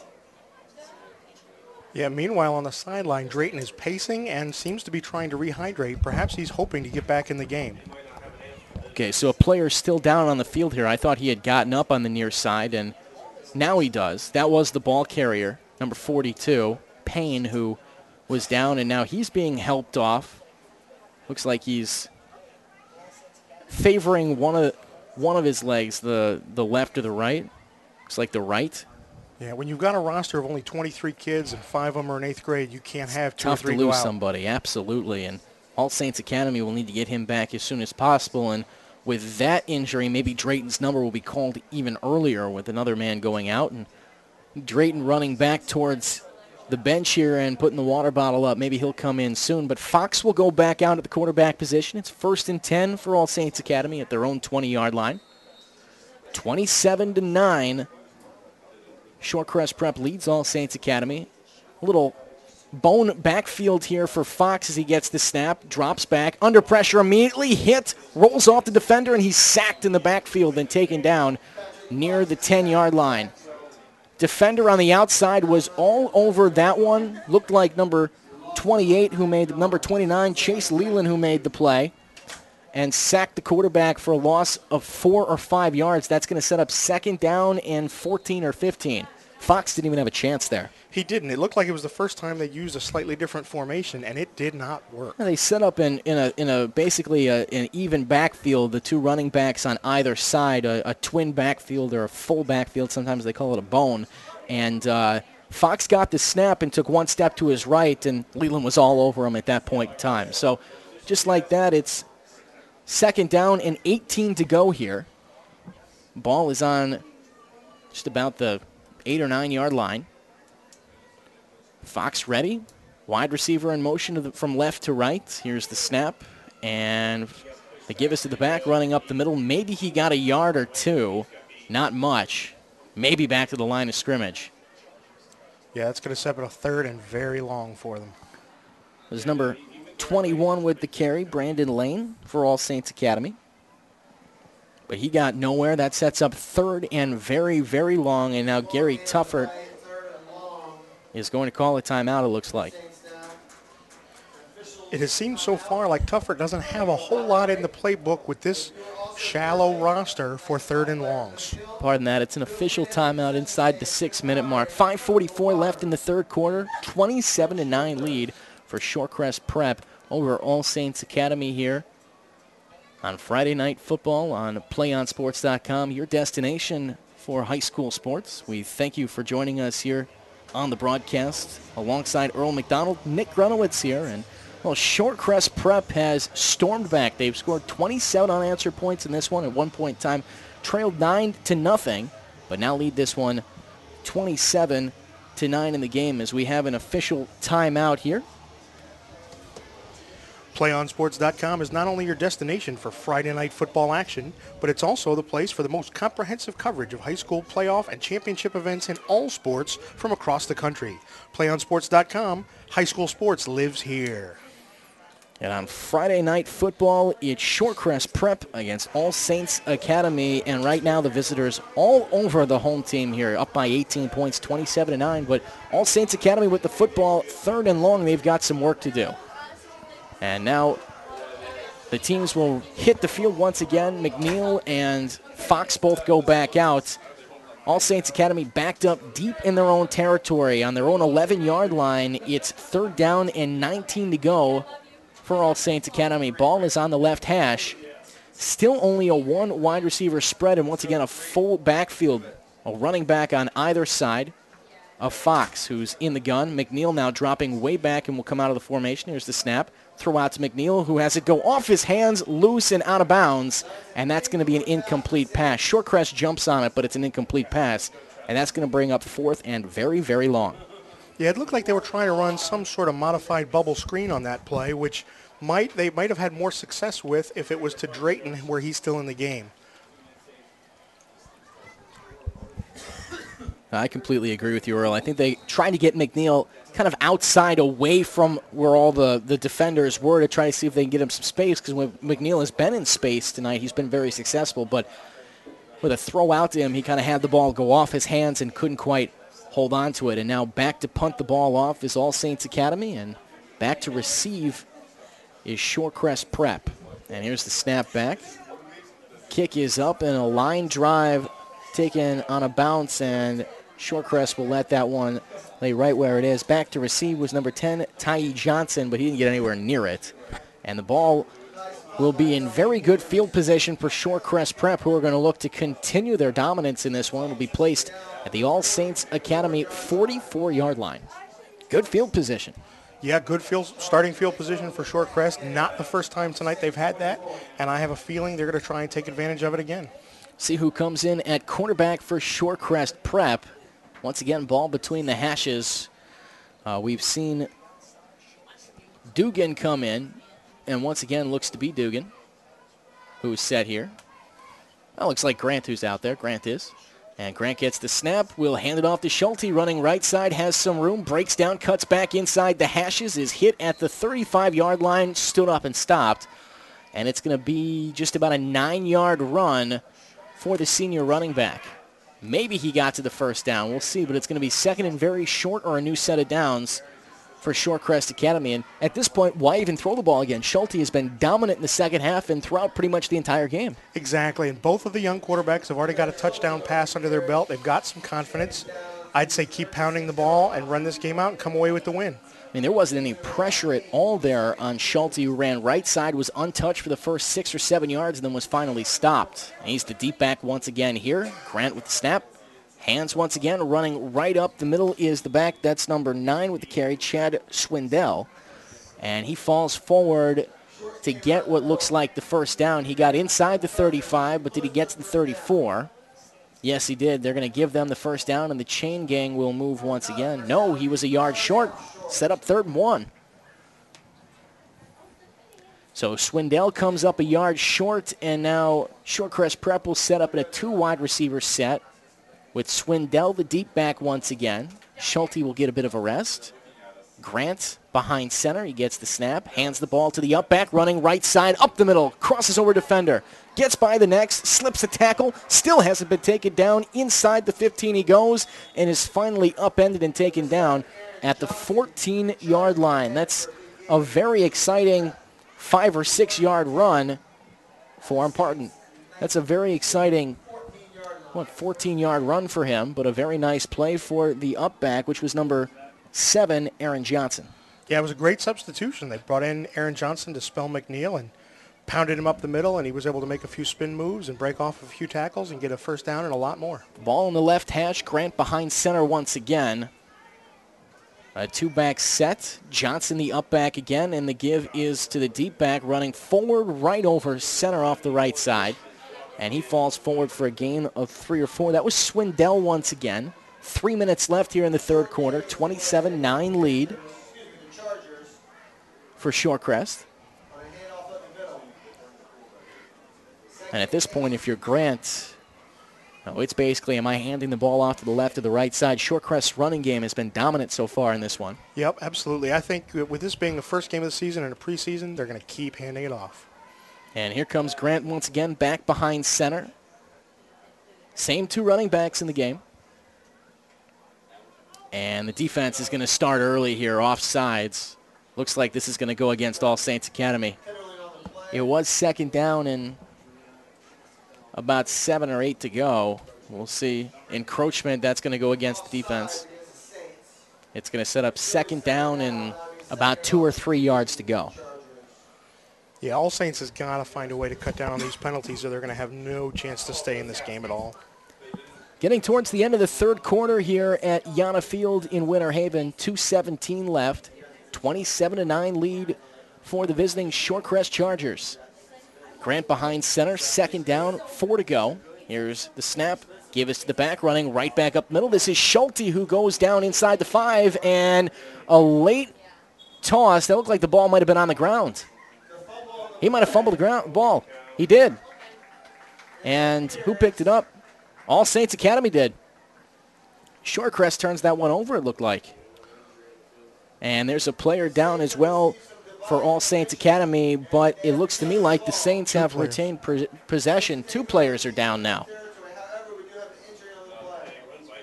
Yeah, meanwhile on the sideline, Drayton is pacing and seems to be trying to rehydrate. Perhaps he's hoping to get back in the game. Okay, so a player's still down on the field here. I thought he had gotten up on the near side, and now he does. That was the ball carrier, number 42, Payne, who was down, and now he's being helped off. Looks like he's favoring one of his legs, the left or the right. Looks like the right. Yeah, when you've got a roster of only 23 kids and 5 of them are in 8th grade, you can't have 2 or 3 tough to go lose out. somebody, absolutely. And All Saints Academy will need to get him back as soon as possible. And with that injury, maybe Drayton's number will be called even earlier with another man going out. And Drayton running back towards the bench here and putting the water bottle up. Maybe he'll come in soon. But Fox will go back out at the quarterback position. It's 1st and 10 for All Saints Academy at their own 20-yard line. 27-9. Shorecrest Prep leads All Saints Academy. A little bone backfield here for Fox as he gets the snap, drops back, under pressure, immediately hit, rolls off the defender, and he's sacked in the backfield and taken down near the 10-yard line. Defender on the outside was all over that one. Looked like number 28 who made number 29, Chase Leland, who made the play and sacked the quarterback for a loss of 4 or 5 yards. That's going to set up 2nd down and 14 or 15. Fox didn't even have a chance there. He didn't. It looked like it was the first time they used a slightly different formation, and it did not work. They set up in a basically an even backfield, the 2 running backs on either side, a twin backfield or a full backfield. Sometimes they call it a bone. And Fox got the snap and took 1 step to his right, and Leland was all over him at that point in time. So just like that, it's second down and 18 to go here. Ball is on just about the 8 or 9 yard line. Fox ready. Wide receiver in motion from left to right. Here's the snap. And they give us to the back, running up the middle. Maybe he got a yard or two. Not much. Maybe back to the line of scrimmage. Yeah, that's going to set up a third and very long for them. There's number 21 with the carry, Brandon Lane, for All Saints Academy. But he got nowhere. That sets up third and very, very long. And now Gary Tuffert is going to call a timeout, it looks like. It has seemed so far like Tuffert doesn't have a whole lot in the playbook with this shallow roster for third and longs. Pardon that. It's an official timeout inside the 6-minute mark. 5:44 left in the third quarter. 27-9 lead for Shorecrest Prep over All Saints Academy here on Friday Night Football on PlayOnSports.com, your destination for high school sports. We thank you for joining us here on the broadcast alongside Earl McDonald. Nick Grunowitz here, and well, Shorecrest Prep has stormed back. They've scored 27 unanswered points in this one. At one point in time, trailed 9-0, but now lead this one 27-9 in the game as we have an official timeout here. PlayOnSports.com is not only your destination for Friday night football action, but it's also the place for the most comprehensive coverage of high school playoff and championship events in all sports from across the country. PlayOnSports.com, high school sports lives here. And on Friday Night Football, it's Shorecrest Prep against All Saints Academy. And right now the visitors all over the home team here, up by 18 points, 27-9. But All Saints Academy with the football, third and long, they've got some work to do. And now the teams will hit the field once again. McNeil and Fox both go back out. All Saints Academy backed up deep in their own territory on their own 11-yard line. It's third down and 19 to go for All Saints Academy. Ball is on the left hash. Still only a one wide receiver spread, and once again a full backfield, a running back on either side of Fox, who's in the gun. McNeil now dropping way back and will come out of the formation. Here's the snap. Throw out to McNeil, who has it go off his hands, loose and out of bounds, and that's going to be an incomplete pass. Shorecrest jumps on it, but it's an incomplete pass, and that's going to bring up fourth and very, very long. Yeah, it looked like they were trying to run some sort of modified bubble screen on that play, which they might have had more success with if it was to Drayton, where he's still in the game. I completely agree with you, Earl. I think they tried to get McNeil kind of outside, away from where all the defenders were, to try to see if they can get him some space, because when McNeil has been in space tonight, he's been very successful. But with a throw out to him, he kind of had the ball go off his hands and couldn't quite hold on to it. And now back to punt the ball off is All Saints Academy, and back to receive is Shorecrest Prep. And here's the snap back. Kick is up, and a line drive taken on a bounce, and Shorecrest will let that one lay right where it is. Back to receive was number 10, Ty Johnson, but he didn't get anywhere near it. And the ball will be in very good field position for Shorecrest Prep, who are going to look to continue their dominance in this one. It will be placed at the All Saints Academy 44-yard line. Good field position. Yeah, good starting field position for Shorecrest. Not the first time tonight they've had that, and I have a feeling they're going to try and take advantage of it again. See who comes in at quarterback for Shorecrest Prep. Once again, ball between the hashes. We've seen Dugan come in, and once again looks to be Dugan, who's set here. That looks like Grant who's out there. Grant is. And Grant gets the snap. Will hand it off to Shelty, running right side, has some room, breaks down, cuts back inside the hashes, is hit at the 35-yard line, stood up and stopped. And it's going to be just about a 9-yard run for the senior running back. Maybe he got to the first down. We'll see, but it's going to be second and very short, or a new set of downs for Shorecrest Academy. And at this point, why even throw the ball again? Schulte has been dominant in the second half and throughout pretty much the entire game. Exactly, and both of the young quarterbacks have already got a touchdown pass under their belt. They've got some confidence. I'd say keep pounding the ball and run this game out and come away with the win. I mean, there wasn't any pressure at all there on Schulte, who ran right side, was untouched for the first 6 or 7 yards, and then was finally stopped. And he's the deep back once again here. Grant with the snap. Hands once again, running right up the middle is the back. That's number 9 with the carry, Chad Swindell. And he falls forward to get what looks like the first down. He got inside the 35, but did he get to the 34? Yes, he did. They're going to give them the first down, and the chain gang will move once again. No, he was a yard short. Set up 3rd and 1. So Swindell comes up a yard short, and now Shorecrest Prep will set up in a 2 wide receiver set with Swindell the deep back once again. Shelty will get a bit of a rest. Grant behind center. He gets the snap, hands the ball to the up back, running right side, up the middle, crosses over defender, gets by the next, slips a tackle, still hasn't been taken down. Inside the 15 he goes, and is finally upended and taken down at the 14-yard line. That's a very exciting 5 or 6 yard run for him. Pardon. That's a very exciting 14-yard run for him, but a very nice play for the up back, which was number 7, Aaron Johnson. Yeah, it was a great substitution. They brought in Aaron Johnson to spell McNeil and pounded him up the middle, and he was able to make a few spin moves and break off a few tackles and get a first down and a lot more. Ball in the left hash. Grant behind center once again. A 2-back set. Johnson the up back again, and the give is to the deep back running forward right over center off the right side. And he falls forward for a gain of 3 or 4. That was Swindell once again. 3 minutes left here in the 3rd quarter. 27-9 lead for Shorecrest. And at this point, if you're Grant, it's basically, am I handing the ball off to the left or the right side? Shorecrest's running game has been dominant so far in this one. Yep, absolutely. I think with this being the first game of the season and a preseason, they're going to keep handing it off. And here comes Grant once again, back behind center. Same 2 running backs in the game. And the defense is going to start early here, off sides. Looks like this is going to go against All Saints Academy. It was 2nd down and about 7 or 8 to go. We'll see. Encroachment, that's going to go against the defense. It's going to set up 2nd down and about 2 or 3 yards to go. Yeah, All Saints has got to find a way to cut down on these penalties or they're going to have no chance to stay in this game at all. Getting towards the end of the 3rd quarter here at Yana Field in Winter Haven. 2:17 left. 27-9 lead for the visiting Shorecrest Chargers. Grant behind center. 2nd down. 4 to go. Here's the snap. Give us to the back, running right back up middle. This is Shelty who goes down inside the 5, and a late toss. That looked like the ball might have been on the ground. He might have fumbled the ball. He did. And who picked it up? All Saints Academy did. Shorecrest turns that one over, it looked like. And there's a player down as well for All Saints Academy, but it looks to me like the Saints have retained possession. 2 players are down now.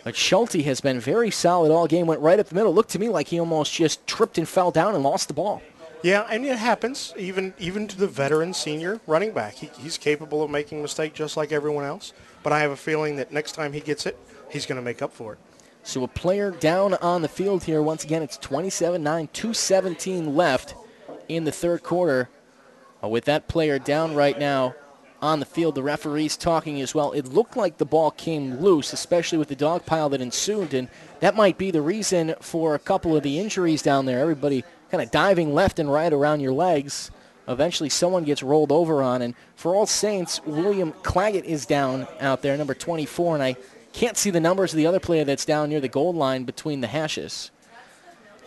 But Shelty has been very solid all game, went right up the middle. Looked to me like he almost just tripped and fell down and lost the ball. Yeah, and it happens, even to the veteran senior running back. He's capable of making a mistake just like everyone else, but I have a feeling that next time he gets it, he's going to make up for it. So a player down on the field here. Once again, it's 27-9, 2:17 left in the 3rd quarter. With that player down right now on the field, the referee's talking as well. It looked like the ball came loose, especially with the dog pile that ensued, and that might be the reason for a couple of the injuries down there. Everybody kind of diving left and right around your legs. Eventually someone gets rolled over on, and for All Saints, William Claggett is down out there, number 24, and I can't see the numbers of the other player that's down near the goal line between the hashes.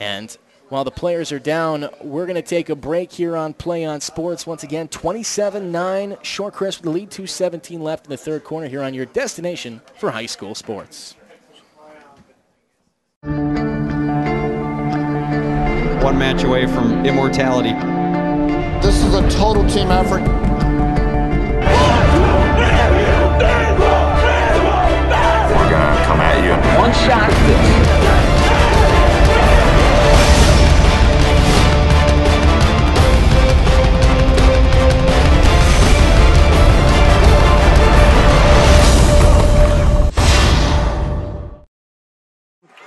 And while the players are down, we're going to take a break here on Play on Sports. Once again, 27-9, Shorecrest with the lead, 2:17 left in the 3rd quarter here on your destination for high school sports. One match away from immortality. This is a total team effort. We're gonna come at you. One shot at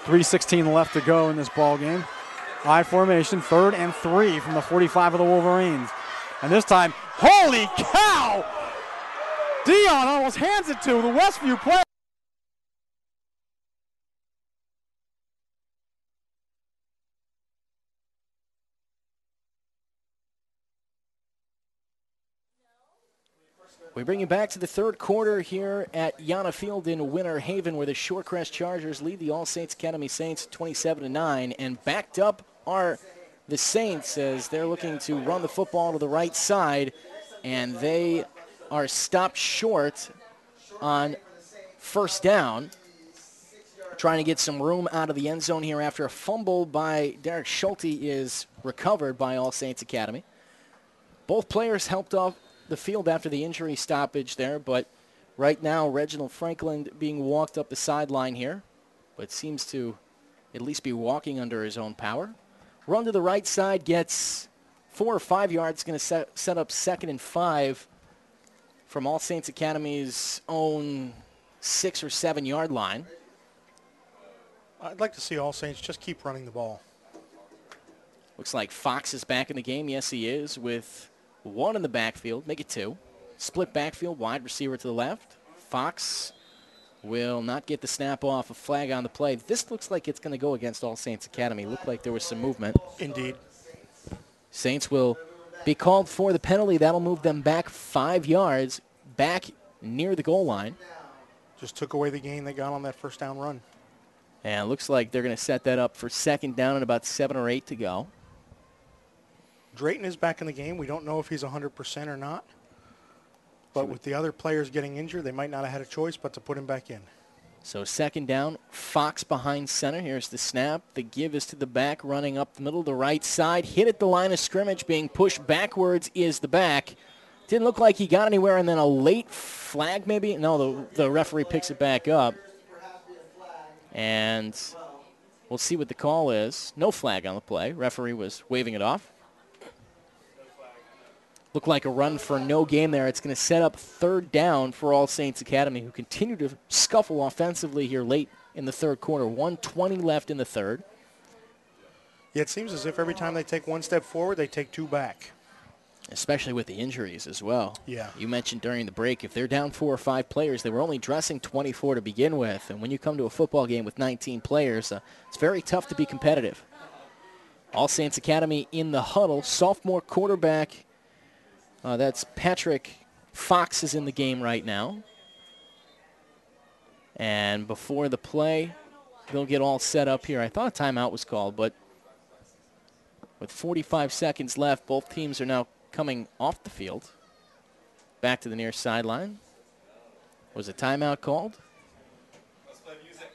.3:16 left to go in this ball game. I formation, 3rd and 3 from the 45 of the Wolverines. And this time, holy cow! Dion almost hands it to the Westview player. We bring you back to the third quarter here at Yana Field in Winter Haven, where the Shorecrest Chargers lead the All Saints Academy Saints 27-9, and backed up are the Saints as they're looking to run the football to the right side, and they are stopped short on first down, trying to get some room out of the end zone here after a fumble by Garrett Shelty is recovered by All Saints Academy. Both players helped off the field after the injury stoppage there, but right now Reginald Franklin being walked up the sideline here, but seems to at least be walking under his own power. Run to the right side, gets 4 or 5 yards, going to set up 2nd and 5 from All Saints Academy's own 6 or 7 yard line. I'd like to see All Saints just keep running the ball. Looks like Fox is back in the game. Yes, he is, with 1 in the backfield. Make it 2. Split backfield, wide receiver to the left. Fox will not get the snap off. A flag on the play. This looks like it's going to go against All Saints Academy. Looked like there was some movement. Indeed. Saints will be called for the penalty. That'll move them back 5 yards, back near the goal line. Just took away the gain they got on that first down run. And it looks like they're going to set that up for 2nd down and about 7 or 8 to go. Drayton is back in the game. We don't know if he's 100% or not. But with the other players getting injured, they might not have had a choice but to put him back in. So 2nd down, Fox behind center. Here's the snap. The give is to the back, running up the middle, the right side. Hit at the line of scrimmage, being pushed backwards is the back. Didn't look like he got anywhere, and then a late flag maybe? No, the referee picks it back up. And we'll see what the call is. No flag on the play. Referee was waving it off. Looked like a run for no gain there. It's going to set up 3rd down for All Saints Academy, who continue to scuffle offensively here late in the third quarter. 1:20 left in the third. Yeah, it seems as if every time they take 1 step forward, they take 2 back. Especially with the injuries as well. Yeah. You mentioned during the break, if they're down 4 or 5 players, they were only dressing 24 to begin with. And when you come to a football game with 19 players, it's very tough to be competitive. All Saints Academy in the huddle. Sophomore quarterback, that's Patrick Fox, is in the game right now. And before the play, they'll get all set up here. I thought a timeout was called, but with 45 seconds left, both teams are now coming off the field. Back to the near sideline. Was a timeout called? Let's play music.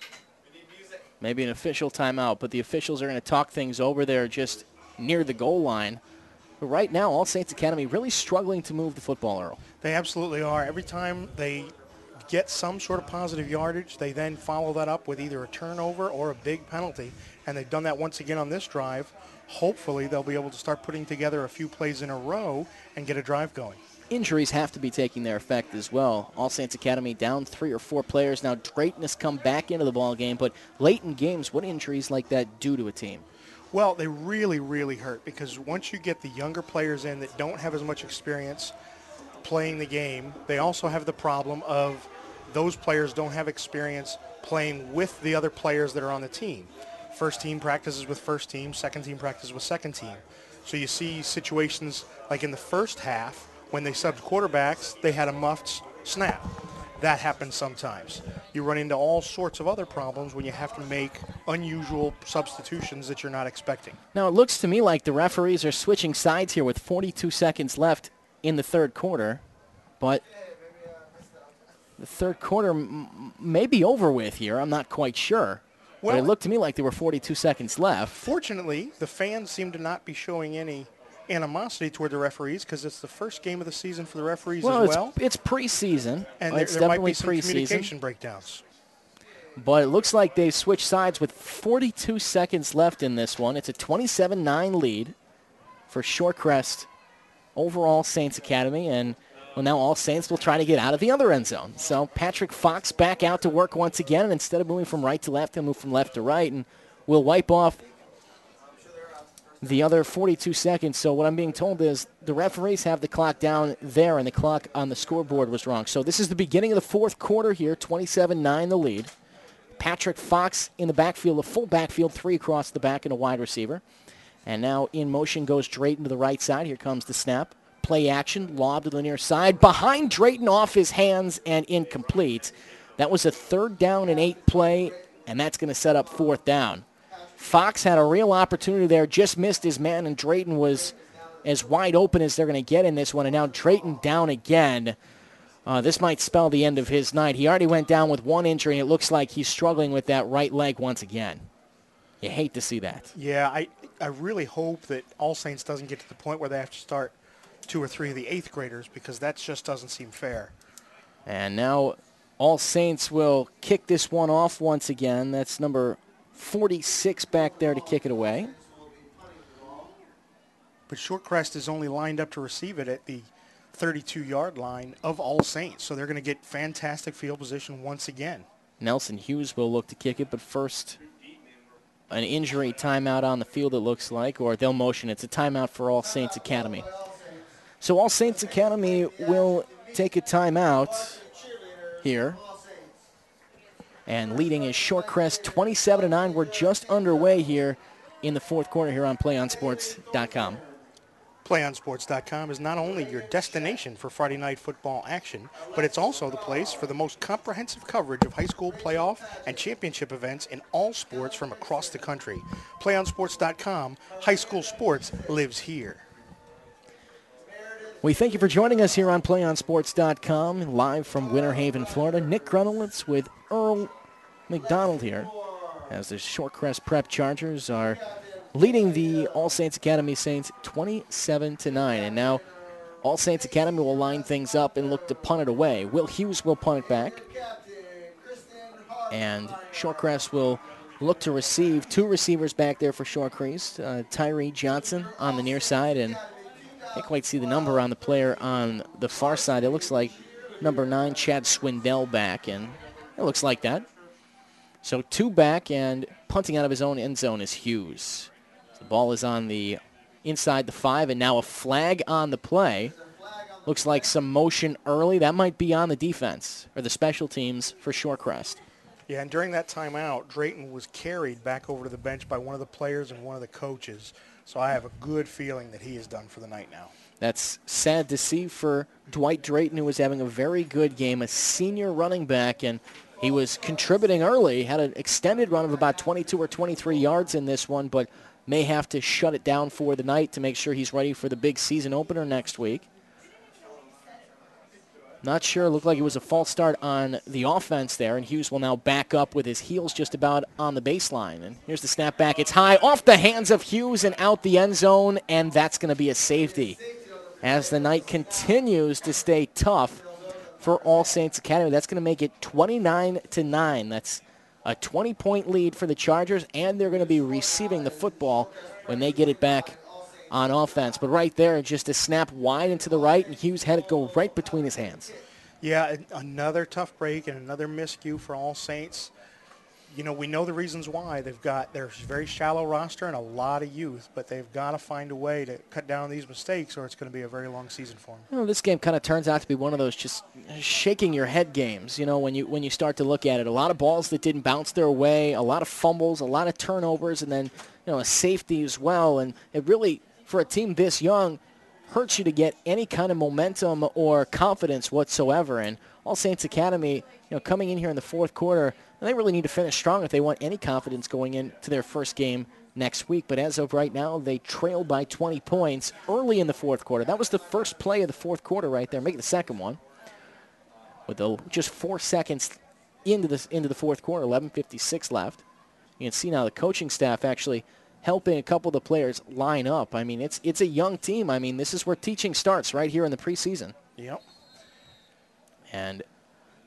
We need music. Maybe an official timeout, but the officials are going to talk things over there just near the goal line. But right now, All Saints Academy really struggling to move the football, Earl. They absolutely are. Every time they get some sort of positive yardage, they then follow that up with either a turnover or a big penalty. And they've done that once again on this drive. Hopefully, they'll be able to start putting together a few plays in a row and get a drive going. Injuries have to be taking their effect as well. All Saints Academy down 3 or 4 players. Now Drayton has come back into the ball game, but late in games, what injuries like that do to a team? Well, they really, really hurt because once you get the younger players in that don't have as much experience playing the game, they also have the problem of those players don't have experience playing with the other players that are on the team. First team practices with first team, second team practices with second team. So you see situations like in the first half when they subbed quarterbacks, they had a muffed snap. That happens sometimes. You run into all sorts of other problems when you have to make unusual substitutions that you're not expecting. Now it looks to me like the referees are switching sides here with 42 seconds left in the third quarter, but the third quarter may be over with here. I'm not quite sure. Well, but it looked to me like there were 42 seconds left. Fortunately, the fans seem to not be showing any animosity toward the referees because it's the first game of the season for the referees as well. It's preseason. And there might be some communication breakdowns. But it looks like they switched sides with 42 seconds left in this one. It's a 27-9 lead for Shorecrest over All Saints Academy. And well, now All Saints will try to get out of the other end zone. So Patrick Fox back out to work once again. And instead of moving from right to left, he'll move from left to right. And we'll wipe off the other 42 seconds. So what I'm being told is the referees have the clock down there, and the clock on the scoreboard was wrong. So this is the beginning of the fourth quarter here, 27-9 the lead. Patrick Fox in the backfield, a full backfield, 3 across the back and a wide receiver. And now in motion goes Drayton to the right side. Here comes the snap. play action, lob to the near side, behind Drayton, off his hands and incomplete. That was a 3rd down and 8 play, and that's going to set up 4th down. Fox had a real opportunity there, just missed his man, and Drayton was as wide open as they're going to get in this one, and now Drayton down again. This might spell the end of his night. He already went down with 1 injury, and it looks like he's struggling with that right leg once again. You hate to see that. Yeah, I really hope that All Saints doesn't get to the point where they have to start 2 or 3 of the 8th graders, because that just doesn't seem fair. And now All Saints will kick this one off once again. That's number 46 back there to kick it away. But Shorecrest is only lined up to receive it at the 32-yard line of All Saints, so they're going to get fantastic field position once again. Nelson Hughes will look to kick it, but first an injury timeout on the field, it looks like, or they'll motion. It's a timeout for All Saints Academy. So All Saints Academy will take a timeout here. And leading is Shorecrest 27-9. We're just underway here in the 4th quarter here on PlayOnSports.com. PlayOnSports.com is not only your destination for Friday night football action, but it's also the place for the most comprehensive coverage of high school playoff and championship events in all sports from across the country. PlayOnSports.com, high school sports lives here. We thank you for joining us here on PlayOnSports.com, live from Winter Haven, Florida. Nick Grunowitz with Earl McDonald here, as the Shorecrest Prep Chargers are leading the All Saints Academy Saints 27-9. And now All Saints Academy will line things up and look to punt it away. Will Hughes will punt it back. And Shorecrest will look to receive. 2 receivers back there for Shorecrest. Tyree Johnson on the near side, and I can't quite see the number on the player on the far side. It looks like number 9, Chad Swindell, back, and it looks like that. So 2 back, and punting out of his own end zone is Hughes. The ball is on the inside the 5, and now a flag on the play. Looks like some motion early. That might be on the defense or the special teams for Shorecrest. Yeah, and during that timeout, Drayton was carried back over to the bench by one of the players and one of the coaches. So I have a good feeling that he is done for the night now. That's sad to see for Dwight Drayton, who was having a very good game, a senior running back, and he was contributing early, had an extended run of about 22 or 23 yards in this one, but may have to shut it down for the night to make sure he's ready for the big season opener next week. Not sure. It looked like it was a false start on the offense there, and Hughes will now back up with his heels just about on the baseline. And here's the snap back. It's high off the hands of Hughes and out the end zone, and that's going to be a safety. As the night continues to stay tough for All Saints Academy, that's going to make it 29-9. That's a 20-point lead for the Chargers, and they're going to be receiving the football when they get it back on offense. But right there, just a snap wide into the right, and Hughes had it go right between his hands. Yeah, another tough break and another miscue for All Saints. You know, we know the reasons why. They've got their very shallow roster and a lot of youth, but they've got to find a way to cut down these mistakes, or it's going to be a very long season for them. You know, this game kind of turns out to be one of those just shaking your head games, you know, when you start to look at it. A lot of balls that didn't bounce their way, a lot of fumbles, a lot of turnovers, and then, you know, a safety as well. And it really, for a team this young, hurts you to get any kind of momentum or confidence whatsoever. And All Saints Academy, you know, coming in here in the 4th quarter, they really need to finish strong if they want any confidence going into their first game next week. But as of right now, they trailed by 20 points early in the 4th quarter. That was the first play of the 4th quarter right there. Make it the second one. With just 4 seconds into the 4th quarter, 11:56 left. You can see now the coaching staff actually helping a couple of the players line up. I mean, it's a young team. I mean, this is where teaching starts, right here in the preseason. Yep. And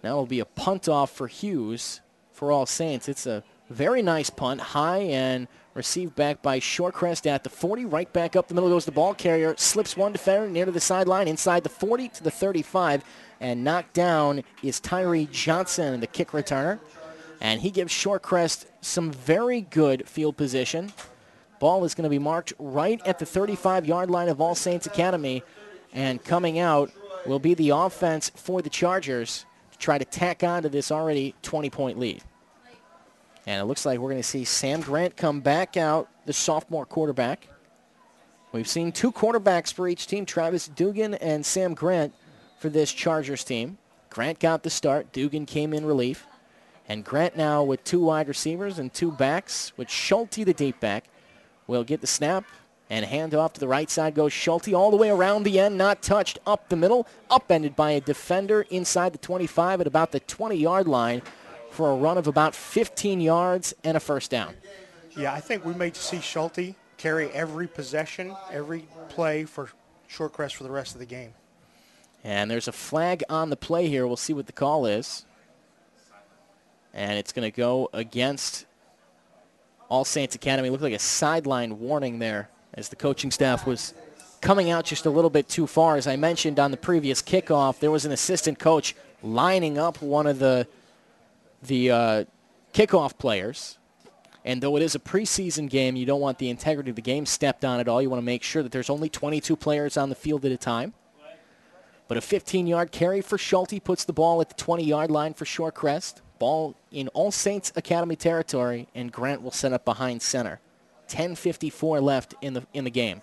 now it'll be a punt off for Hughes for All Saints. It's a very nice punt, high and received back by Shorecrest at the 40. Right back up the middle goes the ball carrier. Slips one defender near to the sideline, inside the 40 to the 35. And knocked down is Tyree Johnson, the kick returner. And he gives Shorecrest some very good field position. Ball is going to be marked right at the 35-yard line of All Saints Academy. And coming out will be the offense for the Chargers to try to tack on to this already 20-point lead. And it looks like we're going to see Sam Grant come back out, the sophomore quarterback. We've seen two quarterbacks for each team, Travis Dugan and Sam Grant for this Chargers team. Grant got the start. Dugan came in relief. And Grant now with two wide receivers and two backs, with Shelty, the deep back, will get the snap and hand off to the right side goes Shelty all the way around the end, not touched, up the middle, upended by a defender inside the 25 at about the 20-yard line for a run of about 15 yards and a first down. Yeah, I think we may see Shelty carry every possession, every play for Shorecrest for the rest of the game. And there's a flag on the play here. We'll see what the call is. And it's going to go against All Saints Academy. Looked like a sideline warning there as the coaching staff was coming out just a little bit too far. As I mentioned on the previous kickoff, there was an assistant coach lining up one of the kickoff players. And though it is a preseason game, you don't want the integrity of the game stepped on at all. You want to make sure that there's only 22 players on the field at a time. But a 15-yard carry for Schulte puts the ball at the 20-yard line for Shorecrest. Ball in All Saints Academy territory, and Grant will set up behind center. 10:54 left in the game.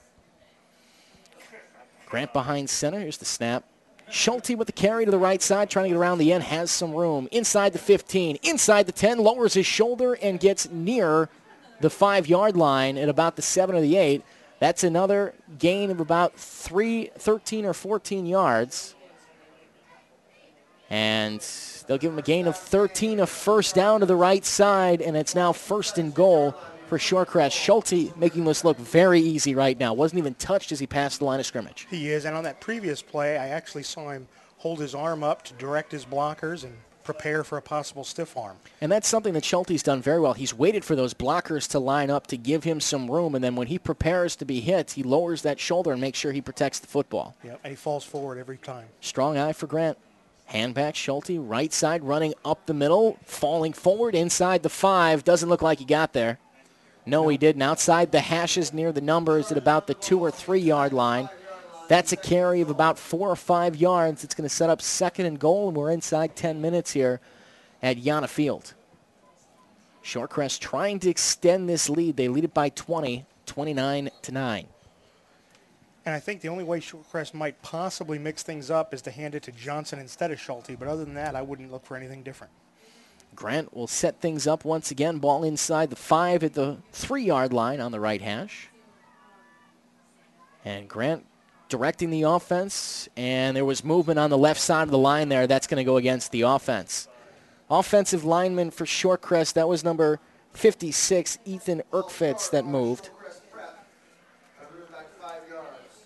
Grant behind center. Here's the snap. Schulte with the carry to the right side, trying to get around the end, has some room. Inside the 15, inside the 10, lowers his shoulder and gets near the 5-yard line at about the 7 or the 8. That's another gain of about 13 or 14 yards. And they'll give him a gain of 13, a first down to the right side, and it's now first and goal for Shorecrest. Schulte making this look very easy right now. Wasn't even touched as he passed the line of scrimmage. He is, and on that previous play, I actually saw him hold his arm up to direct his blockers and prepare for a possible stiff arm. And that's something that Schulte's done very well. He's waited for those blockers to line up to give him some room, and then when he prepares to be hit, he lowers that shoulder and makes sure he protects the football. Yep, and he falls forward every time. Strong eye for Grant. Hand back, Schulte, right side, running up the middle, falling forward inside the 5. Doesn't look like he got there. No, he didn't. Outside the hashes near the numbers at about the 2 or 3 yard line. That's a carry of about 4 or 5 yards. It's going to set up second and goal, and we're inside 10 minutes here at Yana Field. Shorecrest trying to extend this lead. They lead it by 20, 29-9. And I think the only way Shorecrest might possibly mix things up is to hand it to Johnson instead of Schulte. But other than that, I wouldn't look for anything different. Grant will set things up once again. Ball inside the 5 at the 3 yard line on the right hash. And Grant directing the offense. And there was movement on the left side of the line there. That's going to go against the offense. Offensive lineman for Shorecrest, that was number 56, Ethan Erkfitz, that moved.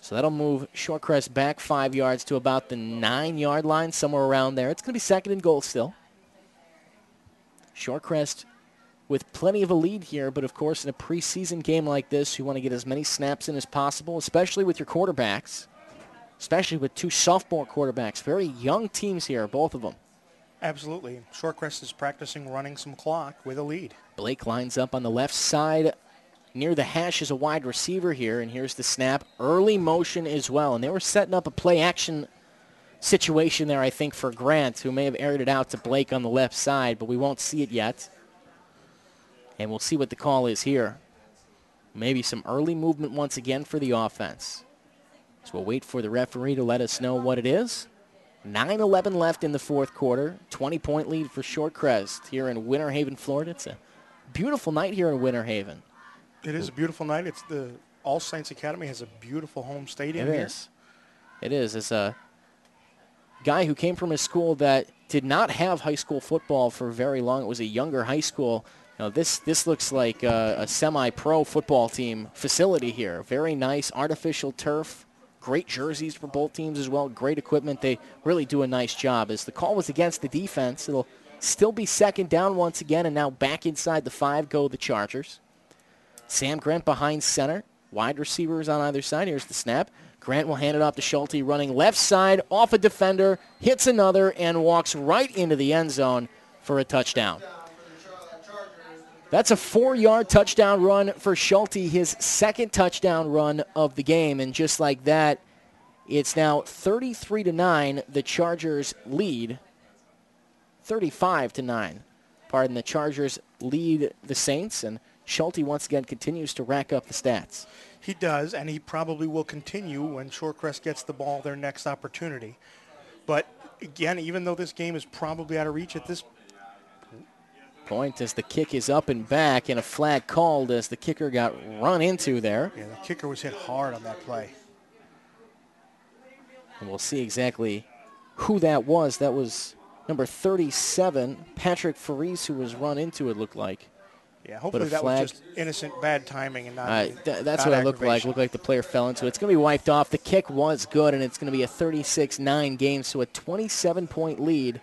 So that'll move Shorecrest back 5 yards to about the 9 yard line, somewhere around there. It's going to be second and goal still. Shorecrest with plenty of a lead here, but of course in a preseason game like this, you want to get as many snaps in as possible, especially with your quarterbacks, especially with two sophomore quarterbacks. Very young teams here, both of them. Absolutely. Shorecrest is practicing running some clock with a lead. Blake lines up on the left side. Near the hash is a wide receiver here, and here's the snap. Early motion as well, and they were setting up a play-action situation there, I think, for Grant, who may have aired it out to Blake on the left side, but we won't see it yet. And we'll see what the call is here. Maybe some early movement once again for the offense. So we'll wait for the referee to let us know what it is. 9:11 left in the fourth quarter. 20-point lead for Shorecrest here in Winter Haven, Florida. It's a beautiful night here in Winter Haven. It is a beautiful night. It's the All Saints Academy has a beautiful home stadium here. It is. It's a guy who came from a school that did not have high school football for very long. It was a younger high school. You know, this looks like a semi-pro football team facility here. Very nice artificial turf. Great jerseys for both teams as well. Great equipment. They really do a nice job. As the call was against the defense, it'll still be second down once again, and now back inside the 5 go the Chargers. Sam Grant behind center. Wide receivers on either side. Here's the snap. Grant will hand it off to Schulte, running left side, off a defender, hits another, and walks right into the end zone for a touchdown. That's a 4-yard touchdown run for Schulte, his second touchdown run of the game. And just like that, it's now 33-9. The Chargers lead. 35-9. Pardon, the Chargers lead the Saints, and Shelty once again continues to rack up the stats. He does, and he probably will continue when Shorecrest gets the ball their next opportunity. But again, even though this game is probably out of reach at this point, as the kick is up and back, and a flag called as the kicker got run into there. Yeah, the kicker was hit hard on that play. And we'll see exactly who that was. That was number 37, Patrick Faris, who was run into, it looked like. Yeah, hopefully that was just innocent bad timing and not that's not what it looked like. It looked like the player fell into it. It's going to be wiped off. The kick was good, and it's going to be a 36-9 game, so a 27-point lead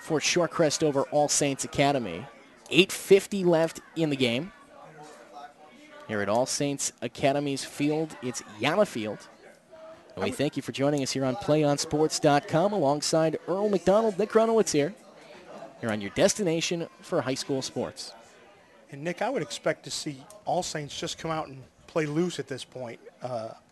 for Shorecrest over All Saints Academy. 8:50 left in the game. Here at All Saints Academy's field, it's Yana Field. And we thank you for joining us here on PlayOnSports.com alongside Earl McDonald. Nick Runowitz here. You're on your destination for high school sports. And, Nick, I would expect to see All Saints just come out and play loose at this point.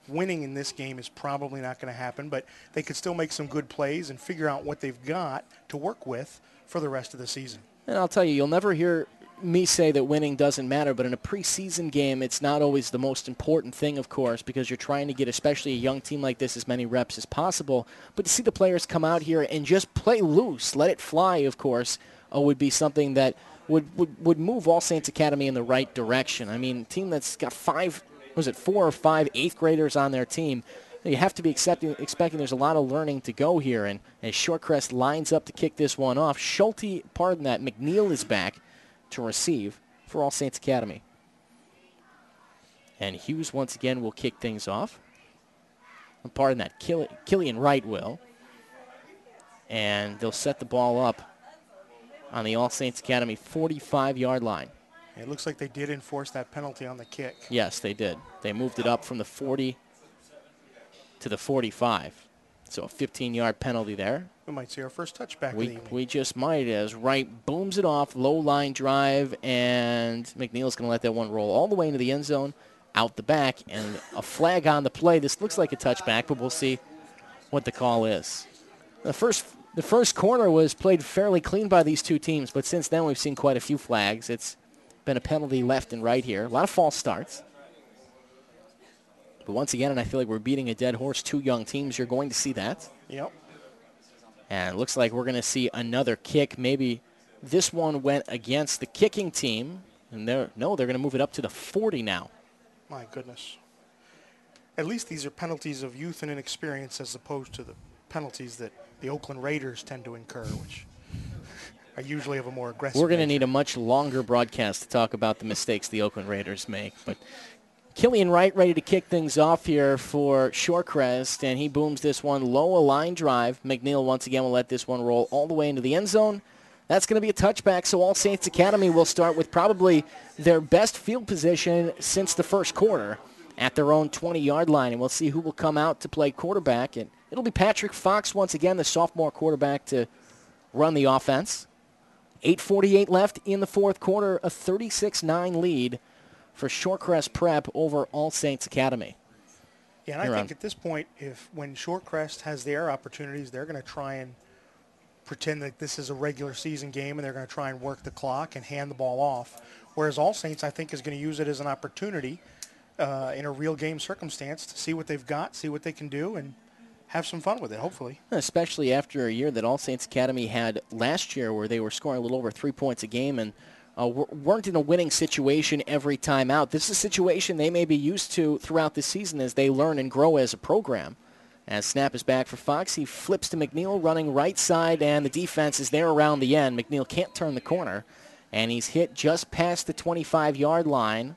Winning in this game is probably not going to happen, but they could still make some good plays and figure out what they've got to work with for the rest of the season. And I'll tell you, you'll never hear me say that winning doesn't matter, but in a preseason game, it's not always the most important thing, of course, because you're trying to get, especially a young team like this, as many reps as possible. But to see the players come out here and just play loose, let it fly, of course, would be something that would move All Saints Academy in the right direction. I mean, a team that's got 4 or 5 eighth graders on their team, you have to be expecting there's a lot of learning to go here. And as Shorecrest lines up to kick this one off, McNeil is back to receive for All Saints Academy. And Hughes once again will kick things off. Killian Wright will. And they'll set the ball up on the All Saints Academy 45-yard line. It looks like they did enforce that penalty on the kick. Yes, they did. They moved it up from the 40 to the 45. So a 15-yard penalty there. We might see our first touchback of the evening. We just might, as Wright booms it off, low line drive, and McNeil's going to let that one roll all the way into the end zone, out the back, and a flag on the play. This looks like a touchback, but we'll see what the call is. The first quarter was played fairly clean by these two teams, but since then we've seen quite a few flags. It's been a penalty left and right here. A lot of false starts. But once again, and I feel like we're beating a dead horse, 2 young teams, you're going to see that. Yep. And it looks like we're going to see another kick. Maybe this one went against the kicking team. And they're going to move it up to the 40 now. My goodness. At least these are penalties of youth and inexperience as opposed to the penalties that the Oakland Raiders tend to incur, which are usually of a more aggressive We're going to need a much longer broadcast to talk about the mistakes the Oakland Raiders make. But Killian Wright ready to kick things off here for Shorecrest, and he booms this one low, a line drive. McNeil once again will let this one roll all the way into the end zone. That's going to be a touchback, so All Saints Academy will start with probably their best field position since the first quarter at their own 20-yard line, and we'll see who will come out to play quarterback. And it'll be Patrick Fox once again, the sophomore quarterback, to run the offense. 8:48 left in the fourth quarter, a 36-9 lead for Shorecrest Prep over All Saints Academy. Yeah, and I think at this point, when Shorecrest has their opportunities, they're going to try and pretend that this is a regular season game, and they're going to try and work the clock and hand the ball off. Whereas All Saints, I think, is going to use it as an opportunity in a real game circumstance to see what they've got, see what they can do, and have some fun with it, hopefully. Especially after a year that All Saints Academy had last year where they were scoring a little over 3 points a game and weren't in a winning situation every time out. This is a situation they may be used to throughout the season as they learn and grow as a program. As snap is back for Fox, he flips to McNeil running right side, and the defense is there around the end. McNeil can't turn the corner, and he's hit just past the 25-yard line.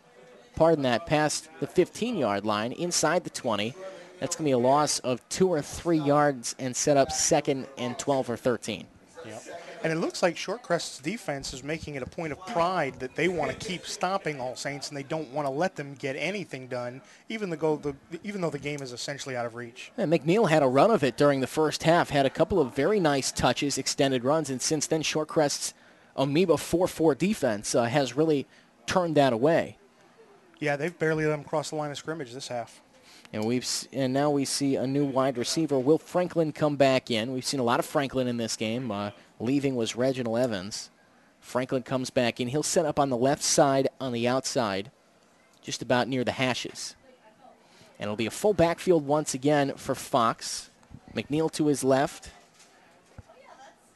Past the 15-yard line, inside the 20. That's going to be a loss of 2 or 3 yards and set up 2nd and 12 or 13. Yep. And it looks like Shorecrest's defense is making it a point of pride that they want to keep stopping All Saints and they don't want to let them get anything done, even though the game is essentially out of reach. And McNeil had a run of it during the first half, had a couple of very nice touches, extended runs, and since then Shorecrest's Amoeba 4-4 defense has really turned that away. Yeah, they've barely let them cross the line of scrimmage this half. And now we see a new wide receiver, Will Franklin, come back in. We've seen a lot of Franklin in this game. Leaving was Reginald Evans. Franklin comes back in. He'll set up on the left side on the outside, just about near the hashes. And it'll be a full backfield once again for Fox. McNeil to his left.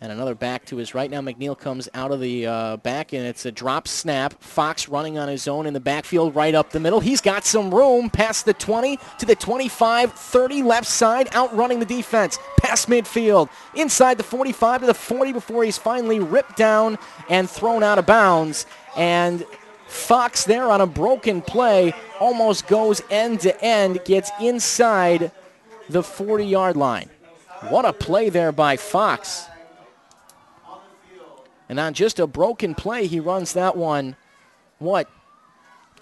And another back to his right. Now McNeil comes out of the back, and it's a drop snap. Fox running on his own in the backfield right up the middle. He's got some room past the 20 to the 25, 30 left side, outrunning the defense. Past midfield, inside the 45 to the 40 before he's finally ripped down and thrown out of bounds. And Fox there on a broken play almost goes end to end, gets inside the 40-yard line. What a play there by Fox. And on just a broken play, he runs that one,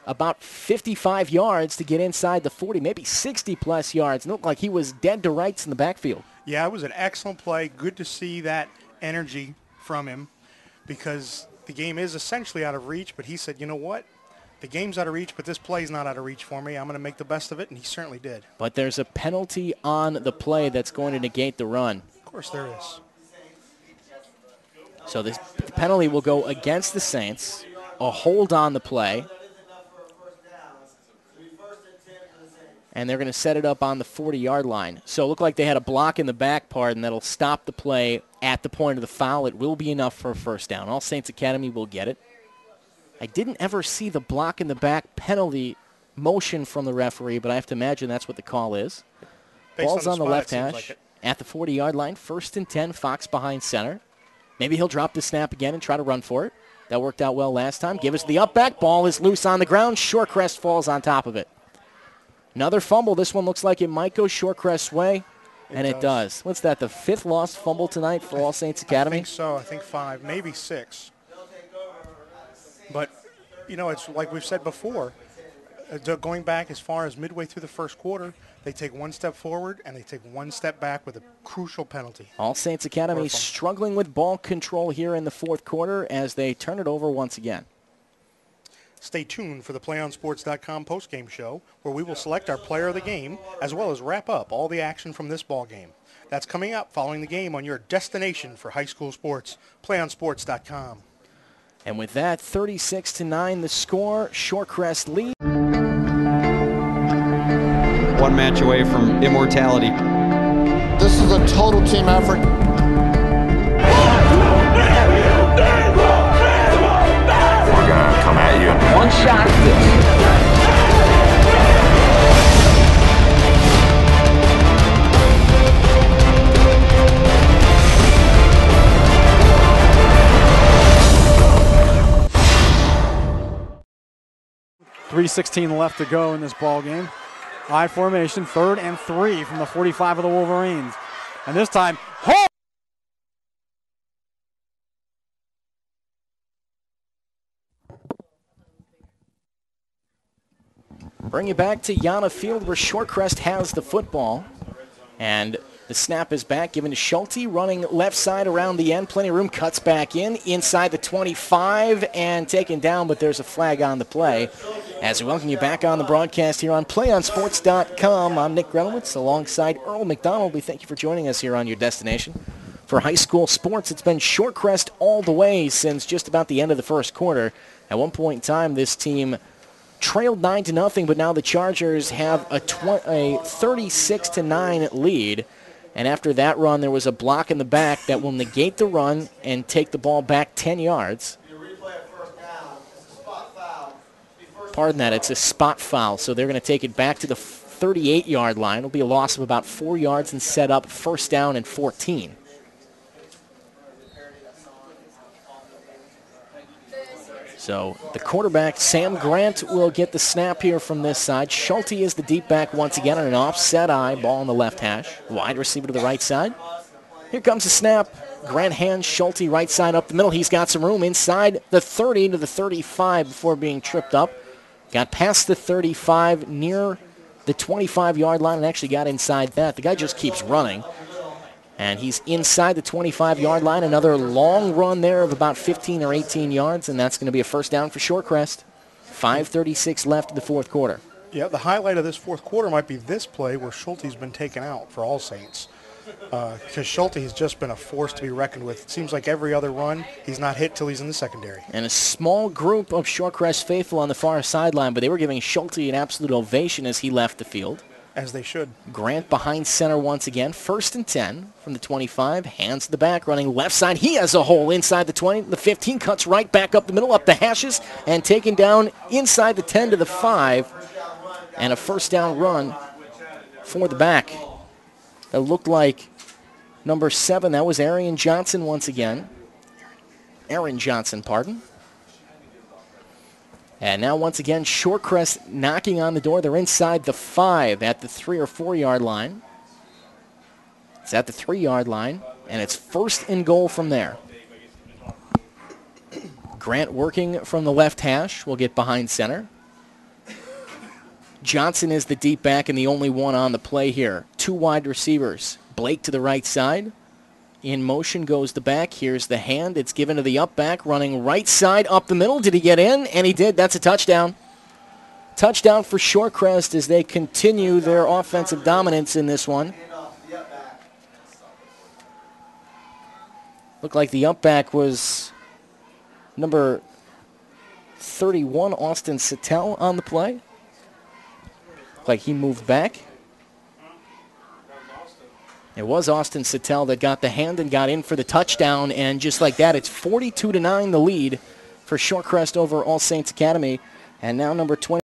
about 55 yards to get inside the 40, maybe 60-plus yards. It looked like he was dead to rights in the backfield. Yeah, it was an excellent play. Good to see that energy from him because the game is essentially out of reach, but he said, you know what? The game's out of reach, but this play's not out of reach for me. I'm going to make the best of it, and he certainly did. But there's a penalty on the play that's going to negate the run. Of course there is. So the penalty will go against the Saints, a hold on the play, and they're going to set it up on the 40-yard line. So it looked like they had a block in the back part, and that'll stop the play at the point of the foul. It will be enough for a first down. All Saints Academy will get it. I didn't ever see the block in the back penalty motion from the referee, but I have to imagine that's what the call is. Ball's on the left hash at the 40-yard line. 1st and 10, Fox behind center. Maybe he'll drop the snap again and try to run for it. That worked out well last time. Give us the up back. Ball is loose on the ground. Shorecrest falls on top of it. Another fumble. This one looks like it might go Shorecrest's way, and it does. What's that, the 5th lost fumble tonight for All Saints Academy? I think so. I think 5, maybe 6. But, you know, it's like we've said before, going back as far as midway through the first quarter, they take one step forward and they take one step back with a crucial penalty. All Saints Academy struggling with ball control here in the 4th quarter as they turn it over once again. Stay tuned for the PlayOnSports.com postgame show, where we will select our player of the game, as well as wrap up all the action from this ball game. That's coming up following the game on your destination for high school sports, PlayOnSports.com. And with that, 36-9 the score. Shorecrest lead. One match away from immortality. This is a total team effort. We're gonna come at you in one shot. .316 left to go in this ball game. I formation, 3rd and 3 from the 45 of the Wolverines. And this time, Bring you back to Yana Field where Shorecrest has the football. And the snap is back, given to Shelty, running left side around the end. Plenty of room, cuts back in, inside the 25, and taken down, but there's a flag on the play. As we welcome you back on the broadcast here on PlayOnSports.com, I'm Nick Grenowitz alongside Earl McDonald. We thank you for joining us here on your destination for high school sports. It's been Shorecrest all the way since just about the end of the first quarter. At one point in time, this team trailed 9-0, but now the Chargers have a 36-9 lead. And after that run, there was a block in the back that will negate the run and take the ball back 10 yards. Pardon that, it's a spot foul. So they're going to take it back to the 38-yard line. It'll be a loss of about 4 yards and set up 1st down and 14. So the quarterback, Sam Grant, will get the snap here from this side. Shelty is the deep back once again on an offset eye. Ball on the left hash. Wide receiver to the right side. Here comes the snap. Grant hands Shelty right side up the middle. He's got some room inside the 30 to the 35 before being tripped up. Got past the 35 near the 25-yard line and actually got inside that. The guy just keeps running. And he's inside the 25-yard line. Another long run there of about 15 or 18 yards, and that's going to be a 1st down for Shorecrest. 5:36 left in the 4th quarter. Yeah, the highlight of this 4th quarter might be this play where Schulte's been taken out for All Saints. because Shelty has just been a force to be reckoned with. It seems like every other run, he's not hit till he's in the secondary. And a small group of Shorecrest faithful on the far sideline, but they were giving Shelty an absolute ovation as he left the field. As they should. Grant behind center once again. 1st and 10 from the 25. Hands to the back, running left side. He has a hole inside the 20. The 15 cuts right back up the middle, up the hashes, and taken down inside the 10 to the 5. And a first down run for the back. It looked like number 7, that was Aaron Johnson once again. Aaron Johnson, pardon. And now once again, Shorecrest knocking on the door. They're inside the 5 at the 3 or 4 yard line. It's at the 3 yard line, and it's 1st and goal from there. Grant working from the left hash will get behind center. Johnson is the deep back and the only one on the play here. 2 wide receivers. Blake to the right side. In motion goes the back. Here's the hand. It's given to the up back, running right side up the middle. Did he get in? And he did. That's a touchdown. Touchdown for Shorecrest as they continue their offensive dominance in this one. Looked like the up back was number 31, Austin Sattel, on the play. Looked like he moved back. It was Austin Sattel that got the hand and got in for the touchdown, and just like that, it's 42-9 the lead for Shorecrest over All Saints Academy. And now number 20.